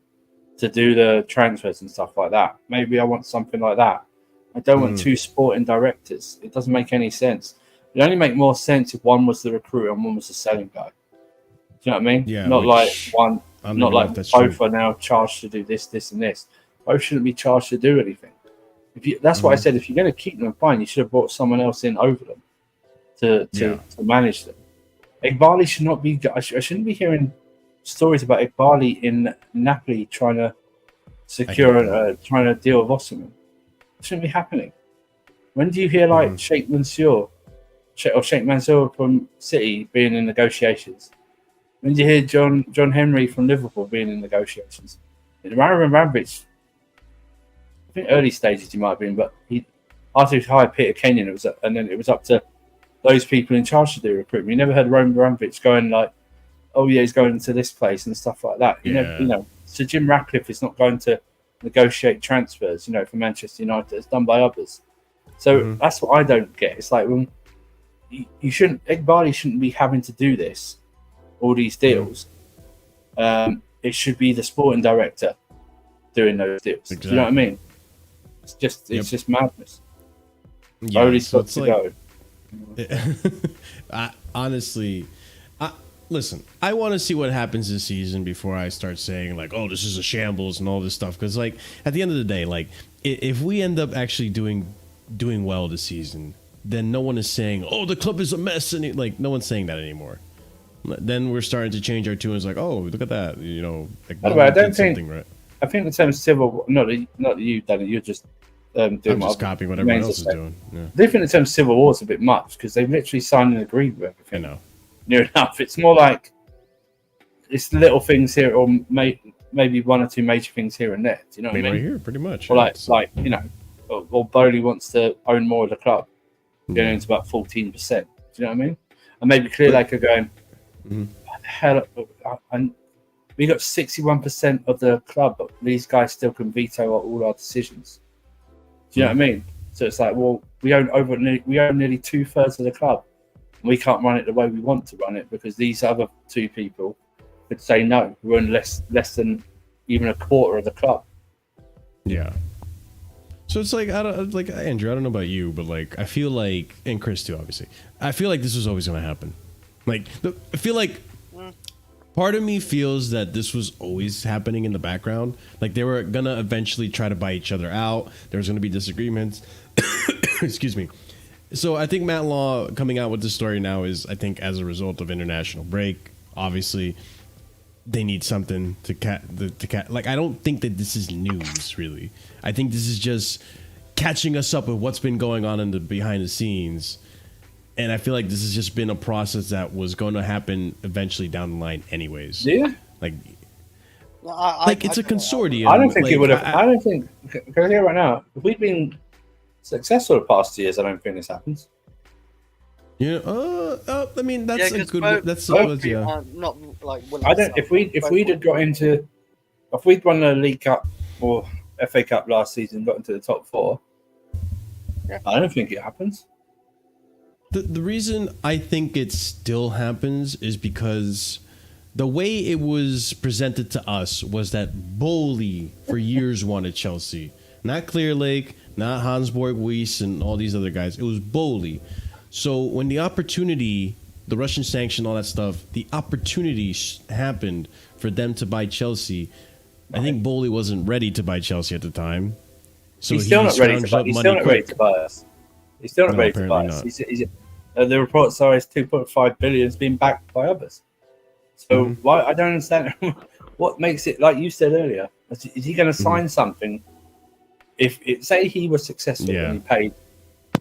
to do the transfers and stuff like that. Maybe I want something like that. I don't want 2 sporting directors. It doesn't make any sense. It only make more sense if one was the recruiter and one was the selling guy. Do you know what I mean? Yeah. Not like one. Not like that's both true. are now charged to do this, this, and this. Both shouldn't be charged to do anything. That's what I said. If you're going to keep them, fine. You should have brought someone else in over them to manage them. Egbhali should not be. I shouldn't be hearing stories about Egbhali in Napoli trying to secure, trying to deal with Osimhen. It shouldn't be happening. When do you hear like Sheikh Mansour from City being in negotiations? When do you hear John Henry from Liverpool being in negotiations? Roman Abramovich, I think early stages he might have been, but after he hired Peter Kenyon, and then it was up to those people in charge to do recruitment. You never heard Roman Abramovich going like, "Oh yeah, he's going to this place" and stuff like that. You know, so Jim Ratcliffe is not going to negotiate transfers, you know, for Manchester United. It's done by others. So that's what I don't get. It's like when you shouldn't. Egbhali shouldn't be having to do this, all these deals. It should be the sporting director doing those deals. Exactly. Do you know what I mean? It's just madness. Yeah, Only so got it's to like, go. Honestly, listen, I want to see what happens this season before I start saying like, oh, this is a shambles and all this stuff. Because like at the end of the day, like if we end up actually doing well this season, then no one is saying, oh, the club is a mess, and like no one's saying that anymore. Then we're starting to change our tune. It's like, oh, look at that, you know. Like, By the way, I don't think. right. I think the term civil. Not that you've done it. You're just doing. I'm just copying what everyone else is doing. Yeah. I do think the term civil war is a bit much because they've literally signed and agreed with everything. I know. Near enough. It's more like it's little things here, or maybe one or two major things here and there. Do you know what I mean? Right here, pretty much. Or yeah. like you know, or Boehly wants to own more of the club, going into about 14%. Do you know what I mean? And maybe Clearlake are going. What the hell? And we got 61% of the club, but these guys still can veto all our decisions. Do you know what I mean? So it's like, well, we own nearly 2/3 of the club. And we can't run it the way we want to run it because these other 2 people could say no. We own less than even a quarter of the club. Yeah. So it's like Andrew, I don't know about you, but like I feel like, and Chris too, obviously. I feel like this was always going to happen. Like I feel like part of me feels that this was always happening in the background. Like they were gonna eventually try to buy each other out. There was gonna be disagreements. Excuse me. So I think Matt Law coming out with this story now is, I think, as a result of international break. Obviously, they need something to like. I don't think that this is news, really. I think this is just catching us up with what's been going on in the behind the scenes. And I feel like this has just been a process that was going to happen eventually down the line, anyways. Yeah. Like, Like it's a consortium. I don't think like, it would have. I don't think. Can I hear right now? If we've been successful the past years, I don't think this happens. Yeah. I mean, that's a good. That's both yeah. not like. I don't. If we'd have got into, if we'd won the League Cup or FA Cup last season, got into the top 4, I don't think it happens. The reason I think it still happens is because the way it was presented to us was that Boehly for years wanted Chelsea, not Clearlake, not Hansborg, Weiss, and all these other guys. It was Boehly. So when the opportunity, the Russian sanction, all that stuff, the opportunity happened for them to buy Chelsea. I think Boehly wasn't ready to buy Chelsea at the time. So he's still not ready to buy. He's still not ready to buy us. He's still not ready to buy us. The reports are his 2.5 billion is being backed by others. So why I don't understand what makes it, like you said earlier. Is he going to sign something? If it say he was successful and he paid,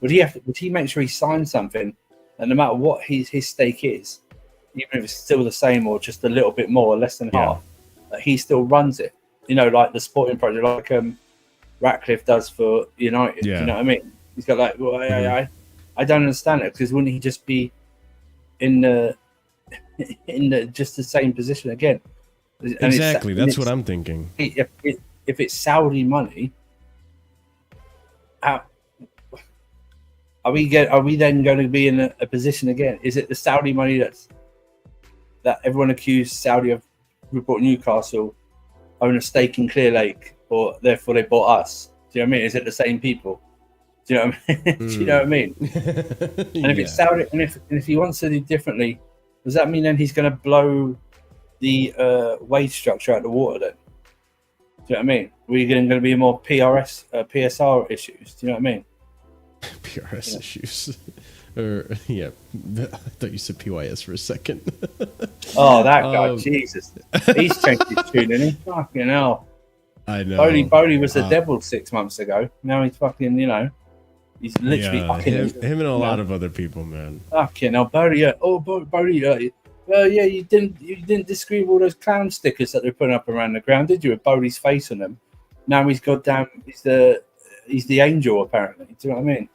would he make sure he signed something, and no matter what his stake is, even if it's still the same or just a little bit more or less than half, that he still runs it? You know, like the sporting project, like Ratcliffe does for United. Yeah. You know what I mean? He's got like, well, I don't understand it, because wouldn't he just be in the just the same position again? And exactly, that's what I'm thinking. If it's Saudi money, are we then going to be in a position again? Is it the Saudi money that everyone accused Saudi of, who bought Newcastle, own a stake in Clearlake, or therefore they bought us? Do you know what I mean? Is it the same people? Do you know what I mean? Do you know what I mean? And if it's Saudi, and if he wants to do differently, does that mean then he's going to blow the wage structure out of the water then? Do you know what I mean? We're going to be more PSR issues. Do you know what I mean? PRS issues. Or I thought you said PYS for a second. Oh, that guy, Jesus. He's changed his tune, isn't he? Fucking hell. I know. Boehly was the devil 6 months ago. Now he's fucking, he's literally fucking him and a lot of other people, man. Fucking hell, Boehly. Boehly. You didn't disagree with all those clown stickers that they're putting up around the ground, did you? With Boehly's face on them. Now he's he's the angel, apparently. Do you know what I mean?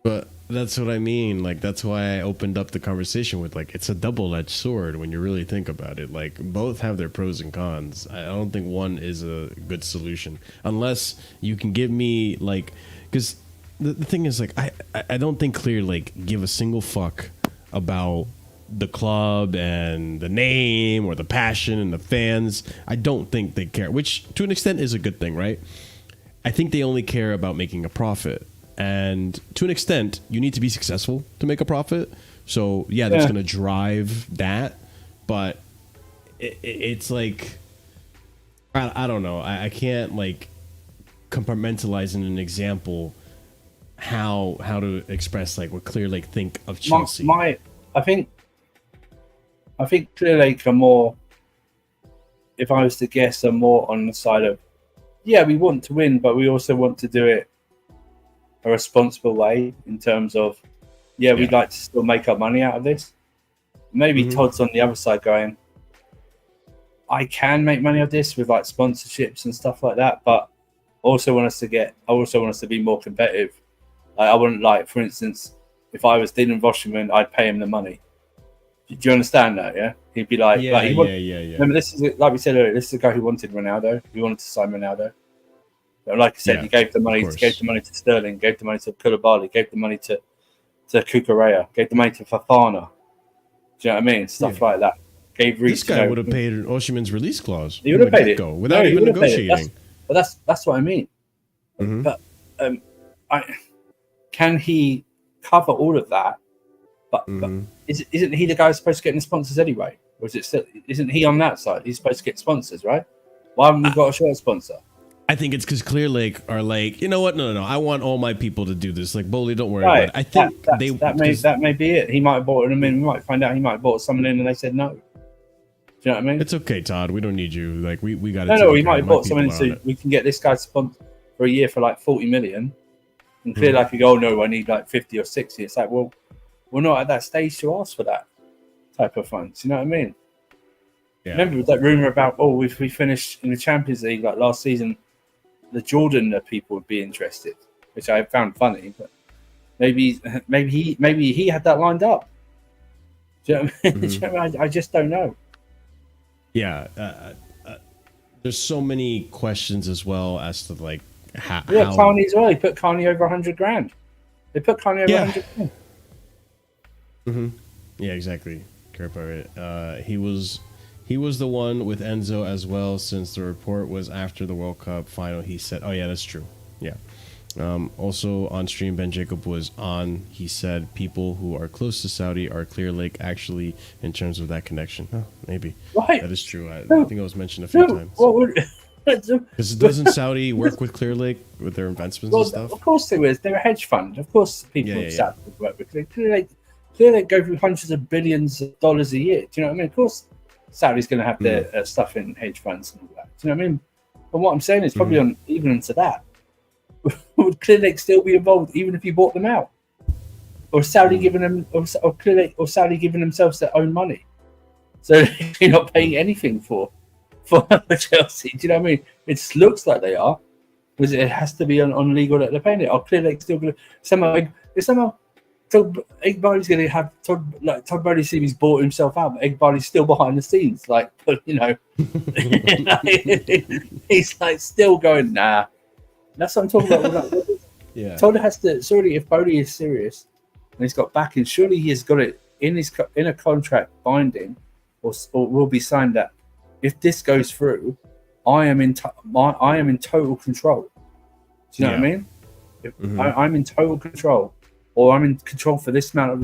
But that's what I mean. Like, that's why I opened up the conversation with, like, it's a double-edged sword when you really think about it. Like, both have their pros and cons. I don't think one is a good solution unless you can give me, like, because the thing is, like, I don't think Clearlake give a single fuck about the club and the name or the passion and the fans. I don't think they care, which to an extent is a good thing, right? I think they only care about making a profit. And to an extent, you need to be successful to make a profit. So, that's going to drive that. But it's like, I don't know. I can't, like, compartmentalize in an example how to express, like, what Clearlake think of Chelsea. I think Clearlake are more, if I was to guess, are more on the side of, we want to win, but we also want to do it a responsible way in terms of, we'd like to still make our money out of this. Maybe Todd's on the other side going, I can make money out of this with like sponsorships and stuff like that, but I also want us to be more competitive. Like, I wouldn't, like, for instance, if I was dealing with Osimhen, I'd pay him the money. Do you understand that? Yeah, he'd be like, Remember, this is, like we said earlier, this is a guy who wanted Ronaldo. He wanted to sign Ronaldo. But like I said, he gave the money. Gave the money to Sterling. Gave the money to Koulibaly. Gave the money to Cucurella. Gave the money to Fofana. Do you know what I mean? Stuff like that. Gave Reece. This guy would have paid Osimhen's release clause. He would have paid it without even negotiating. That's what I mean. But can he cover all of that? But isn't he the guy who's supposed to get the sponsors anyway? Or is it still, isn't he on that side? He's supposed to get sponsors, right? Why haven't we got a shirt sponsor? I think it's because Clearlake are like, you know what? No. I want all my people to do this. Like, Boehly, don't worry about it. I think that may be it. He might have bought them in. We might find out he might have bought someone in and they said no. Do you know what I mean? It's okay, Todd. We don't need you. Like, we got to. No. He might have bought someone in so we can get this guy sponsored for a year for like 40 million. And Clearlake could go, oh no, I need like 50 or 60. It's like, well, we're not at that stage to ask for that type of funds. You know what I mean? Yeah. Remember that rumor about if we finished in the Champions League like last season, the Jordan people would be interested, which I found funny. But maybe he had that lined up. Do you know what I mean? Do you know what I mean? I just don't know. Yeah. There's so many questions as well as to like how. Carney as well. He put Carney over 100 grand. They put Carney over 100 grand. Yeah, exactly. Correct. He was the one with Enzo as well, since the report was after the World Cup final. He said, oh yeah, that's true. Yeah. Also on stream, Ben Jacob was on. He said people who are close to Saudi are Clearlake, actually, in terms of that connection. Oh, maybe. Right. That is true. I think it was mentioned a few times. Because doesn't Saudi work with Clearlake with their investments and stuff? Of course they is. They're a hedge fund. Of course people of Saudi would work with Clearlake. Clearlake go through hundreds of billions of dollars a year. Do you know what I mean? Of course Saudi's going to have their stuff in hedge funds and all that. Do you know what I mean? But what I'm saying is probably on even to that. Would Clearlake still be involved even if you bought them out? Or Saudi giving them, or Clearlake, or Saudi giving themselves their own money? So you're not paying anything for Chelsea. Do you know what I mean? It just looks like they are, because it has to be on legal that they're paying it. Or Clearlake still going to somehow Egbhali's going to have Todd Boehly see he's bought himself out, but Egbhali's still behind the scenes, like, but you know, he's like still going, nah. That's what I'm talking about. Yeah. Todd has to. Surely, if Boehly is serious and he's got backing, surely he has got it in a contract binding, or will be signed that if this goes through, I am in total control. Do you know what I mean? I'm in total control, or I'm in control for this amount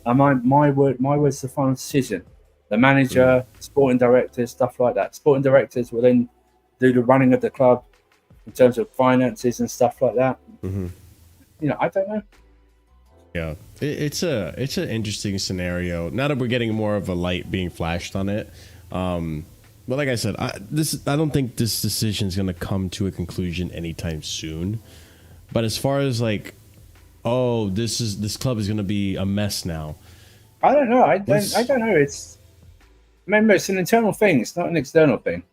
of. My word's the final decision. The manager, sporting directors, stuff like that. Sporting directors will then do the running of the club in terms of finances and stuff like that. You know, I don't know. Yeah, it's an interesting scenario. Now that we're getting more of a light being flashed on it, but like I said, I don't think this decision is going to come to a conclusion anytime soon. But as far as like, oh, this club is going to be a mess now. I don't know. I don't know. Remember, it's an internal thing. It's not an external thing.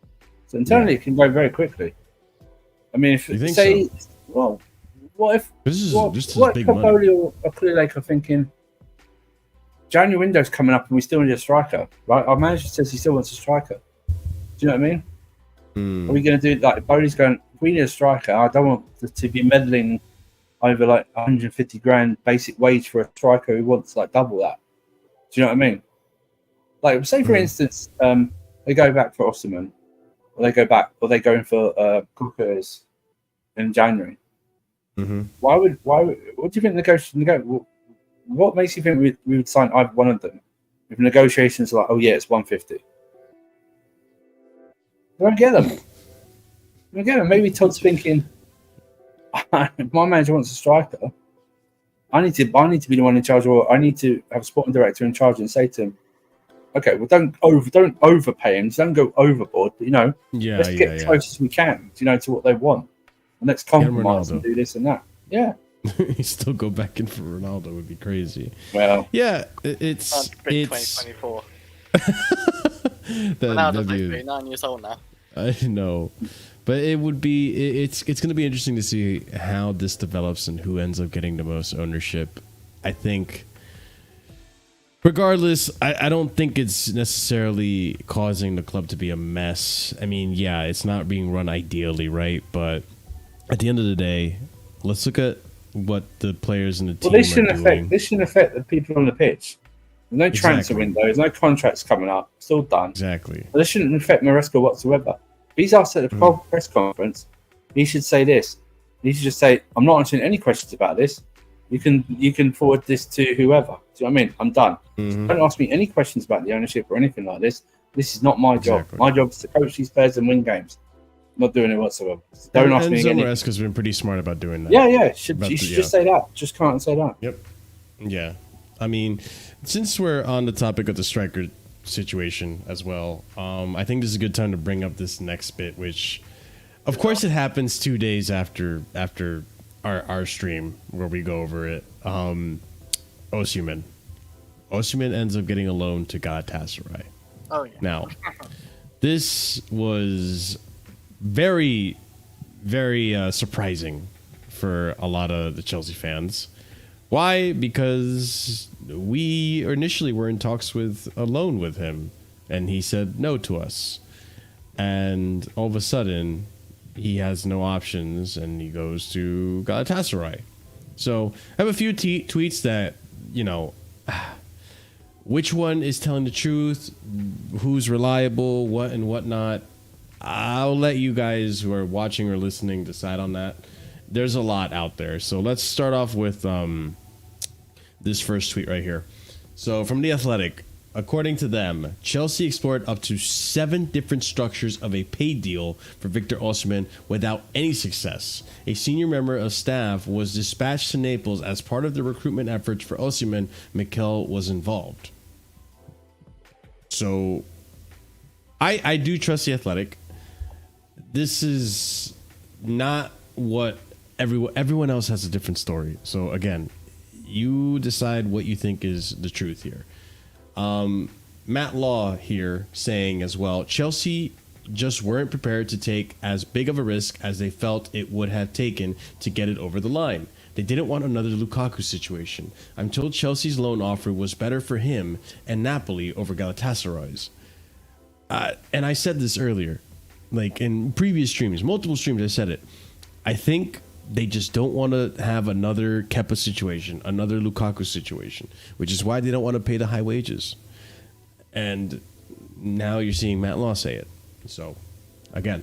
So internally, it can go very quickly. I mean, if you say, so? Well, what if Boehly or Clearlake are thinking January window's coming up and we still need a striker, right? Our manager says he still wants a striker. Do you know what I mean? Are we going to do it like Boehly's going? We need a striker. I don't want to be meddling over like 150 grand basic wage for a striker who wants like double that. Do you know what I mean? Like, say for instance, they go back for Osimhen. Or they go in for Cookers in January. What do you think what makes you think we would sign either one of them if negotiations are like, oh yeah, it's 150? Don't get them. Maybe Todd's thinking, if my manager wants a striker, I need to be the one in charge, or I need to have a sporting director in charge and say to him, okay, well, don't overpay him. Don't go overboard. But, you know, let's get as close as we can, you know, to what they want, and let's compromise and do this and that. Yeah, you still go back in for Ronaldo would be crazy. Well, yeah, it's 2024. Ronaldo's like 39 years old now. I know, but it would be it's going to be interesting to see how this develops and who ends up getting the most ownership. I think. Regardless, I don't think it's necessarily causing the club to be a mess. I mean, yeah, it's not being run ideally, right? But at the end of the day, let's look at what the players in the team are doing. This shouldn't affect the people on the pitch. There's no transfer window. There's no contracts coming up. It's all done. Exactly. But this shouldn't affect Maresca whatsoever. If he's asked at the press conference, he should say this. He should just say, I'm not answering any questions about this. You can forward this to whoever. Do you know what I mean? I'm done. Don't ask me any questions about the ownership or anything like this. This is not my job. My job is to coach these players and win games. I'm not doing it whatsoever. Don't ask me anything. Maresca's been pretty smart about doing that. Yeah. You should just say that. Just can't say that. Yep. Yeah. I mean, since we're on the topic of the striker situation as well, I think this is a good time to bring up this next bit, which, of course, it happens 2 days after our stream where we go over it. Osimhen. Osimhen ends up getting a loan to Galatasaray. Oh yeah. Now, this was very, very surprising for a lot of the Chelsea fans. Why? Because we initially were in talks with a loan with him, and he said no to us. And all of a sudden, he has no options, and he goes to Galatasaray. So I have a few tweets that, which one is telling the truth, who's reliable, what and whatnot. I'll let you guys who are watching or listening decide on that. There's a lot out there. So let's start off with this first tweet right here. So from The Athletic, according to them, Chelsea explored up to 7 different structures of a pay deal for Victor Osimhen without any success. A senior member of staff was dispatched to Naples as part of the recruitment efforts for Osimhen. Mikel was involved. So I do trust The Athletic. This is not what everyone else has a different story. So again, you decide what you think is the truth here. Matt Law here saying as well, Chelsea just weren't prepared to take as big of a risk as they felt it would have taken to get it over the line. They didn't want another Lukaku situation. I'm told Chelsea's loan offer was better for him and Napoli over Galatasaray's. And I said this earlier, like in previous streams, multiple streams, I said it. I think they just don't want to have another Kepa situation, another Lukaku situation, which is why they don't want to pay the high wages. And now you're seeing Matt Law say it. So, again.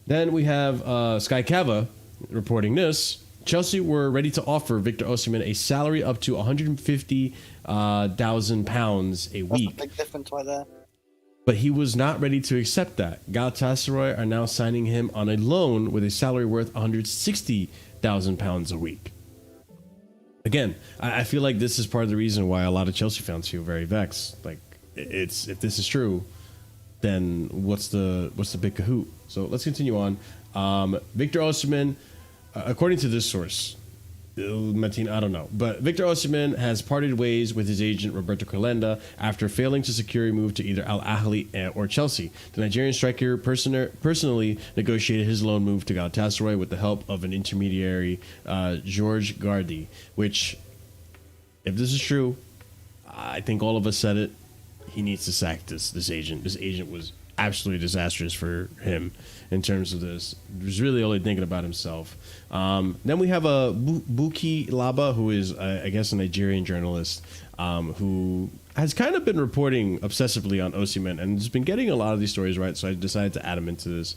Then we have Sky Cava reporting this. Chelsea were ready to offer Victor Osimhen a salary up to £150,000 a week. That's a big difference right there. But he was not ready to accept that. Galatasaray are now signing him on a loan with a salary worth £160,000 a week. Again, I feel like this is part of the reason why a lot of Chelsea fans feel very vexed. Like, if this is true, then what's the big cahoot? So let's continue on. Victor Osimhen, according to this source, Martin, I don't know, but Victor Osimhen has parted ways with his agent Roberto Calenda after failing to secure a move to either Al Ahly or Chelsea. The Nigerian striker personally negotiated his loan move to Galatasaray with the help of an intermediary, George Gardi. Which, if this is true, I think all of us said it. He needs to sack this agent. This agent was absolutely disastrous for him in terms of this. He was really only thinking about himself. Then we have a Buki Laba, who is, I guess, a Nigerian journalist who has kind of been reporting obsessively on Osimhen and has been getting a lot of these stories right, so I decided to add him into this.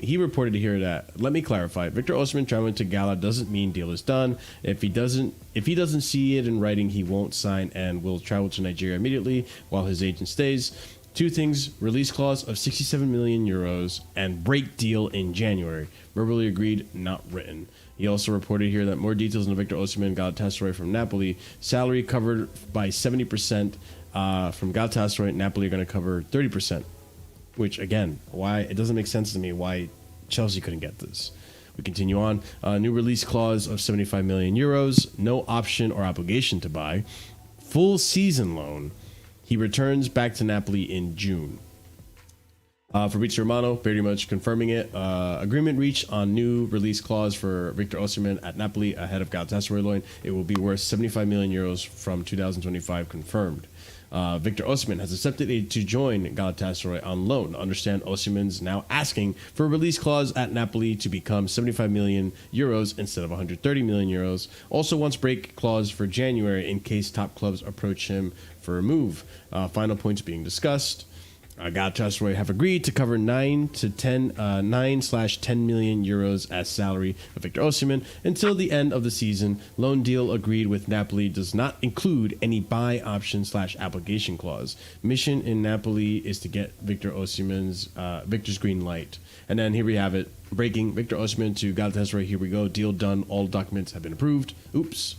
He reported here that, let me clarify, Victor Osimhen traveling to Gala doesn't mean deal is done. If he doesn't see it in writing, he won't sign and will travel to Nigeria immediately while his agent stays. 2 things: release clause of 67 million euros and break deal in January. Verbally agreed, not written. He also reported here that more details on Victor Osimhen, Galatasaray from Napoli. Salary covered by 70% from Galatasaray. Napoli are going to cover 30%. Which, again, why it doesn't make sense to me why Chelsea couldn't get this. We continue on. New release clause of 75 million euros. No option or obligation to buy. Full season loan. He returns back to Napoli in June. Fabrizio Romano very much confirming it. Agreement reached on new release clause for Victor Osimhen at Napoli ahead of Galatasaray loan. It will be worth 75 million euros from 2025 confirmed. Victor Osimhen has accepted to join Galatasaray on loan. Understand Osimhen's now asking for a release clause at Napoli to become 75 million euros instead of 130 million euros. Also wants break clause for January in case top clubs approach him for a move. Final points being discussed. Galatasaray have agreed to cover 9/10 million euros as salary of Victor Osimhen until the end of the season. Loan deal agreed with Napoli does not include any buy option / obligation clause. Mission in Napoli is to get Victor's green light. And then here we have it. Breaking Victor Osimhen to Galatasaray. Here we go. Deal done. All documents have been approved. Oops.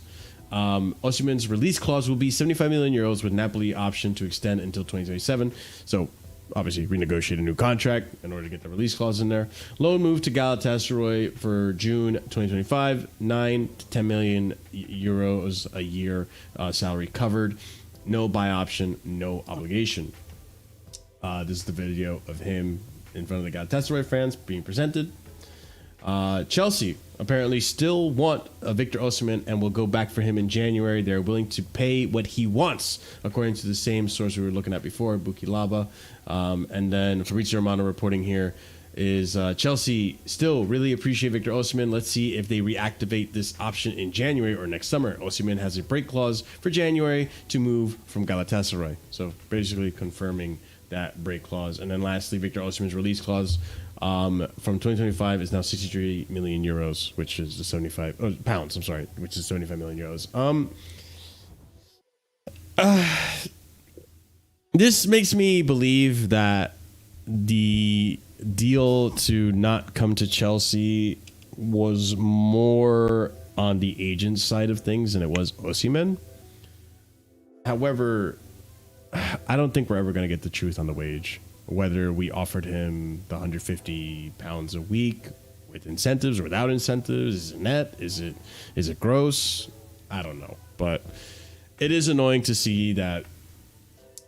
Osimhen's release clause will be 75 million euros with Napoli option to extend until 2027. So obviously renegotiate a new contract in order to get the release clause in there. Loan move to Galatasaray for June 2025, 9 to 10 million euros a year, salary covered. no buy option, no obligation. This is the video of him in front of the Galatasaray fans being presented. Chelsea apparently still want Victor Osimhen and will go back for him in January. They're willing to pay what he wants, according to the same source we were looking at before, Bukilaba. And then Fabrizio Romano reporting here is Chelsea still really appreciate Victor Osimhen. Let's see if they reactivate this option in January or next summer. Osimhen has a break clause for January to move from Galatasaray. So basically confirming that break clause. And then lastly, Victor Osimhen's release clause from 2025 is now 63 million euros, which is the 75 pounds. I'm sorry, which is 75 million euros. This makes me believe that the deal to not come to Chelsea was more on the agent side of things than it was Osimhen. However, I don't think we're ever going to get the truth on the wage. Whether we offered him the 150 pounds a week with incentives or without incentives, is it net? Is it gross? I don't know. But it is annoying to see that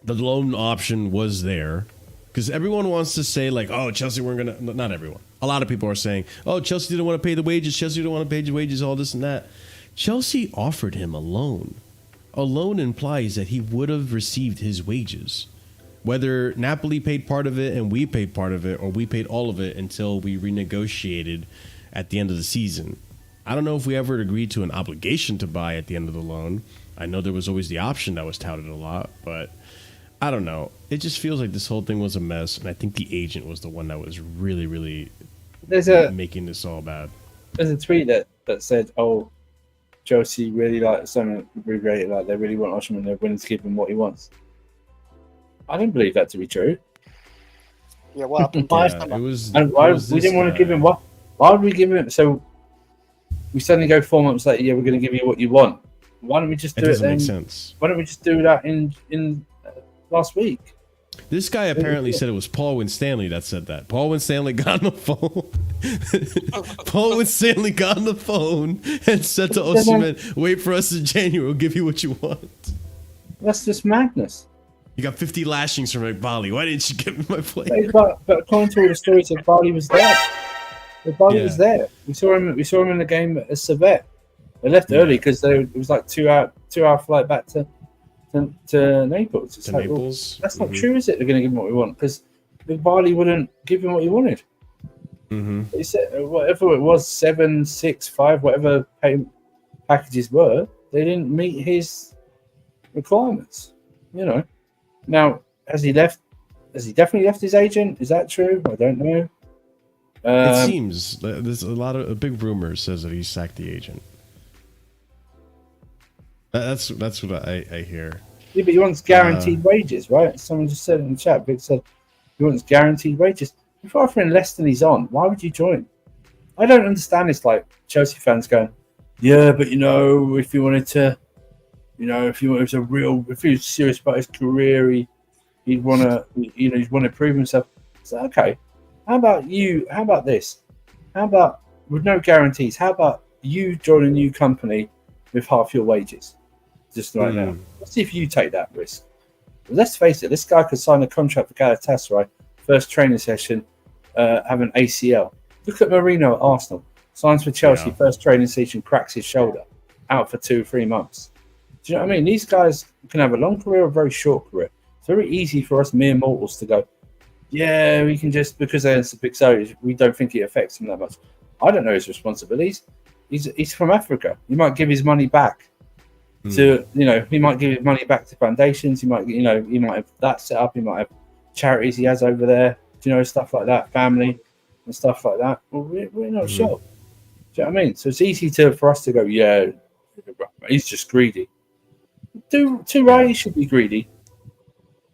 the loan option was there, because everyone wants to say like, oh, Chelsea weren't going to, not everyone. A lot of people are saying, oh, Chelsea didn't want to pay the wages. Chelsea didn't want to pay the wages, all this and that. Chelsea offered him a loan. A loan implies that he would have received his wages. Whether Napoli paid part of it and we paid part of it, or we paid all of it until we renegotiated at the end of the season. I don't know if we ever agreed to an obligation to buy at the end of the loan. I know there was always the option that was touted a lot, but I don't know. It just feels like this whole thing was a mess, and I think the agent was the one that was really, really making this all bad. There's a tweet that said, "Oh, Chelsea really like something re-rated, like they really want Osimhen, they're willing to give him what he wants." I don't believe that to be true. Yeah, what happened? Yeah, we didn't want to give him what? Why would we give him? So we suddenly go 4 months later. Yeah, we're going to give you what you want. Why don't we just do it? Doesn't make sense. Why don't we just do that in last week? This guy apparently said it was Paul Winstanley that said that. Paul Winstanley got on the phone. Paul Winstanley got on the phone and said to Osimhen, "Wait for us in January. We'll give you what you want." That's just madness. You got 50 lashings from Egbhali. Why didn't you give me my player? But according to all the stories, Egbhali was there. Egbhali was there. We saw him in the game at Servette. They left early because it was like 2 hour flight back to Naples. It's like, Naples? Well, that's not true, is it? They're going to give him what we want, because Egbhali wouldn't give him what he wanted. He said whatever it was, 7, 6, 5, whatever packages were, they didn't meet his requirements. You know. Now, has he left? Has he definitely left his agent? Is that true? I don't know. It seems there's a big rumor says that he sacked the agent. That's what I hear. Yeah, but he wants guaranteed wages, right? Someone just said in the chat. Vic said he wants guaranteed wages. If you're offering less than he's on, why would you join? I don't understand this. Like Chelsea fans going, yeah, but if he wanted to. If he was if he was serious about his career, he'd want to prove himself. So okay, how about you? How about this? How about with no guarantees? How about you join a new company with half your wages, just right now? Let's see if you take that risk. But let's face it, this guy could sign a contract for Galatasaray, first training session, have an ACL. Look at Marino at Arsenal, signs for Chelsea, first training session, cracks his shoulder, out for 2-3 months. Do you know what I mean? These guys can have a long career or a very short career. It's very easy for us mere mortals to go, yeah, we can just, because they're in big salaries, we don't think it affects them that much. I don't know his responsibilities. He's from Africa. He might give his money back to, he might give his money back to foundations. He might, he might have that set up. He might have charities he has over there, stuff like that, family and stuff like that. Well, we're not sure. Do you know what I mean? So it's easy for us to go, yeah, he's just greedy. Two should be greedy.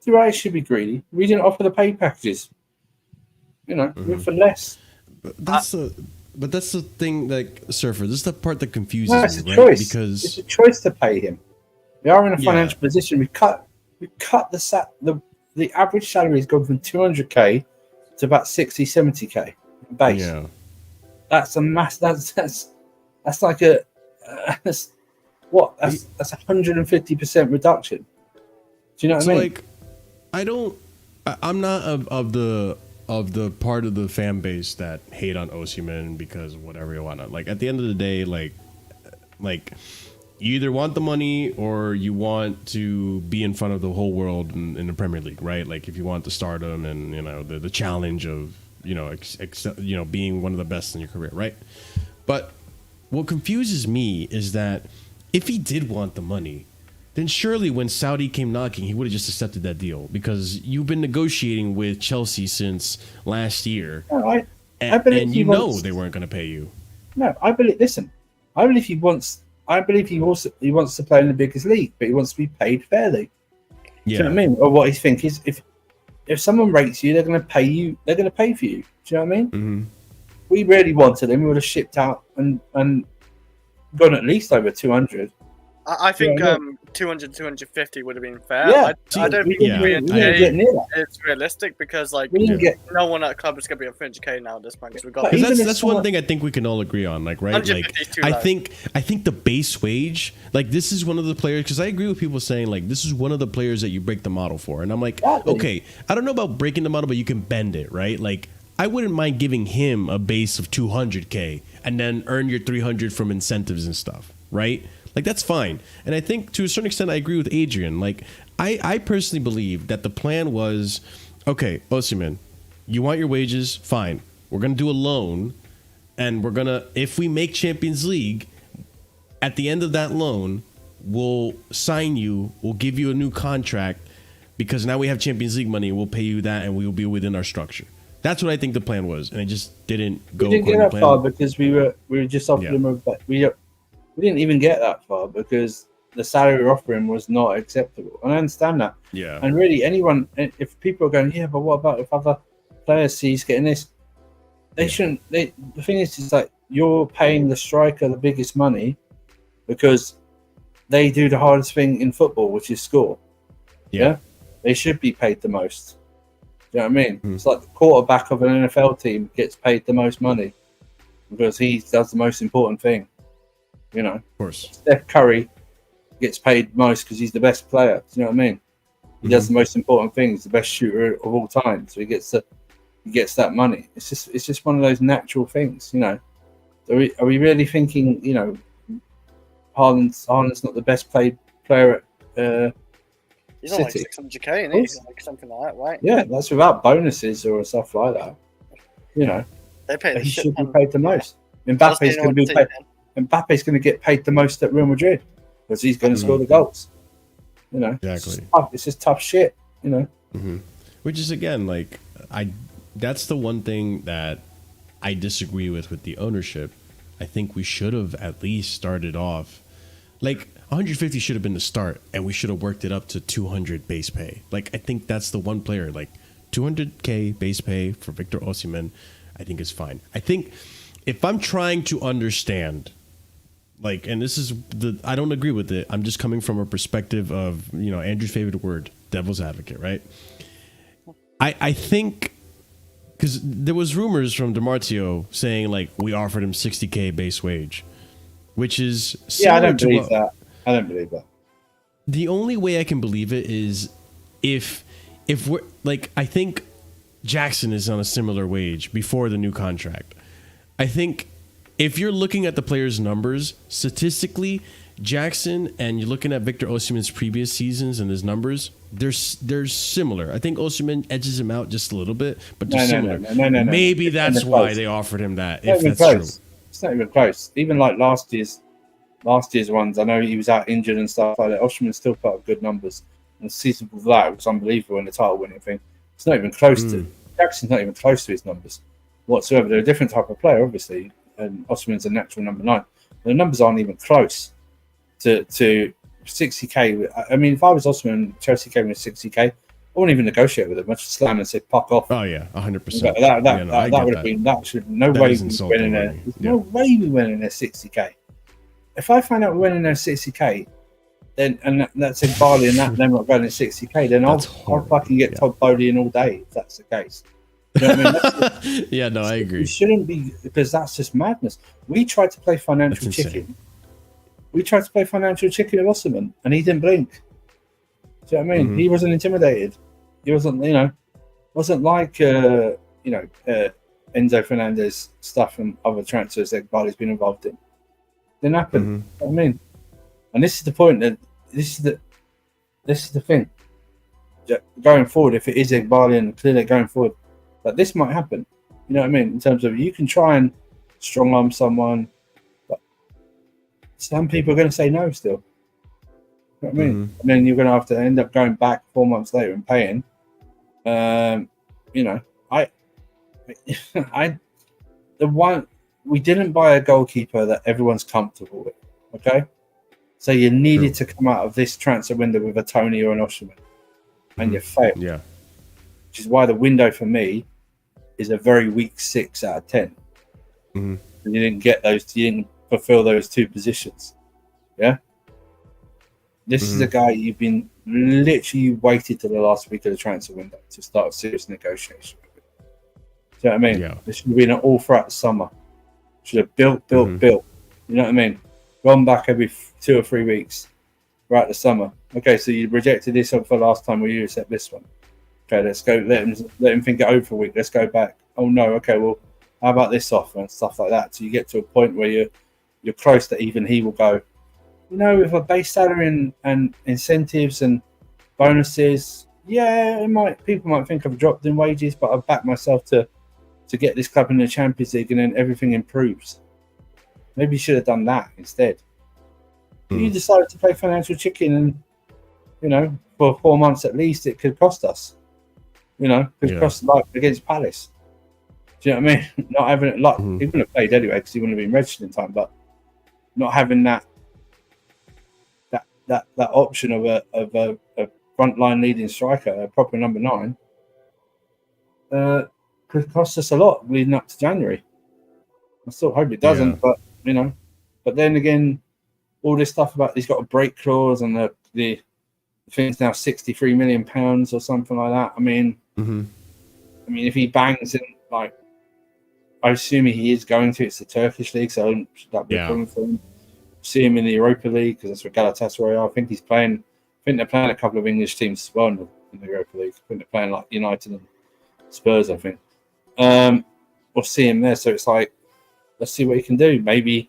Two should be greedy. We didn't offer the pay packages. For less. But that's the thing, like Surfer. This is the part that confuses me. It's a right? choice. Because it's a choice to pay him. We are in a financial position. We cut the average salary has gone from 200k to about 60, 70k base. Yeah. That's a mass. That's like a. That's 150% reduction. Do you know what I mean? Like, I'm not of the part of the fan base that hate on Osimhen because whatever you want. Like, at the end of the day, like you either want the money or you want to be in front of the whole world in the Premier League, right? Like, if you want the stardom and, you know, the challenge of, you know, being one of the best in your career, right? But what confuses me is that if he did want the money, then surely when Saudi came knocking, he would have just accepted that deal, because you've been negotiating with Chelsea since last year, No, and you know they weren't going to pay you. No, I believe. Listen, I believe he wants. I believe he wants to play in the biggest league, but he wants to be paid fairly. Yeah. Do you know what I mean? Or what he thinks is, if someone rates you, they're going to pay you. They're going to pay for you. Do you know what I mean? Mm-hmm. We really wanted him. We would have shipped out and gone at least over 200. I think Yeah, 200, 250 would have been fair. Yeah, I don't think we didn't get near that. it's realistic, because like We didn't get. no one at club is going to be on 300k now at this point, because we got But Because even if that's one thing I think we can all agree on, like, right? 150 Like, is too I low. think the base wage, like, this is one of the players, because I agree with people saying, like, this is one of the players that you break the model for, and I'm like, Exactly. okay, I don't know about breaking the model, but you can bend it, right? Like, I wouldn't mind giving him a base of 200k and then earn your 300 from incentives and stuff, right? Like, that's fine. And I think to a certain extent, I agree with Adrian. Like, I personally believe that the plan was, okay, Osimhen, you want your wages? Fine. We're going to do a loan, and we're going to, if we make Champions League, at the end of that loan, we'll sign you, we'll give you a new contract, because now we have Champions League money, we'll pay you that, and we will be within our structure. That's what I think the plan was, and it just didn't go We didn't get according to that plan. far because we were just offering Yeah. him a. But we didn't even get that far because the salary we were offering was not acceptable, and I understand that. Yeah. And really, anyone, if people are going, yeah, but what about if other players see he's getting this? They shouldn't. The thing is like you're paying the striker the biggest money because they do the hardest thing in football, which is score. Yeah. They should be paid the most. Do you know what I mean? It's like the quarterback of an NFL team gets paid the most money because he does the most important thing. You know, Of course. Steph Curry gets paid most because he's the best player. Do you know what I mean? He does the most important thing. He's the best shooter of all time, so he gets that money. It's just one of those natural things. You know, are we really thinking? You know, Haaland's not the best player at he's on like City. 600k, and he's like something like that, right? Yeah, that's without bonuses or stuff like that. You know, They pay the he shit should be ton. paid the most. Plus, they Mbappe's know going to what be to paid. take Mbappe's going to get paid the most at Real Madrid because he's going to score the goals. You know, Exactly. it's just tough shit. You know, Which is, again, like, that's the one thing that I disagree with the ownership. I think we should have at least started off, like, 150 should have been the start, and we should have worked it up to 200 base pay. Like, I think that's the one player, like, 200k base pay for Victor Osimhen, I think is fine. I think if I'm trying to understand, like, and this is I don't agree with it. I'm just coming from a perspective of, you know, Andrew's favorite word, devil's advocate, right? I think, because there was rumors from DiMarzio saying, like, we offered him 60k base wage, which is yeah, I similar don't to believe what- that. I don't believe that. The only way I can believe it is if we're, like, I think Jackson is on a similar wage before the new contract. I think if you're looking at the players' numbers, statistically, Jackson, and you're looking at Victor Osimhen's previous seasons and his numbers, they're similar. I think Osimhen edges him out just a little bit, but they're similar. No. Maybe It's that's not even why close. they offered him that, It's not if even that's close. true. It's not even close. Even like last year's ones, I know he was out injured and stuff like that. Osimhen still put up good numbers. And the season before that was unbelievable in the title winning thing. It's not even close to Jackson's not even close to his numbers whatsoever. They're a different type of player, obviously, and Osimhen's a natural number 9. The numbers aren't even close to 60k. I mean, if I was Osimhen, Chelsea came with 60k, I wouldn't even negotiate with him. I'd just slam and say, "Fuck off." Oh yeah, 100%. That would have been that should no That way is we insulting went in there. money. There's Yeah. no way we went in there 60k. If I find out we went in there 60k, then and that's Egbhali and them not going in 60k, then I'll That's horrible. fucking get Todd Boehly in all day if that's the case. You know what I mean? Yeah, no, I agree. It shouldn't be because that's just madness. We tried to play financial That's insane. chicken. We tried to play financial chicken with Osimhen, and he didn't blink. Do you know what I mean? He wasn't intimidated. He wasn't, wasn't like, Enzo Fernandez stuff and other transfers that Egbhali's been involved in. Didn't happen. You know what I mean? And this is the point that this is the thing. Going forward, if it is Egbhali and Clearlake going forward, but this might happen. You know what I mean? In terms of you can try and strong arm someone, but some people are going to say no still. You know what I mean? And then you're going to have to end up going back 4 months later and paying. We didn't buy a goalkeeper that everyone's comfortable with. Okay, so you needed to come out of this transfer window with a Tony or an Osimhen, and you failed. Yeah, which is why the window for me is a very weak 6 out of 10. And you didn't get those. You didn't fulfill those 2 positions. Yeah. This is a guy you've been literally waited till the last week of the transfer window to start a serious negotiation with. Do you know what I mean? Yeah. This should have been all throughout the summer. Should have built. You know what I mean? Gone back every 2 or 3 weeks throughout the summer. Okay, so you rejected this one for last time. Will you accept this one? Okay, let's go. Let him think it over for a week. Let's go back. Oh no. Okay, well, how about this offer and stuff like that? So you get to a point where you're close that even he will go, with a base salary and incentives and bonuses, people might think I've dropped in wages, but I've backed myself to get this club in the Champions League, and then everything improves. Maybe you should have done that instead. You decided to play financial chicken, and for 4 months at least, it could cost us. Could cost like against Palace. Do you know what I mean? Not having it, he wouldn't have played anyway because he wouldn't have been registered in time, but not having that option of a frontline leading striker, a proper number 9, could cost us a lot leading up to January. I still hope it doesn't, but but then again, all this stuff about he's got a break clause and the thing's now £63 million or something like that. I mean, if he bangs in, like, I assume he is going to. It's the Turkish league, so that'd be a problem for him. See him in the Europa League because that's where Galatasaray are. I think he's playing. I think they're playing a couple of English teams as well in the Europa League. I think they're playing like United and Spurs. I think. We'll see him there. So it's like, let's see what he can do. Maybe.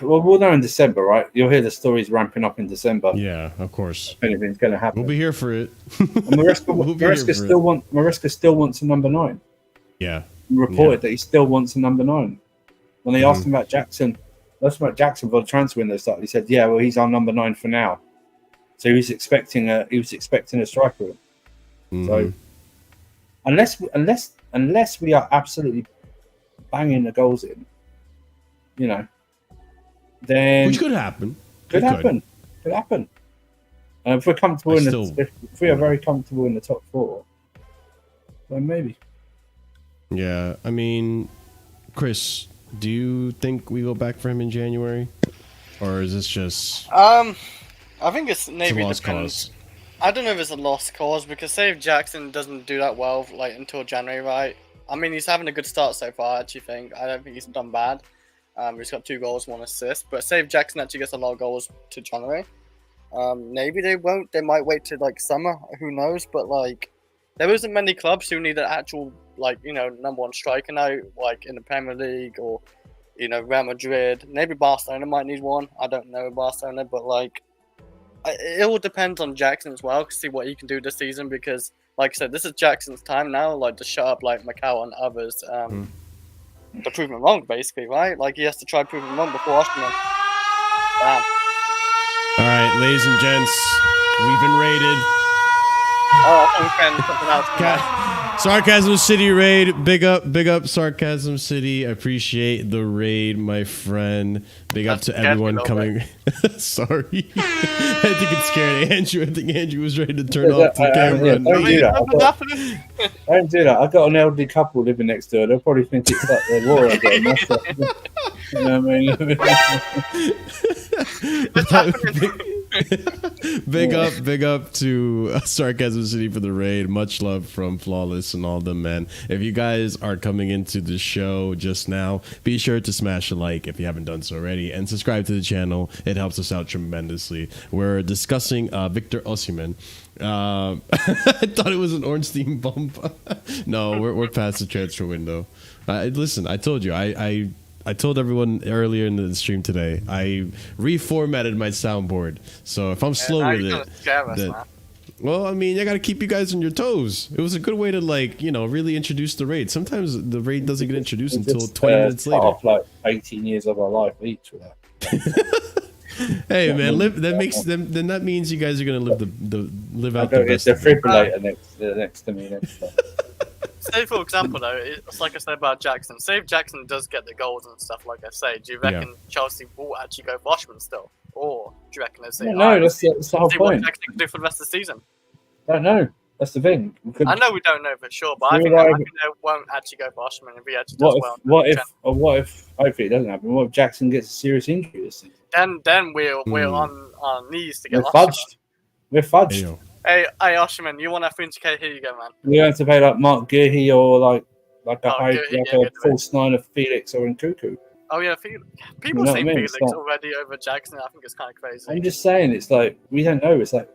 Well, we'll know in December, right? You'll hear the stories ramping up in December. Yeah, of course. If anything's going to happen, we'll be here for it. And Maresca still wants a number 9. Yeah. He reported that he still wants a number 9. When they asked him about Jackson. That's about Jackson for the transfer window started. He said, "Yeah, well, he's our number 9 for now." So he was expecting a striker. So unless we are absolutely banging the goals in, then which could happen. Could happen. And if we're comfortable if we are very comfortable in the top 4, then maybe. Yeah, I mean, Chris, do you think we go back for him in January, or is this just? I think it's maybe a lost depends. cause. I don't know if it's a lost cause because say if Jackson doesn't do that well until January, right? I mean, he's having a good start so far. I actually think I don't think he's done bad. He's got 2 goals, 1 assist. But say if Jackson actually gets a lot of goals to January, maybe they won't. They might wait to summer. Who knows? But there isn't many clubs who need an actual number 1 striker now, in the Premier League or Real Madrid. Maybe Barcelona might need one. I don't know Barcelona, but it all depends on Jackson as well to see what he can do this season because, like I said, this is Jackson's time now, to shut up Macau and others to prove him wrong, basically, right? He has to try to prove him wrong before Osimhen. Damn. All right, ladies and gents, we've been raided. Oh, I think we can something else. Sarcasm City raid. Big up Sarcasm City. I appreciate the raid, my friend. Big up to everyone coming. Sorry. I think it scared Andrew. I think Andrew was ready to turn off the camera. Don't do that. I've got an elderly couple living next door. They'll probably think it's their war again. You know what I mean? It's happening. Big up to Sarcasm City for the raid. Much love from Flawless and all them, man. If you guys are coming into the show just now, be sure to smash a like if you haven't done so already, and subscribe to the channel. It helps us out tremendously. We're discussing Victor Osimhen. I thought it was an Ornstein bump. No, we're past the transfer window. Listen, I told you, I told everyone earlier in the stream today, I reformatted my soundboard. So if I'm slow with it, well, I mean, I got to keep you guys on your toes. It was a good way to, like, you know, really introduce the raid. Sometimes the raid doesn't get introduced until 20 minutes later. Off like 18 years of our life each with that. Hey man, then that means you guys are gonna live out the best. The defibrillator next to me. Say for example though, it's like I said about Jackson. Say if Jackson does get the goals and stuff, like I say, do you reckon Chelsea will actually go for Osimhen still, or do you reckon they say, no, that's the whole see point. what Jackson can do for the rest of the season? I don't know. That's the thing. I know we don't know for sure, but I think they won't actually go for Osimhen if he actually does well. What if hopefully it doesn't happen? What if Jackson gets a serious injury this season? Then we're on our knees to get Osimhen. We're fudged. Hey, Osimhen, you want that 300k? Here you go, man. We have to pay like Mark Guehi or like a false nine of Felix or Nkuku. Oh yeah, people say Felix already over Jackson. I think it's kind of crazy. I'm just saying, it's like we don't know. It's like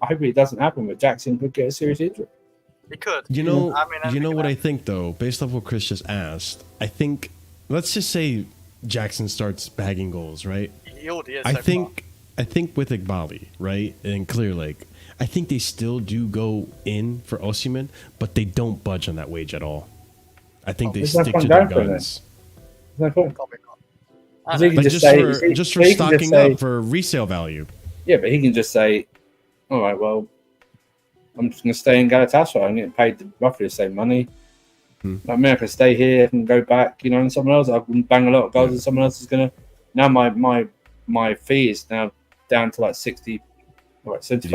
I hope it doesn't happen, but Jackson could get a serious injury. He could. You know, what I think though, based off what Chris just asked, I think let's just say Jackson starts bagging goals, right? He already is. I think with Egbhali, right, and Clearlake, I think they still do go in for Osimhen, but they don't budge on that wage at all. I think they stick to their guns. No point. But just for stocking up for resale value. Yeah, but he can just say, all right, well, I'm just going to stay in Galatasaray. I'm getting paid roughly the same money. I mean, I can stay here and go back, you know, and someone else, I can bang a lot of goals and someone else is going to... Now my fee is now down to like 75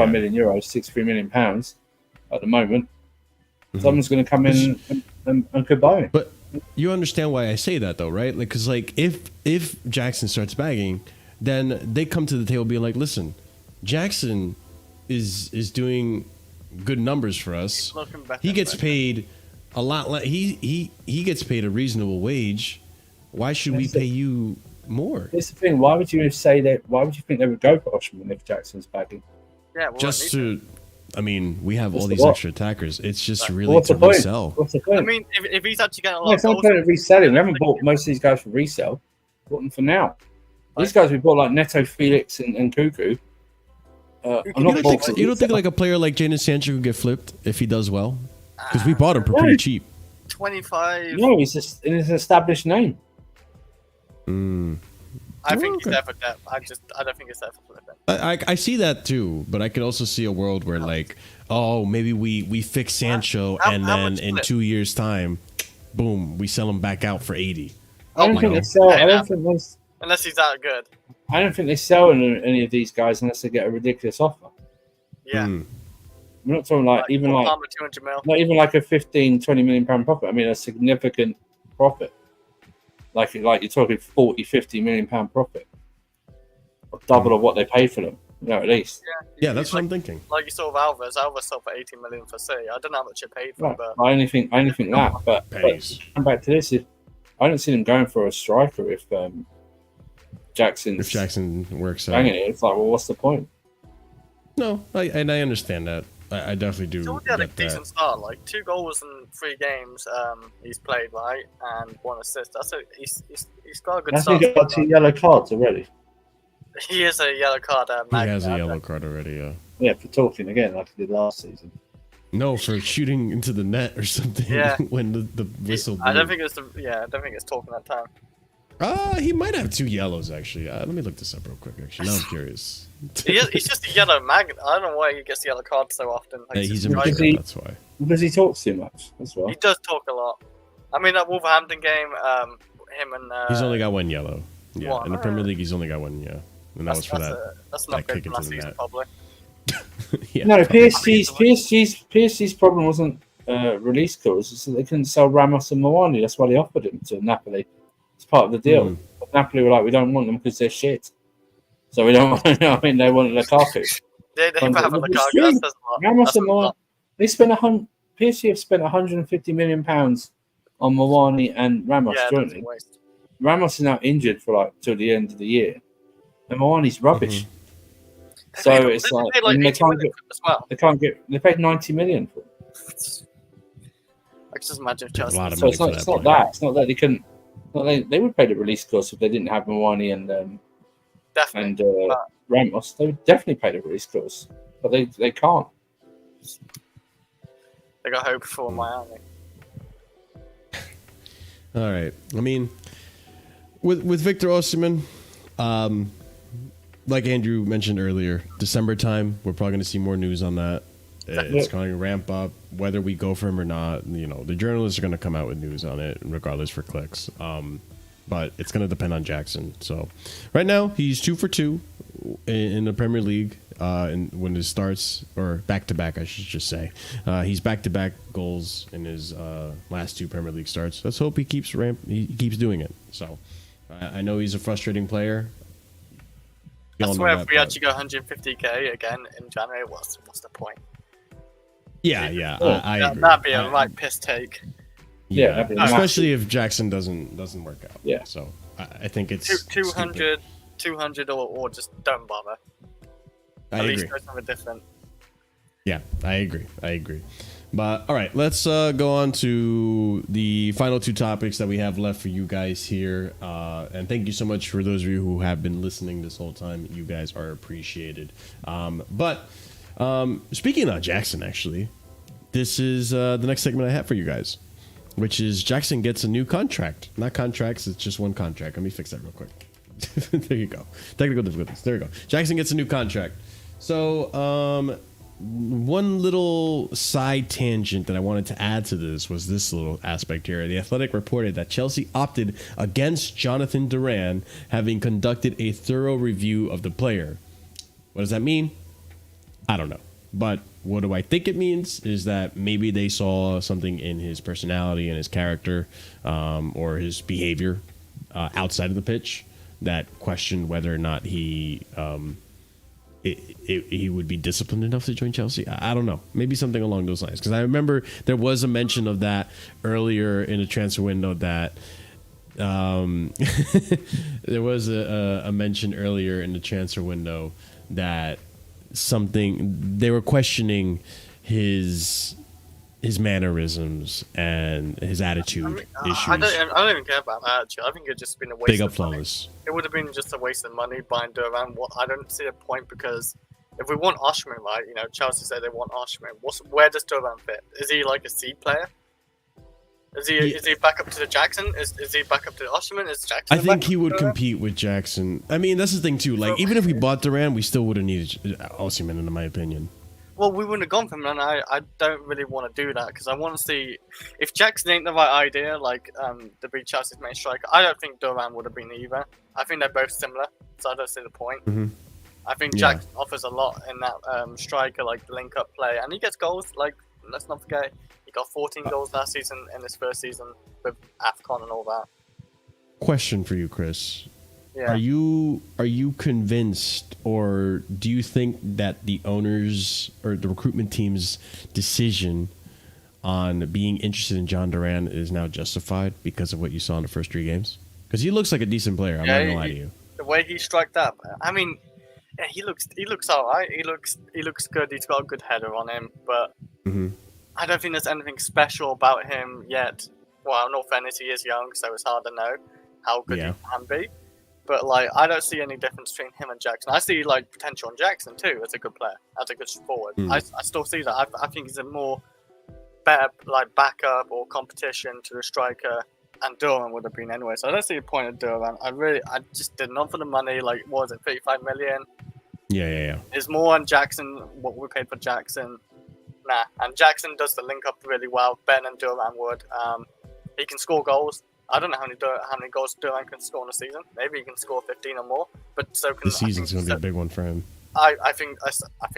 million euros, 63 million pounds at the moment. Someone's going to come in and could buy me. But you understand why I say that though, right? Like, because like if Jackson starts bagging, then they come to the table being like, listen, Jackson is doing good numbers for us. He gets paid a lot. He gets paid a reasonable wage. Why should we pay you more? Here's the thing. Why would you say that? Why would you think they would go for Osimhen if Jackson's bagging? Yeah, just to. I mean, we have all these extra attackers. It's just really to resell. What's the point? I mean, if he's actually getting a lot of goals... It's not point reselling. We haven't bought most of these guys for resale. Bought them for now. These guys we bought like Neto, Felix, and Cuckoo. You don't think like a player like Jadon Sancho could get flipped if he does well? Because we bought him for pretty cheap. 25. No, he's just an established name. I think he's there for depth. I don't think it's there for flipping. I see that too, but I could also see a world where like, oh, maybe we fix Sancho and then in 2 years' time, boom, we sell him back out for 80. I don't think they sell. Unless he's that good. I don't think they sell any of these guys unless they get a ridiculous offer. Yeah. We're not talking like even like 200 mil. Not even like a 15, 20 million pound profit. I mean, a significant profit. Like you're talking 40, 50 million pound profit. Double of what they paid for them, you know, at least. Yeah, that's what I'm thinking. Like you saw with Alvarez sold for 18 million for City. I don't know how much it paid for, but I only think that. But come back to this, I don't see them going for a striker if Jackson works out. It's like, well, what's the point? No, I understand that. I definitely do. He had a decent start, like 2 goals in 3 games he's played, right, and 1 assist. That's he's got a good start. He got 2 yellow cards already. He is a yellow card. He has a yellow card already. Yeah. Yeah, for talking again like he did last season. No, for shooting into the net or something. Yeah. When the whistle. I don't think it's I don't think it's talking that time. He might have 2 yellows actually. Let me look this up real quick. Actually, now I'm curious. He's just a yellow magnet. I don't know why he gets the yellow card so often. Like, he's immature, that's why. Because he talks too much as well. He does talk a lot. I mean, that Wolverhampton game, him and he's only got 1 yellow. Yeah, in the Premier League, he's only got 1. Yeah, and that was for that. That's not good for last season, probably. No, PSG's problem wasn't release clause. So they couldn't sell Ramos and Moani. That's why they offered him to Napoli. It's part of the deal. But Napoli were like, we don't want them because they're shit. So we don't want to know. I mean, they wanted Lukaku. They have a Lukaku. It's true. That's a lot. Ramos That's a and lot. they spent PSG have spent 150 million pounds on Mawani and Ramos Yeah, that's a jointly. waste. Ramos is now injured for like till the end of the year, and Mawani's rubbish. So They it's paid like, like and 80 million as well. they paid 90 million for it. I can just imagine if That's a Chelsea. lot of So money it's for not that player. that. It's not that they couldn't. They would pay the release cost if they didn't have Mawani and Definitely. Ramos. They would definitely pay the release cost, but they can't. They got hope for Miami. All right. I mean, with Victor Osimhen, like Andrew mentioned earlier, December time, we're probably going to see more news on that. It's going to ramp up, whether we go for him or not. You know, the journalists are going to come out with news on it, regardless for clicks. But it's going to depend on Jackson. So right now, he's 2 for 2 in the Premier League. And when it starts, or back-to-back, I should just say. He's back-to-back goals in his last 2 Premier League starts. Let's hope he keeps doing it. So I know he's a frustrating player. I swear, if we actually go 150k again in January, what's the point? Yeah, I agree. That'd be a right piss take. Yeah, Yeah, that'd be especially if Jackson doesn't work out. Yeah. So I think it's 200 or just don't bother. I At agree. least go something different. Yeah, I agree. But all right, let's go on to the final 2 topics that we have left for you guys here. And thank you so much for those of you who have been listening this whole time. You guys are appreciated. But speaking of Jackson, actually, this is the next segment I have for you guys, which is Jackson gets a new contract. Not contracts, it's just one contract. Let me fix that real quick. There you go. Technical difficulties. There we go. Jackson gets a new contract. So, one little side tangent that I wanted to add to this was this little aspect here. The Athletic reported that Chelsea opted against Jonathan Duran, having conducted a thorough review of the player. What does that mean? I don't know. But what do I think it means is that maybe they saw something in his personality and his character, or his behavior outside of the pitch that questioned whether or not he would be disciplined enough to join Chelsea. I don't know. Maybe something along those lines. Because I remember there was a mention of that earlier in the transfer window that there was a mention earlier in the transfer window that they were questioning his mannerisms and his attitude issues. I don't even care about that. Actually, I think it'd just been a waste. Big up of money. flawless. It would have been just a waste of money buying Duran. I don't see a point, because if we want Osimhen, right? You know, Chelsea say they want Osimhen. Where does Duran fit? Is he like a C player? Is he back up to the Jackson? Is he back up to the Osimhen? Is Jackson? I think he would compete with Jackson. I mean, that's the thing too. Like, even if we bought Duran, we still would have needed Osimhen, in my opinion. Well, we wouldn't have gone for him, and I don't really want to do that, because I want to see if Jackson ain't the right idea, like to be Chelsea's main striker. I don't think Duran would have been either. I think they're both similar, so I don't see the point. Mm-hmm. I think Jackson offers a lot in that striker, like link-up play, and he gets goals. Like, let's not forget, he got 14 goals last season in his first season with AFCON and all that. Question for you, Chris. Yeah. Are you convinced, or do you think that the owners or the recruitment team's decision on being interested in John Duran is now justified because of what you saw in the first 3 games? Because he looks like a decent player. I'm not gonna lie to you. The way he struck up, I mean, yeah, he looks alright. He looks good. He's got a good header on him, but I don't think there's anything special about him yet. Well, in all fairness, he is young, so it's hard to know how good he can be. But like, I don't see any difference between him and Jackson. I see like potential in Jackson too as a good player, as a good forward. I still see that. I think he's a more better like backup or competition to the striker, and Duran would have been anyway. So I don't see the point of Duran. I just did not for the money. Like, what was it, 35 million? Yeah. There's more on Jackson. What we paid for Jackson, nah. And Jackson does the link up really well, better than Duran would. He can score goals. I don't know how many goals Duran can score in a season. Maybe he can score 15 or more. But so can This season's going to be a big one for him. I think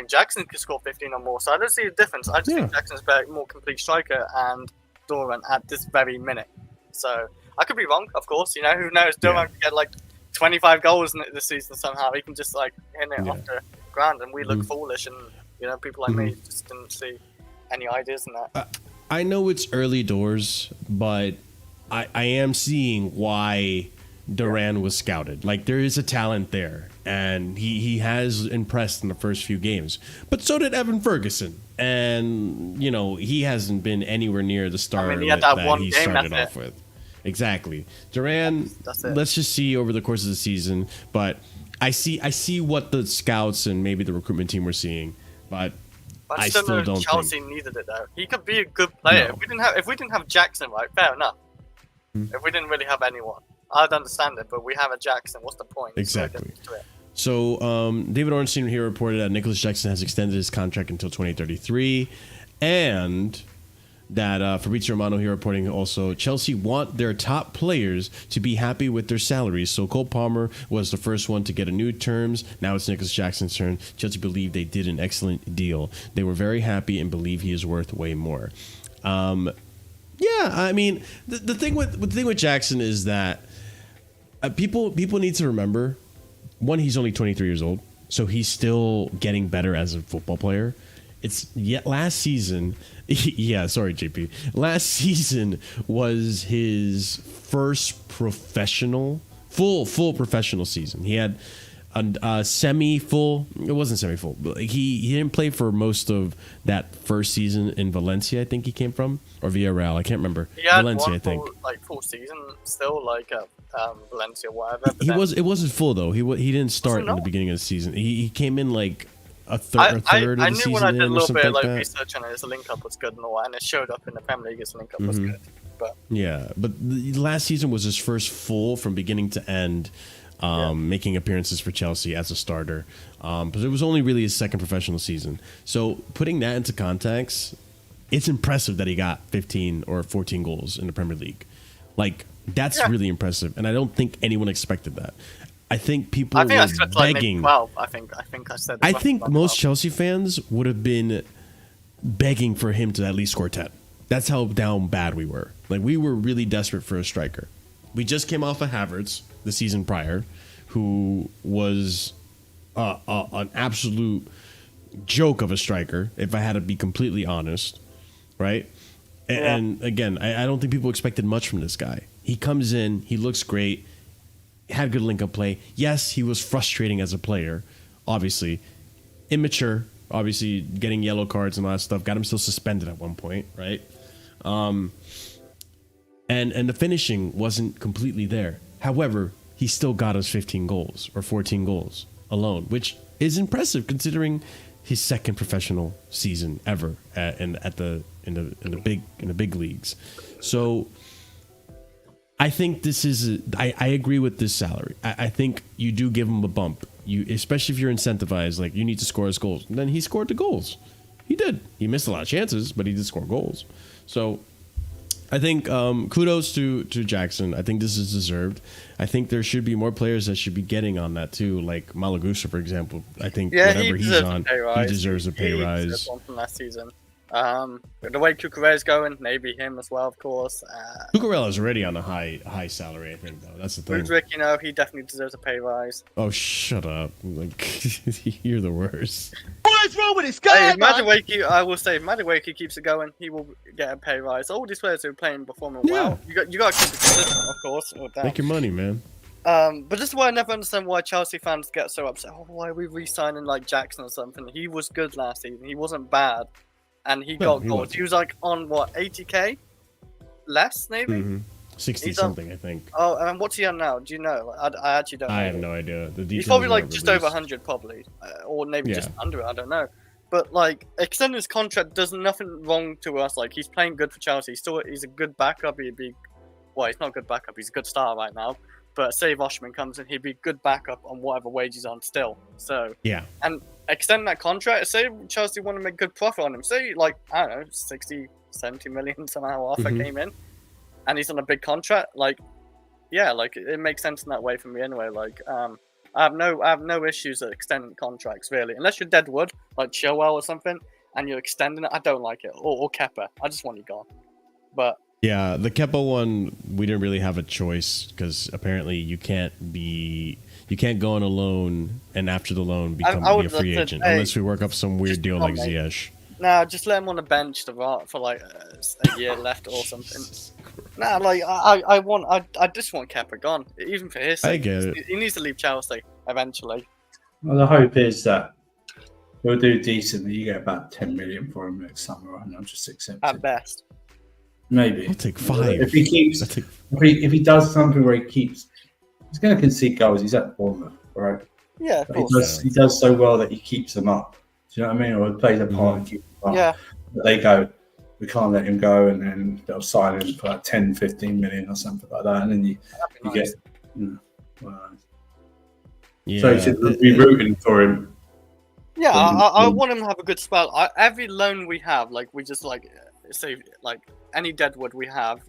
Jackson can score 15 or more. So I don't see a difference. I just think Jackson's a more complete striker and Duran at this very minute. So I could be wrong, of course. You know, who knows? Duran could get like 25 goals this season somehow. He can just like hit it Yeah. off the ground, and we look Mhm. foolish. And people like me just didn't see any ideas in that. I know it's early doors, but I am seeing why Duran was scouted. Like, there is a talent there, and he has impressed in the first few games. But so did Evan Ferguson, and he hasn't been anywhere near the star he had that one he game, started that's off with. Exactly, Duran. That's it. Let's just see over the course of the season. But I see what the scouts and maybe the recruitment team were seeing, but I still still know don't Chelsea needed it though. He could be a good player. No. If we didn't have Jackson, right? Fair enough. Hmm. If we didn't really have anyone, I'd understand it. But we have a Jackson. What's the point? Exactly. So it. So David Ornstein here reported that Nicholas Jackson has extended his contract until 2033, and that Fabrizio Romano here reporting also Chelsea want their top players to be happy with their salaries. So Cole Palmer was the first one to get a new terms. Now it's Nicholas Jackson's turn. Chelsea believe they did an excellent deal. They were very happy and believe he is worth way more. Yeah, I mean the thing with Jackson is that people need to remember. One, he's only 23 years old, so he's still getting better as a football player. Last season, sorry, JP. Last season was his first full professional season. He had a semi-full. It wasn't semi-full, but he didn't play for most of that first season in Valencia. I think he came from, or Villarreal. I can't remember. He had Valencia, I one think. full season still, Valencia, whatever. It wasn't full though. He didn't start in the beginning of the season. He came in like a third of the season. I knew when I did a or little something bit like of that. research on it, his link up was good and all, and it showed up in the Premier League. His link up was good, but Yeah, but the last season was his first full from beginning to end, making appearances for Chelsea as a starter. But it was only really his second professional season. So putting that into context, it's impressive that he got 15 or 14 goals in the Premier League. Like, that's really impressive, and I don't think anyone expected that. I think people I think I were said like maybe begging. 12. I think I said. I think about most 12. Chelsea fans would have been begging for him to at least score 10. That's how down bad we were. Like, we were really desperate for a striker. We just came off of Havertz the season prior, who was an absolute joke of a striker, if I had to be completely honest, right? And again, I don't think people expected much from this guy. He comes in, he looks great, had good link-up play. Yes, he was frustrating as a player, obviously. Immature, obviously, getting yellow cards and all that stuff. Got him still suspended at one point, right? And the finishing wasn't completely there. However, he still got us 15 goals or 14 goals alone, which is impressive considering his second professional season ever in the big leagues. So I think this is I agree with this salary. I think you do give him a bump. Especially if you're incentivized, like, you need to score his goals. And then he scored the goals. He did. He missed a lot of chances, but he did score goals. So I think kudos to Jackson. I think this is deserved. I think there should be more players that should be getting on that too, like Malagusa, for example. I think whatever he's on, he deserves a pay rise. He deserves one from last season. The way Cucurella's going, maybe him as well, of course. Cucurella is already on a high salary, I think, though. That's the thing. Mudryk, he definitely deserves a pay rise. Oh, shut up! Like, you're the worst. What is wrong with this guy, If I will say, if Madueke keeps it going, he will get a pay rise. All these players who are playing performing well, you got to keep it consistent, of course. Make your money, man. But this is why I never understand why Chelsea fans get so upset. Oh, why are we re-signing like Jackson or something? He was good last season. He wasn't bad, and he got goals. He was like on what, 80k less maybe. 60 something, I think. Oh, and what's he on now? Do you know? I actually don't know. I have no idea. He's probably like just over 100, probably, or maybe just under it. I don't know. But like, extending his contract does nothing wrong to us. Like, he's playing good for Chelsea. He's a good backup. He's not a good backup. He's a good star right now. But say if Osimhen comes in, he'd be good backup on whatever wage he's on still. So yeah, and extend that contract. Say Chelsea want to make good profit on him. Say like, I don't know, 60, 70 million somehow offer came in, and he's on a big contract. Like, yeah, like it makes sense in that way for me anyway. Like, I have no issues at extending contracts really, unless you're Deadwood like Chilwell or something, and you're extending it. I don't like it, or Kepa. I just want you gone. But Yeah, the Kepa one, we didn't really have a choice because apparently you can't go on a loan and after the loan be a free agent unless we work up some weird deal like Ziyech. Nah, just let him on the bench for like a year left or something. Nah, like I just want Kepa gone, even for his sake. I get it. He needs to leave Chelsea eventually. Well, the hope is that we'll do decently. You get about 10 million for him next summer, and I'll just accept At it. best. Maybe I'll take 5. if he keeps. If he does something where he keeps, he's going to concede goals. He's at Bournemouth, right? Yeah, of course. He does so well that he keeps them up. Do you know what I mean? Or he plays a part and keeps them up. Yeah. But they go, we can't let him go, and then they'll sign him for like 10, 15 million or something like that, and then you get. Yeah, so you should be rooting for him. Yeah, I want him to have a good spell. Every loan we have, like we just like say like any deadwood we have,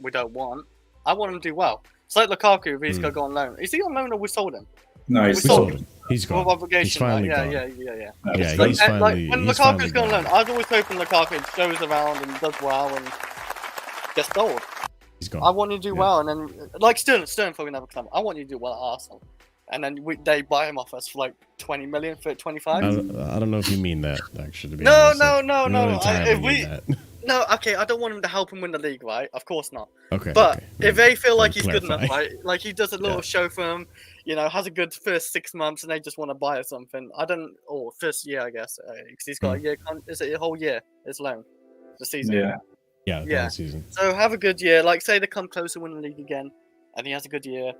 we don't want. I want him to do well. It's like Lukaku if he's going to go on loan. Is he on loan or we sold him? No, we sold him. He's gone. With obligation. He's finally gone. Yeah, Like, he's finally. when he's Lukaku's finally going on gone. loan, I was always hoping Lukaku goes around and does well and gets gold. He's gone. I want you to do well, and then like Sterling probably never come. I want you to do well at Arsenal, and then they buy him off us for like 20 million for 25. I don't know if you mean that actually. To be No. honest. No. I don't entirely mean that. No, okay, I don't want him to help him win the league, right? Of course not. Okay. But okay. if they feel like Let he's me good enough, clarify. right? Like he does a little show for them, has a good first 6 months, and they just want to buy or something. Or first year, I guess, because he's got a year. Is it a whole year? His loan, the season. Yeah. Yeah. Season. So have a good year. Like say they come close to winning the league again, and he has a good year.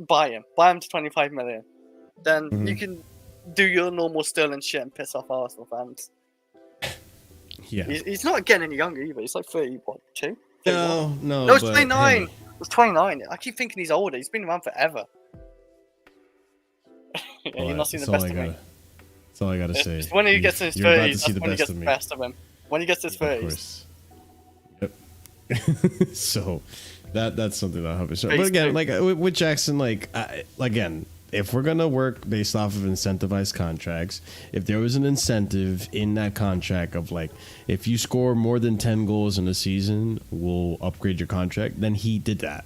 Buy him to 25 million. Then you can do your normal Sterling shit and piss off Arsenal fans. Yeah. He's not getting any younger either. He's like 32. No. No, it's 29. It's 29. I keep thinking he's older. He's been around forever. You're not seeing the best of me. That's all I gotta say. It's when he gets in his You're about to 30s, see that's when he gets the best of him. When he gets his 30s. Of course. Yep. So that's something that I hope is. But again, like with Jackson, again, if we're gonna work based off of incentivized contracts, if there was an incentive in that contract of like, if you score more than 10 goals in a season, we'll upgrade your contract, then he did that.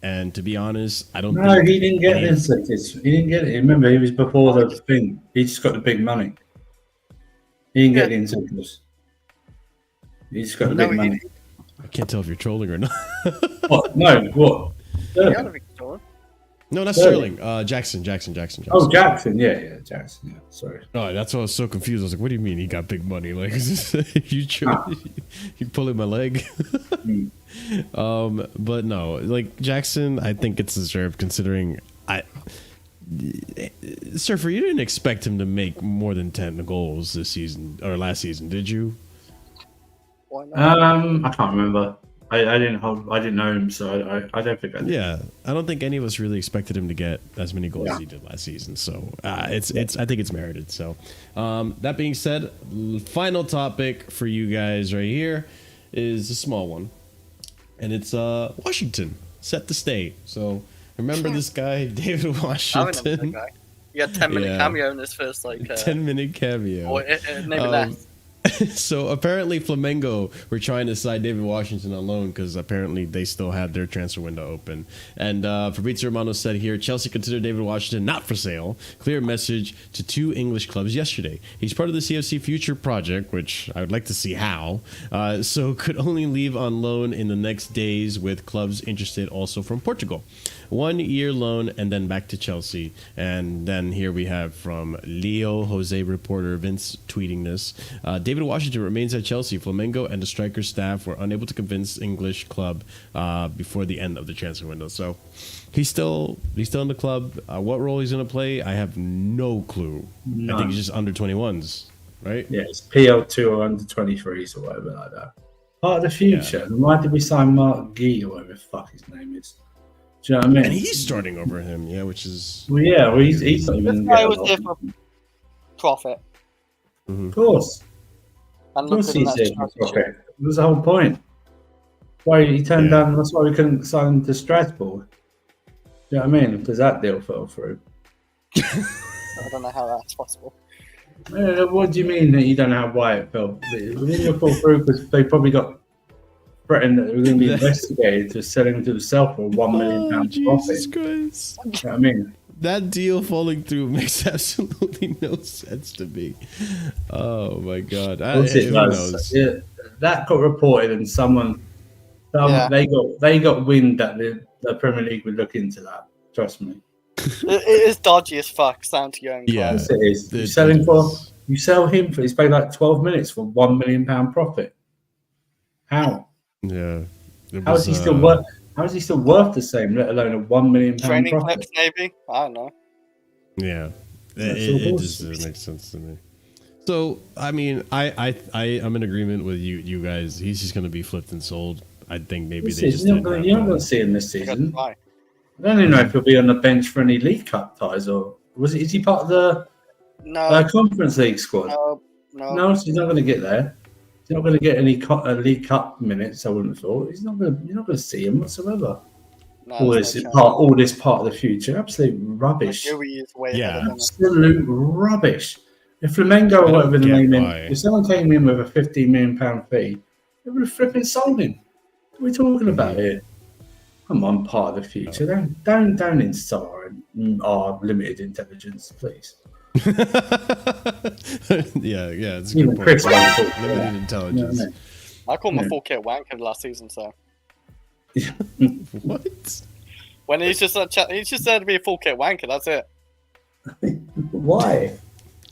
And to be honest, I don't think he didn't get incentives. He didn't get it. Remember, he was before the thing. He just got the big money. He didn't get the incentives. He just got the big money. I can't tell if you're trolling or not. What? No, what? Yeah, No, not Sterling. Jackson. Oh, Jackson. Yeah, Jackson. Yeah, sorry. Oh, that's why I was so confused. I was like, "What do you mean he got big money? Like, is this, you pulling my leg?" But no, like Jackson, I think it's deserved considering Surfer, you didn't expect him to make more than 10 goals this season or last season, did you? Why not? I can't remember. I didn't know him, so I don't think I did. Yeah, I don't think any of us really expected him to get as many goals as he did last season. So I think it's merited. So that being said, final topic for you guys right here is a small one, and it's Washington set to stay. So remember this guy, David Washington. He had 10-minute cameo in his first 10-minute cameo. Or maybe less. So apparently Flamengo were trying to sign David Washington on loan because apparently they still had their transfer window open. And Fabrizio Romano said here, Chelsea considered David Washington not for sale. Clear message to 2 English clubs yesterday. He's part of the CFC Future project, which I would like to see how. So could only leave on loan in the next days with clubs interested also from Portugal. 1 year loan and then back to Chelsea. And then here we have from Leo Jose reporter Vince tweeting this. David Washington remains at Chelsea. Flamengo and the striker staff were unable to convince English club before the end of the transfer window. So he's still in the club. What role he's going to play, I have no clue. None. I think he's just under 21s, right? Yeah, it's PL2 or under 23s or whatever like that. Part of the future. Yeah. Why did we sign Mark Gee or whatever the fuck his name is? Do you know what I mean? And he's starting over him, yeah, which is... Well, yeah, he's not even... This guy was there for profit. Mm-hmm. Of course. And of course he's there for profit. That was the whole point. Why he turned down... That's why we couldn't sign him to Strasbourg. Do you know what I mean? Because that deal fell through. I don't know how that's possible. What do you mean that you don't know why it fell? It didn't fall through because they probably got threatened that they were going to be investigated to sell him to himself for £1 million Jesus profit. Christ. You know what I mean? That deal falling through makes absolutely no sense to me. Oh my god! Who knows? Yeah, that got reported, and they got wind that the Premier League would look into that. Trust me. It is dodgy as fuck. Sound to your own. Yeah. Yes, it is. You sell him for he's paid like 12 minutes for £1 million profit. How? Yeah. How is he still worth? How is he still worth the same? Let alone a £1 million Training profit. clips, maybe. I don't know. Yeah, it just doesn't make sense to me. So I mean, I'm in agreement with you guys. He's just going to be flipped and sold. I think maybe they just you're not going to see him this season. Why? I don't even know if he'll be on the bench for any League Cup ties, or is he part of the Conference League squad? No. So he's not going to get there. He's not going to get any League Cup minutes. I wouldn't have thought. You're not going to see him whatsoever. No, all this part of the future. Absolute rubbish. Absolute rubbish. If Flamengo or whatever the name is, if someone came in with a £15 million fee, they would have flipping sold him. What are we talking about here? Come on, part of the future. Don't insult our limited intelligence, please. yeah, it's a good point. Limited intelligence. I called him a full kit wanker last season, so. What? When he's just said to be a full kit wanker, that's it. Why?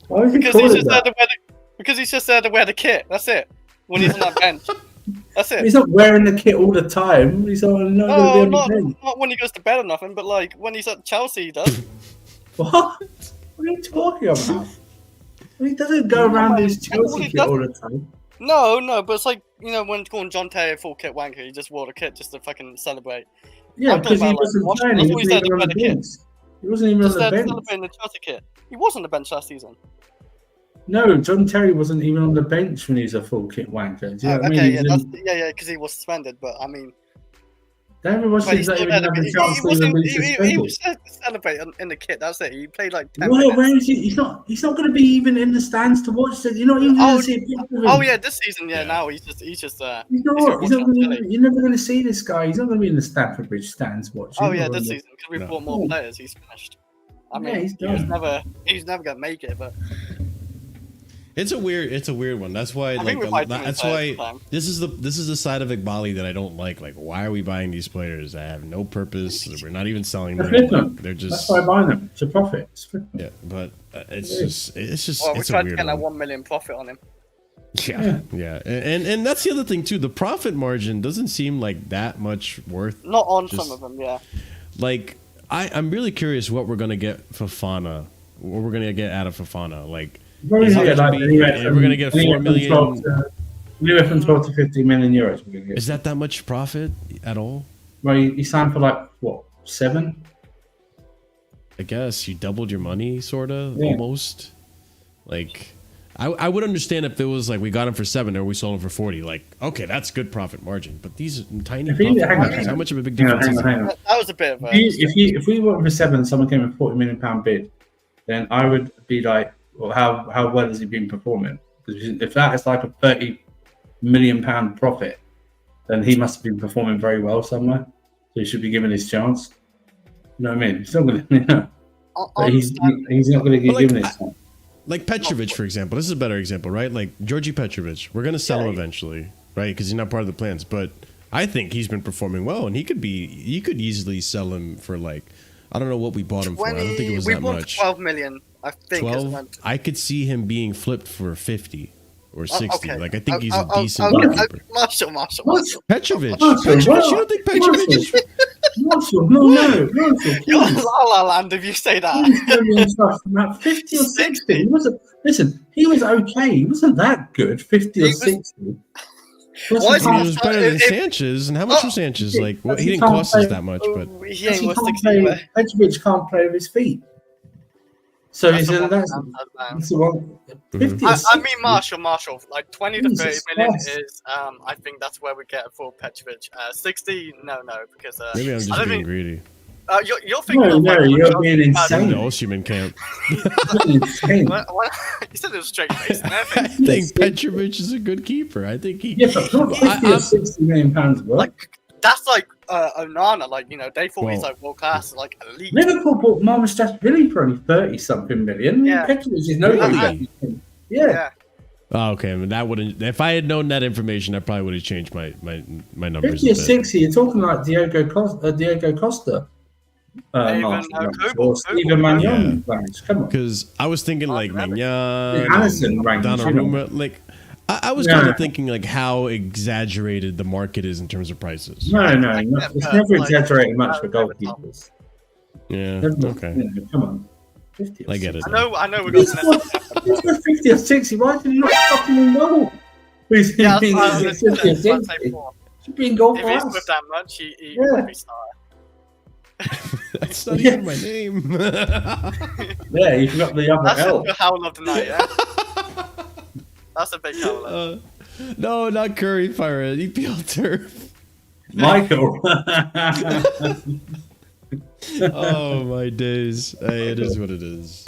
Because he's just there to wear the kit. That's it. When he's on that bench, that's it. He's not wearing the kit all the time. He's not when he goes to bed or nothing. But like when he's at Chelsea, he does. What? What are you talking about? He doesn't go around his Chelsea kit all the time. No, but it's like, when calling John Terry a full kit wanker, he just wore the kit just to fucking celebrate. Yeah, because he wasn't playing. He wasn't even on the bench. He wasn't even on the bench. Celebrating the Chelsea kit. He was on the bench last season. No, John Terry wasn't even on the bench when he was a full kit wanker. Do you know what I mean? Because he was suspended. But I mean, David Watson's not even had a chance to even be suspended. He was celebrating in the kit. That's it. He played like 10 where is he? He's not going to be even in the stands to watch it. You're not even going to see a picture of him. Oh yeah, this season. Yeah, now he's just. He's not. You're never going to see this guy. He's not going to be in the Stamford Bridge stands watching. Oh yeah, this season because we brought more players. He's finished. I mean, he's never going to make it, but. It's a weird one. That's why this is the side of Egbhali that I don't like. Like, why are we buying these players that have no purpose? We're not even selling them. They're just. That's why I'm buying them. It's a profit. Yeah, but it's just. Well, we tried to get that 1 million profit on him. Yeah, and that's the other thing too. The profit margin doesn't seem like that much worth. Not on some of them, yeah. Like, I'm really curious what we're gonna get Fofana. What we're gonna get out of Fofana, like. We're going to get 4 million. Anywhere from 12 to 15 million euros. We're gonna get. Is that much profit at all? Well, he signed for like what, 7? I guess you doubled your money, almost. Like, I would understand if it was like we got him for 7 or we sold him for 40. Like, okay, that's good profit margin. But these tiny profit margins, how much of a big difference is that? That was a bit of a. If we went for 7 and someone came with £40 million bid, then I would be like, well, how well has he been performing? Because if that is like a £30 million profit, then he must have been performing very well somewhere. So he should be given his chance. You know what I mean? He's not going to. He's not going to get given his chance. Like Petrovic, for example. This is a better example, right? Like Georgi Petrovic. We're going to sell him eventually, right? Because he's not part of the plans. But I think he's been performing well, and you could easily sell him for like. I don't know what we bought him for. I don't think it was that much. 12 million, I think. 12? I could see him being flipped for 50 or 60. Okay. Like, I think he's a decent goalkeeper. Marshall. Petrovic. Petrovic. You don't think Petrovic? Marshall, no. You're La La Land if you say that. 50 or 60. He was okay. He wasn't that good. 50 or 60. He was better than Sanchez, and how much was Sanchez? Like, he didn't cost us that much, but he ain't worth 60. Petrovic can't play with his feet, so that's the one. 50 I mean, Marshall, like 20 to 30 million is. I think that's where we get it for Petrovic. 60, no, because maybe I'm just being greedy. You're thinking of like you're being In insane. the Osimhen camp. You're being insane. You said it was straight faced. I think Petrovic is a good keeper. I think he. Yeah, but not 50 or 60 million pounds worth. Like that's like Onana. Like they thought he's Well- like world class, like elite. Liverpool bought Marshalldbdx for only 30 something million. Yeah. Petrovic is nobody. Yeah. Yeah. Oh, okay, I mean, that wouldn't. If I had known that information, I probably would have changed my numbers. 50 A or bit. 60, you're talking like Diego Costa. Even, Kobo, Even Magnon range. Come on. Because I was thinking like Mignon, Allison range. Donnarumma, like I was kind of thinking like how exaggerated the market is in terms of prices. No, it's never exaggerated much for goalkeepers. Yeah. Never, Okay. Come on. 50 or I get it. I know we're going to. He's got 50 or 60. Why did he not fucking know? He's Yeah, being that's 50 or 60. Should be in goal If for he's us. with that much, he Yeah. would be starting. That's not even my name. Yeah, you forgot the other That's L. the howl of the night, yeah? That's a big howl. No, not Curry Pirate. EPL turf. Michael. Oh my days. Hey, it is what it is.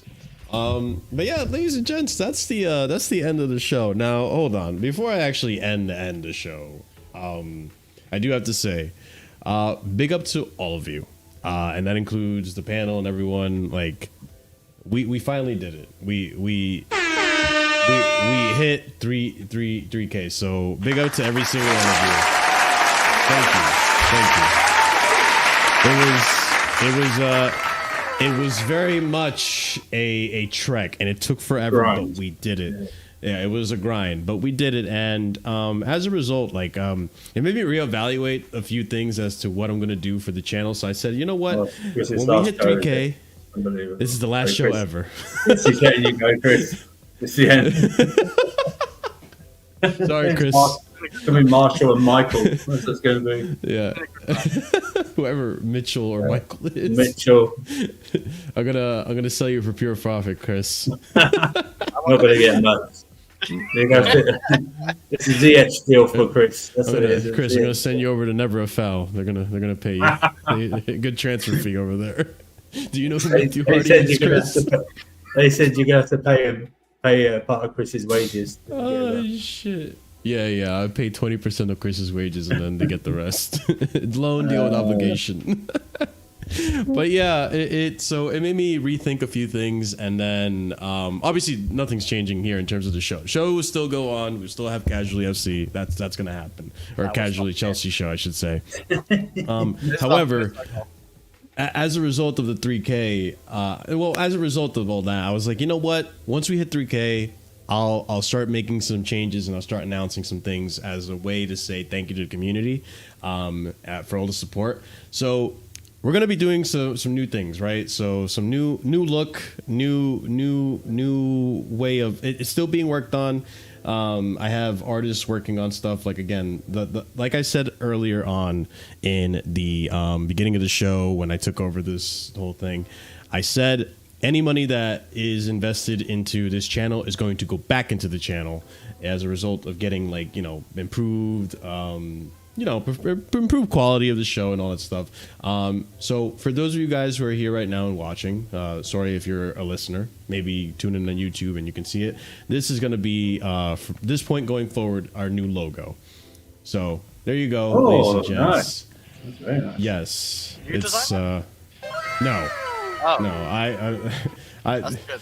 But yeah, ladies and gents, that's the end of the show. Now, hold on. Before I actually end the show, I do have to say, big up to all of you. And that includes the panel and everyone. Like, we finally did it. We hit 3K. So big up to every single one of you. Thank you. It was very much a trek, and it took forever, but we did it. Yeah, it was a grind, but we did it, and as a result, like it made me reevaluate a few things as to what I'm gonna do for the channel. So I said, you know what, when we hit 3K, this is the last show ever. This is letting you go, Chris. It's the end. Sorry, Chris. It's gonna be Marshall and Michael. What's this gonna be? Yeah, whoever Mitchell or Michael is. Mitchell. I'm gonna sell you for pure profit, Chris. I'm not gonna get much. It's a ZH deal for Chris. That's what it is. Chris, I'm gonna send you over to Never a Foul. They're gonna pay you good transfer fee over there. Do you know who Matthew Hardy is, Chris? They said you're gonna have to pay part of Chris's wages. Oh shit. Yeah. I pay 20% of Chris's wages and then they get the rest. Loan deal with obligation. But yeah, so it made me rethink a few things, and then obviously nothing's changing here in terms of the show. Show will still go on. We still have Casually FC. That's gonna happen, or Casually Chelsea show, I should say. However, as a result of the 3K, as a result of all that, I was like, you know what? Once we hit 3K, I'll start making some changes and I'll start announcing some things as a way to say thank you to the community for all the support. So we're gonna be doing some new things, right? So some new look, new way of it's still being worked on. I have artists working on stuff like, again, like I said earlier on in the beginning of the show when I took over this whole thing, I said any money that is invested into this channel is going to go back into the channel as a result of getting improved improved quality of the show and all that stuff. So for those of you guys who are here right now and watching, sorry if you're a listener, maybe tune in on YouTube and you can see it. This is going to be, from this point going forward, our new logo. So there you go, ladies and gents. Nice. That's very nice. Yes. You It's, designed no. Oh, No, that's good.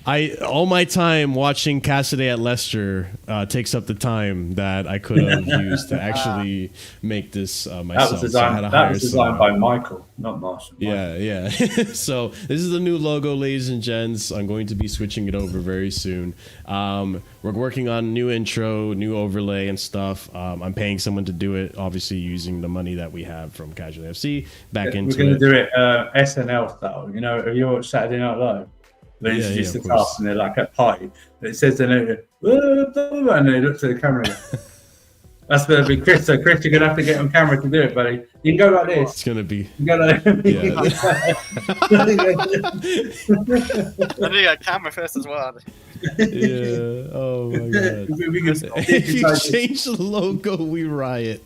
I all my time watching Casadei at Leicester takes up the time that I could have used to actually make this myself. That was designed by Michael, not Marshall. Yeah. So this is the new logo, ladies and gents. I'm going to be switching it over very soon. We're working on new intro, new overlay and stuff. I'm paying someone to do it, obviously using the money that we have from Casually FC back into it. We're going to do it SNL style. You know, have you watched Saturday Night Live? They introduce the cast and they're like at a party. It says the name, and they look to the camera. That's going to be Chris. So Chris, you're going to have to get on camera to do it, buddy. You can go like this. It's going to be... You can go like I need a camera first as well. Yeah. Oh my god. If you change the logo, we riot.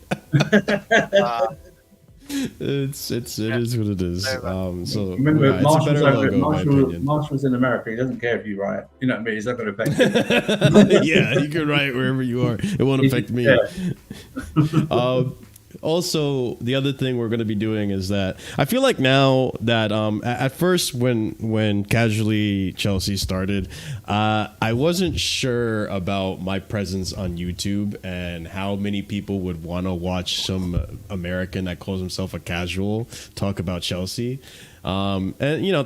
It is what it is. So remember, yeah, it's a better logo, in my opinion. Marshall's in America. He doesn't care if you write. You know what I mean? It's not going to affect you. Yeah, you can write wherever you are. It won't affect me. Yeah. Also, the other thing we're going to be doing is that I feel like now that at first when Casually Chelsea started, I wasn't sure about my presence on YouTube and how many people would want to watch some American that calls himself a casual talk about Chelsea. And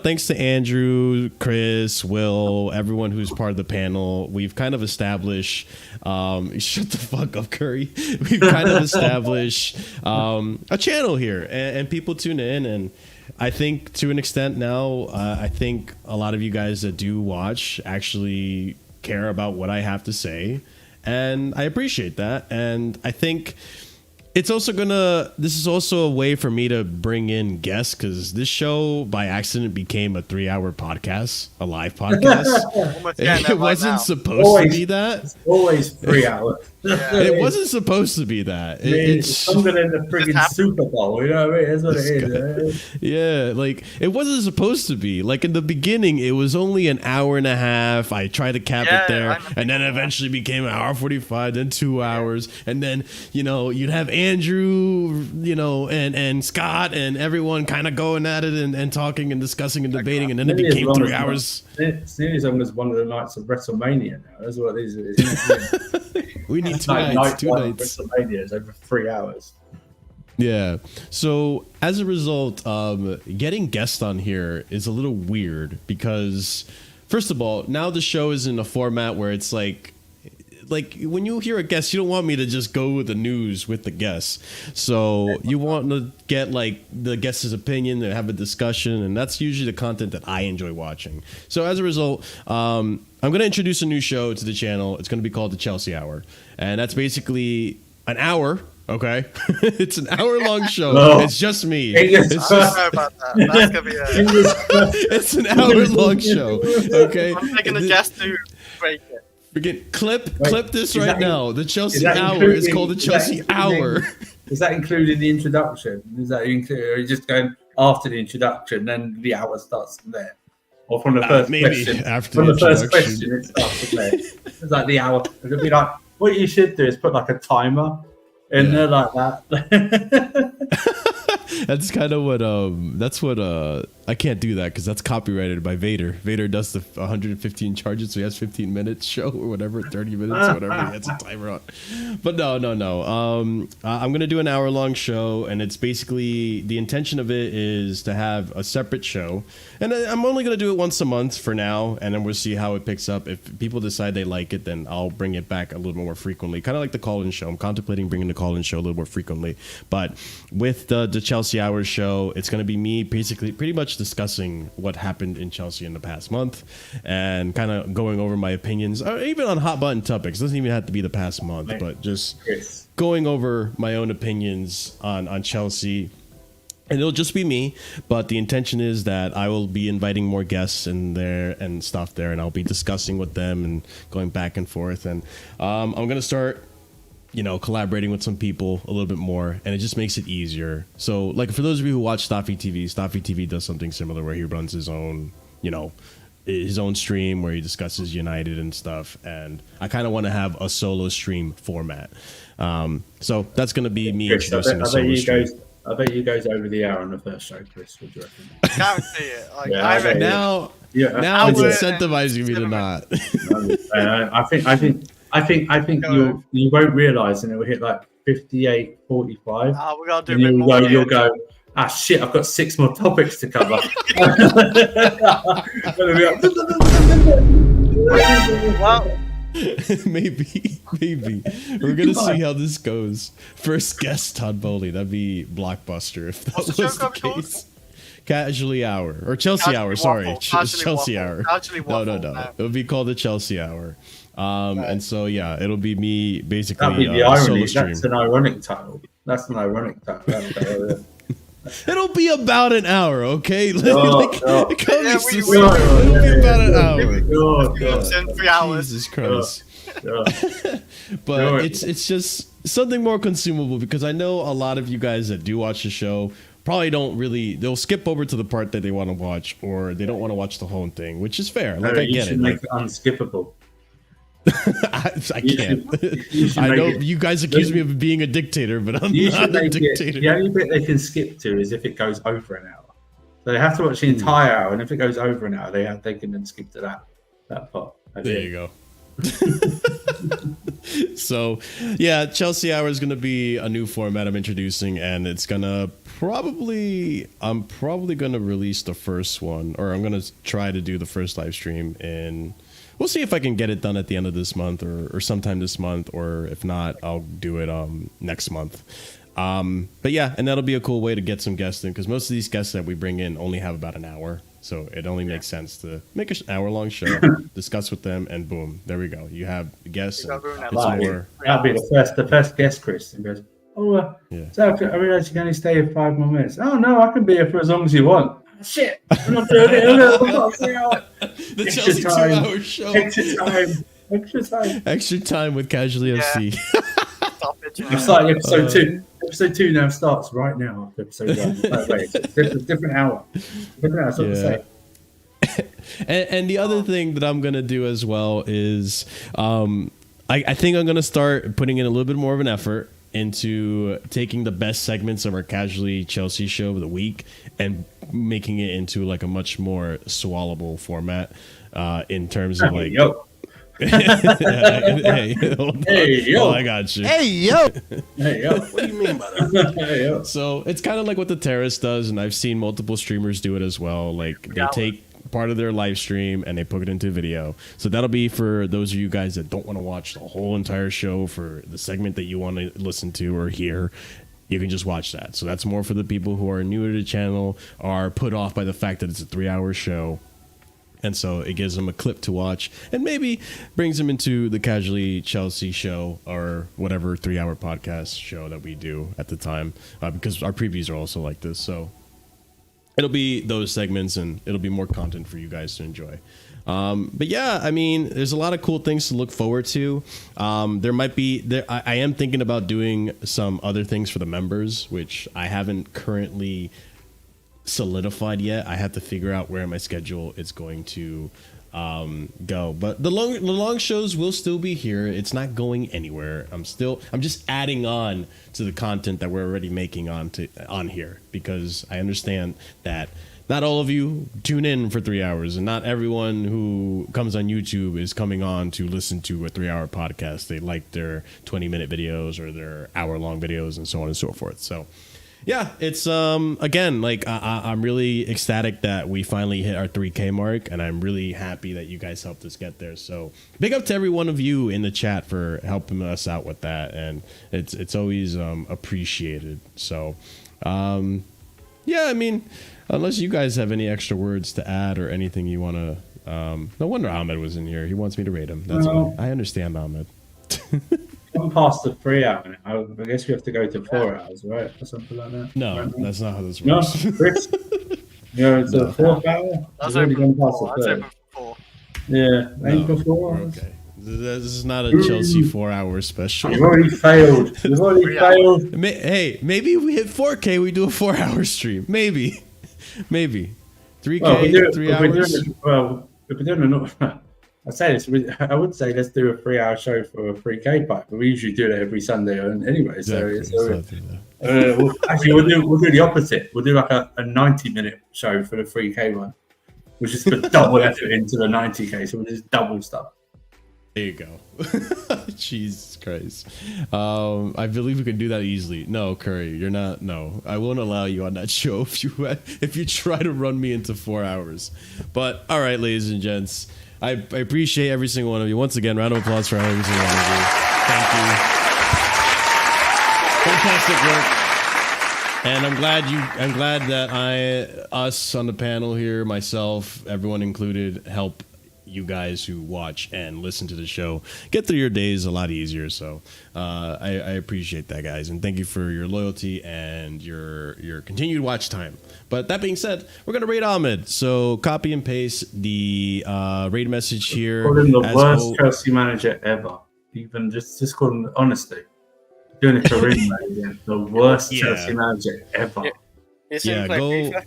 thanks to Andrew, Chris, Will, everyone who's part of the panel, we've kind of established shut the fuck up, Curry. We've kind of established a channel here, and people tune in, and I think to an extent now, I think a lot of you guys that do watch actually care about what I have to say, and I appreciate that. And I think this is also a way for me to bring in guests, because this show by accident became a 3-hour podcast, a live podcast. It wasn't supposed to be that. It's always 3 hours. It wasn't supposed to be that. It's something in the friggin' Super Bowl. You know what I mean? That's what it is. Yeah, like it wasn't supposed to be. Like in the beginning, it was only an hour and a half. I tried to cap it there, and then eventually became an hour 45, then 2 hours, and then you'd have Andrew, and Scott and everyone kind of going at it and talking and discussing and debating, and then it became 3 hours. It's nearly as long as one of the nights of WrestleMania now. That's what it is. We need two nights. WrestleMania is over 3 hours. Yeah. So as a result, getting guests on here is a little weird because, first of all, now the show is in a format where it's like when you hear a guest, you don't want me to just go with the news with the guests. So you want to get like the guest's opinion and have a discussion, and that's usually the content that I enjoy watching. So as a result, I'm going to introduce a new show to the channel. It's going to be called the Chelsea Hour, and that's basically an hour. Okay, it's an hour-long show. No. It's just me. It's an hour-long show. Okay, I'm taking a guest to break it. Clip this right now. The Chelsea Hour is called the Chelsea Hour. Is that including the introduction? Is that include? Or are you just going after the introduction, then the hour starts from there, or from the first question? After the first question, it starts from there. It's like the hour. It'll be like what you should do is put like a timer in there like that. That's kind of what I can't do that because that's copyrighted by Vader. Vader does the 115 charges, so he has 15 minutes show or whatever, 30 minutes, whatever. He has a timer on. But no. I'm gonna do an hour-long show, and it's basically the intention of it is to have a separate show, and I'm only gonna do it once a month for now, and then we'll see how it picks up. If people decide they like it, then I'll bring it back a little more frequently, kind of like the call-in show. I'm contemplating bringing the call-in show a little more frequently, but with the Chelsea Hour show, it's going to be me basically pretty much discussing what happened in Chelsea in the past month and kind of going over my opinions, or even on hot button topics. It doesn't even have to be the past month, but just going over my own opinions on Chelsea. And it'll just be me, but the intention is that I will be inviting more guests in there and stuff there, and I'll be discussing with them and going back and forth. And I'm going to start collaborating with some people a little bit more, and it just makes it easier. So, like, for those of you who watch Staffy TV does something similar where he runs his own, his own stream where he discusses United and stuff, and I kind of want to have a solo stream format. So that's going to be me introducing a solo stream. I bet you goes over the hour on the first show, Chris. What do you reckon? Guarantee it. Now it's incentivizing me to not. I think you won't realise, and it will hit like 58:45. We gotta do a bit more. You'll go. Shit! I've got 6 more topics to cover. Well, maybe we're gonna see how this goes. First guest, Todd Boehly. That'd be blockbuster if that was the case. Casually Hour or Chelsea Hour. Sorry, Chelsea Hour. No. It would be called the Chelsea Hour. And so it'll be me basically. The irony. That's an ironic title. It'll be about an hour, okay? It'll be about an hour. 3 hours. Jesus Christ. But No. it's just something more consumable because I know a lot of you guys that do watch the show probably they'll skip over to the part that they want to watch, or they don't want to watch the whole thing, which is fair. Like, I you get should it. make it unskippable. I can't. should I make know it- you guys accuse me of being a dictator, but I'm You not should a make it. dictator. The only bit they can skip to is if it goes over an hour. So they have to watch the entire hour, and if it goes over an hour, they can then skip to that part. There you go. So, yeah, Chelsea Hour is going to be a new format I'm introducing, and it's going to I'm probably going to release the first one, or I'm going to try to do the first live stream, and we'll see if I can get it done at the end of this month or sometime this month, or if not, I'll do it next month. But yeah, and that'll be a cool way to get some guests in, because most of these guests that we bring in only have about an hour. So it only makes sense to make an hour-long show, discuss with them, and boom, there we go. You have guests. And it's more. That'll be the first guest, Chris. And goes, so I realize you can only stay here 5 more minutes. Oh no, I can be here for as long as you want. Shit, I'm not doing it. The Chelsea 2-hour show. Extra time. Extra time with Casually FC. Stop it, I'm starting episode 2. Episode 2 now starts right now. Episode 1. By the way, it's a different hour. That's what I'm saying. And the other thing that I'm gonna do as well is, I think I'm gonna start putting in a little bit more of an effort into taking the best segments of our Casually Chelsea show of the week and making it into like a much more swallowable format, in terms of like. Hey, yo. I got you. Hey, yo. Hey, yo. What do you mean by that? Hey, yo. So it's kind of like what the Terrace does, and I've seen multiple streamers do it as well. Like they take part of their live stream and they put it into video. So that'll be for those of you guys that don't want to watch the whole entire show for the segment that you want to listen to or hear. You can just watch that. So that's more for the people who are new to the channel, are put off by the fact that it's a 3-hour show. And so it gives them a clip to watch and maybe brings them into the Casually Chelsea show or whatever 3-hour podcast show that we do at the time, because our previews are also like this. So it'll be those segments and it'll be more content for you guys to enjoy. But yeah, I mean, there's a lot of cool things to look forward to. There might be, I am thinking about doing some other things for the members, which I haven't currently solidified yet. I have to figure out where my schedule is going to go, but the long shows will still be here. It's not going anywhere. I'm just adding on to the content that we're already making on here, because I understand that not all of you tune in for 3 hours, and not everyone who comes on YouTube is coming on to listen to a 3-hour podcast. They like their 20-minute videos or their hour-long videos and so on and so forth. So yeah, it's again, like I'm really ecstatic that we finally hit our 3K mark, and I'm really happy that you guys helped us get there. So big up to every one of you in the chat for helping us out with that, and it's always appreciated. So yeah, I mean, unless you guys have any extra words to add or anything you want to, no wonder Ahmed was in here. He wants me to rate him. That's fine. I understand, Ahmed. I'm past the 3 hour now. I guess we have to go to 4 hours, right? Or something like that. No, that's not how this No, works. Chris. It's the 4th hour. That's We've already open gone past for the 4. That's 3rd. open for 4. Yeah, ain't No, before. we're okay. This is not a Chelsea 4-hour special. You've already failed. You've already failed. Hey, maybe if we hit 4K, we do a 4-hour stream. Maybe. 3K, Well, 3 hours. if we're doing I say this. I would say let's do a 3-hour show for a 3K pipe, but we usually do that every Sunday anyway. Exactly. Actually, we'll do the opposite. We'll do like a 90-minute show for the 3K one. We'll just put double effort into the 90K, so we'll just double stuff. There you go. Jesus Christ. I believe we can do that easily. No, Curry, you're not. No, I won't allow you on that show if you try to run me into 4 hours. But all right, ladies and gents, I appreciate every single one of you. Once again, round of applause for every single one of you. Thank you. Fantastic work. And I'm glad that us on the panel here, myself, everyone included, help you guys who watch and listen to the show get through your days a lot easier. So I appreciate that, guys, and thank you for your loyalty and your continued watch time. But that being said, we're gonna rate Ahmed, so copy and paste the raid message here. Call him the worst Chelsea manager ever. even just call him honesty. Doing a career against the worst Yeah. Chelsea manager ever. Yeah. Is Yeah, he playing FIFA?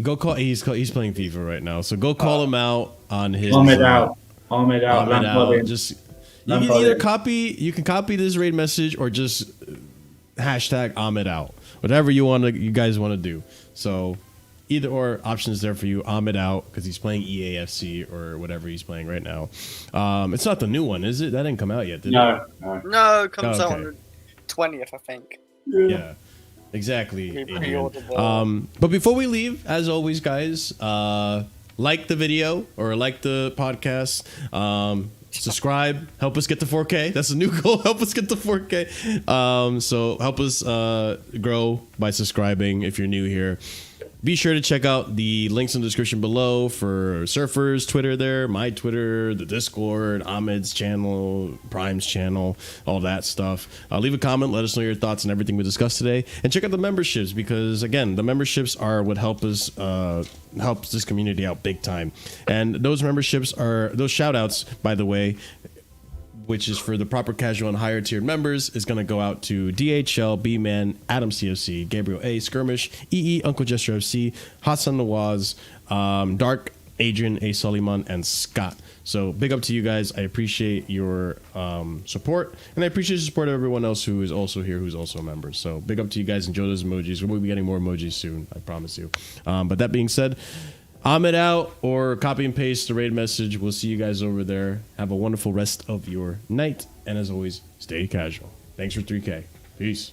Go call. He's playing FIFA right now, so go call him out on his. Ahmed out. Ahmed out. Ahmed Lampard out. in. Just you Lampard can either in. copy. You can copy this raid message or just hashtag Ahmed out. Whatever you guys want to do. So either or options there for you. Ahmed out because he's playing EAFC or whatever he's playing right now. It's not the new one, is it? That didn't come out yet, did it? No. No, it comes out Okay. on the 20th, I think. Yeah, exactly. We Adrian. pre-ordered the- But before we leave, as always, guys, like the video or like the podcast. Subscribe, help us get to 4K. That's a new goal. Help us get to 4K. So help us grow by subscribing if you're new here. Be sure to check out the links in the description below for Surfer's Twitter there, my Twitter, the Discord, Ahmed's channel, Prime's channel, all that stuff. Leave a comment, let us know your thoughts on everything we discussed today. And check out the memberships because, again, the memberships are what helps this community out big time. And those memberships are, those shout outs, by the way, which is for the proper casual and higher tiered members, is going to go out to DHL, B-Man, Adam CFC, Gabriel A, Skirmish, EE, Uncle Jester FC, Hassan Nawaz, Dark, Adrian A. Suleiman, and Scott. So big up to you guys. I appreciate your support, and I appreciate the support of everyone else who is also here, who's also a member. So big up to you guys. Enjoy those emojis. We'll be getting more emojis soon, I promise you. But that being said, Ahmed out or copy and paste the raid message. We'll see you guys over there. Have a wonderful rest of your night. And as always, stay casual. Thanks for 3K. Peace.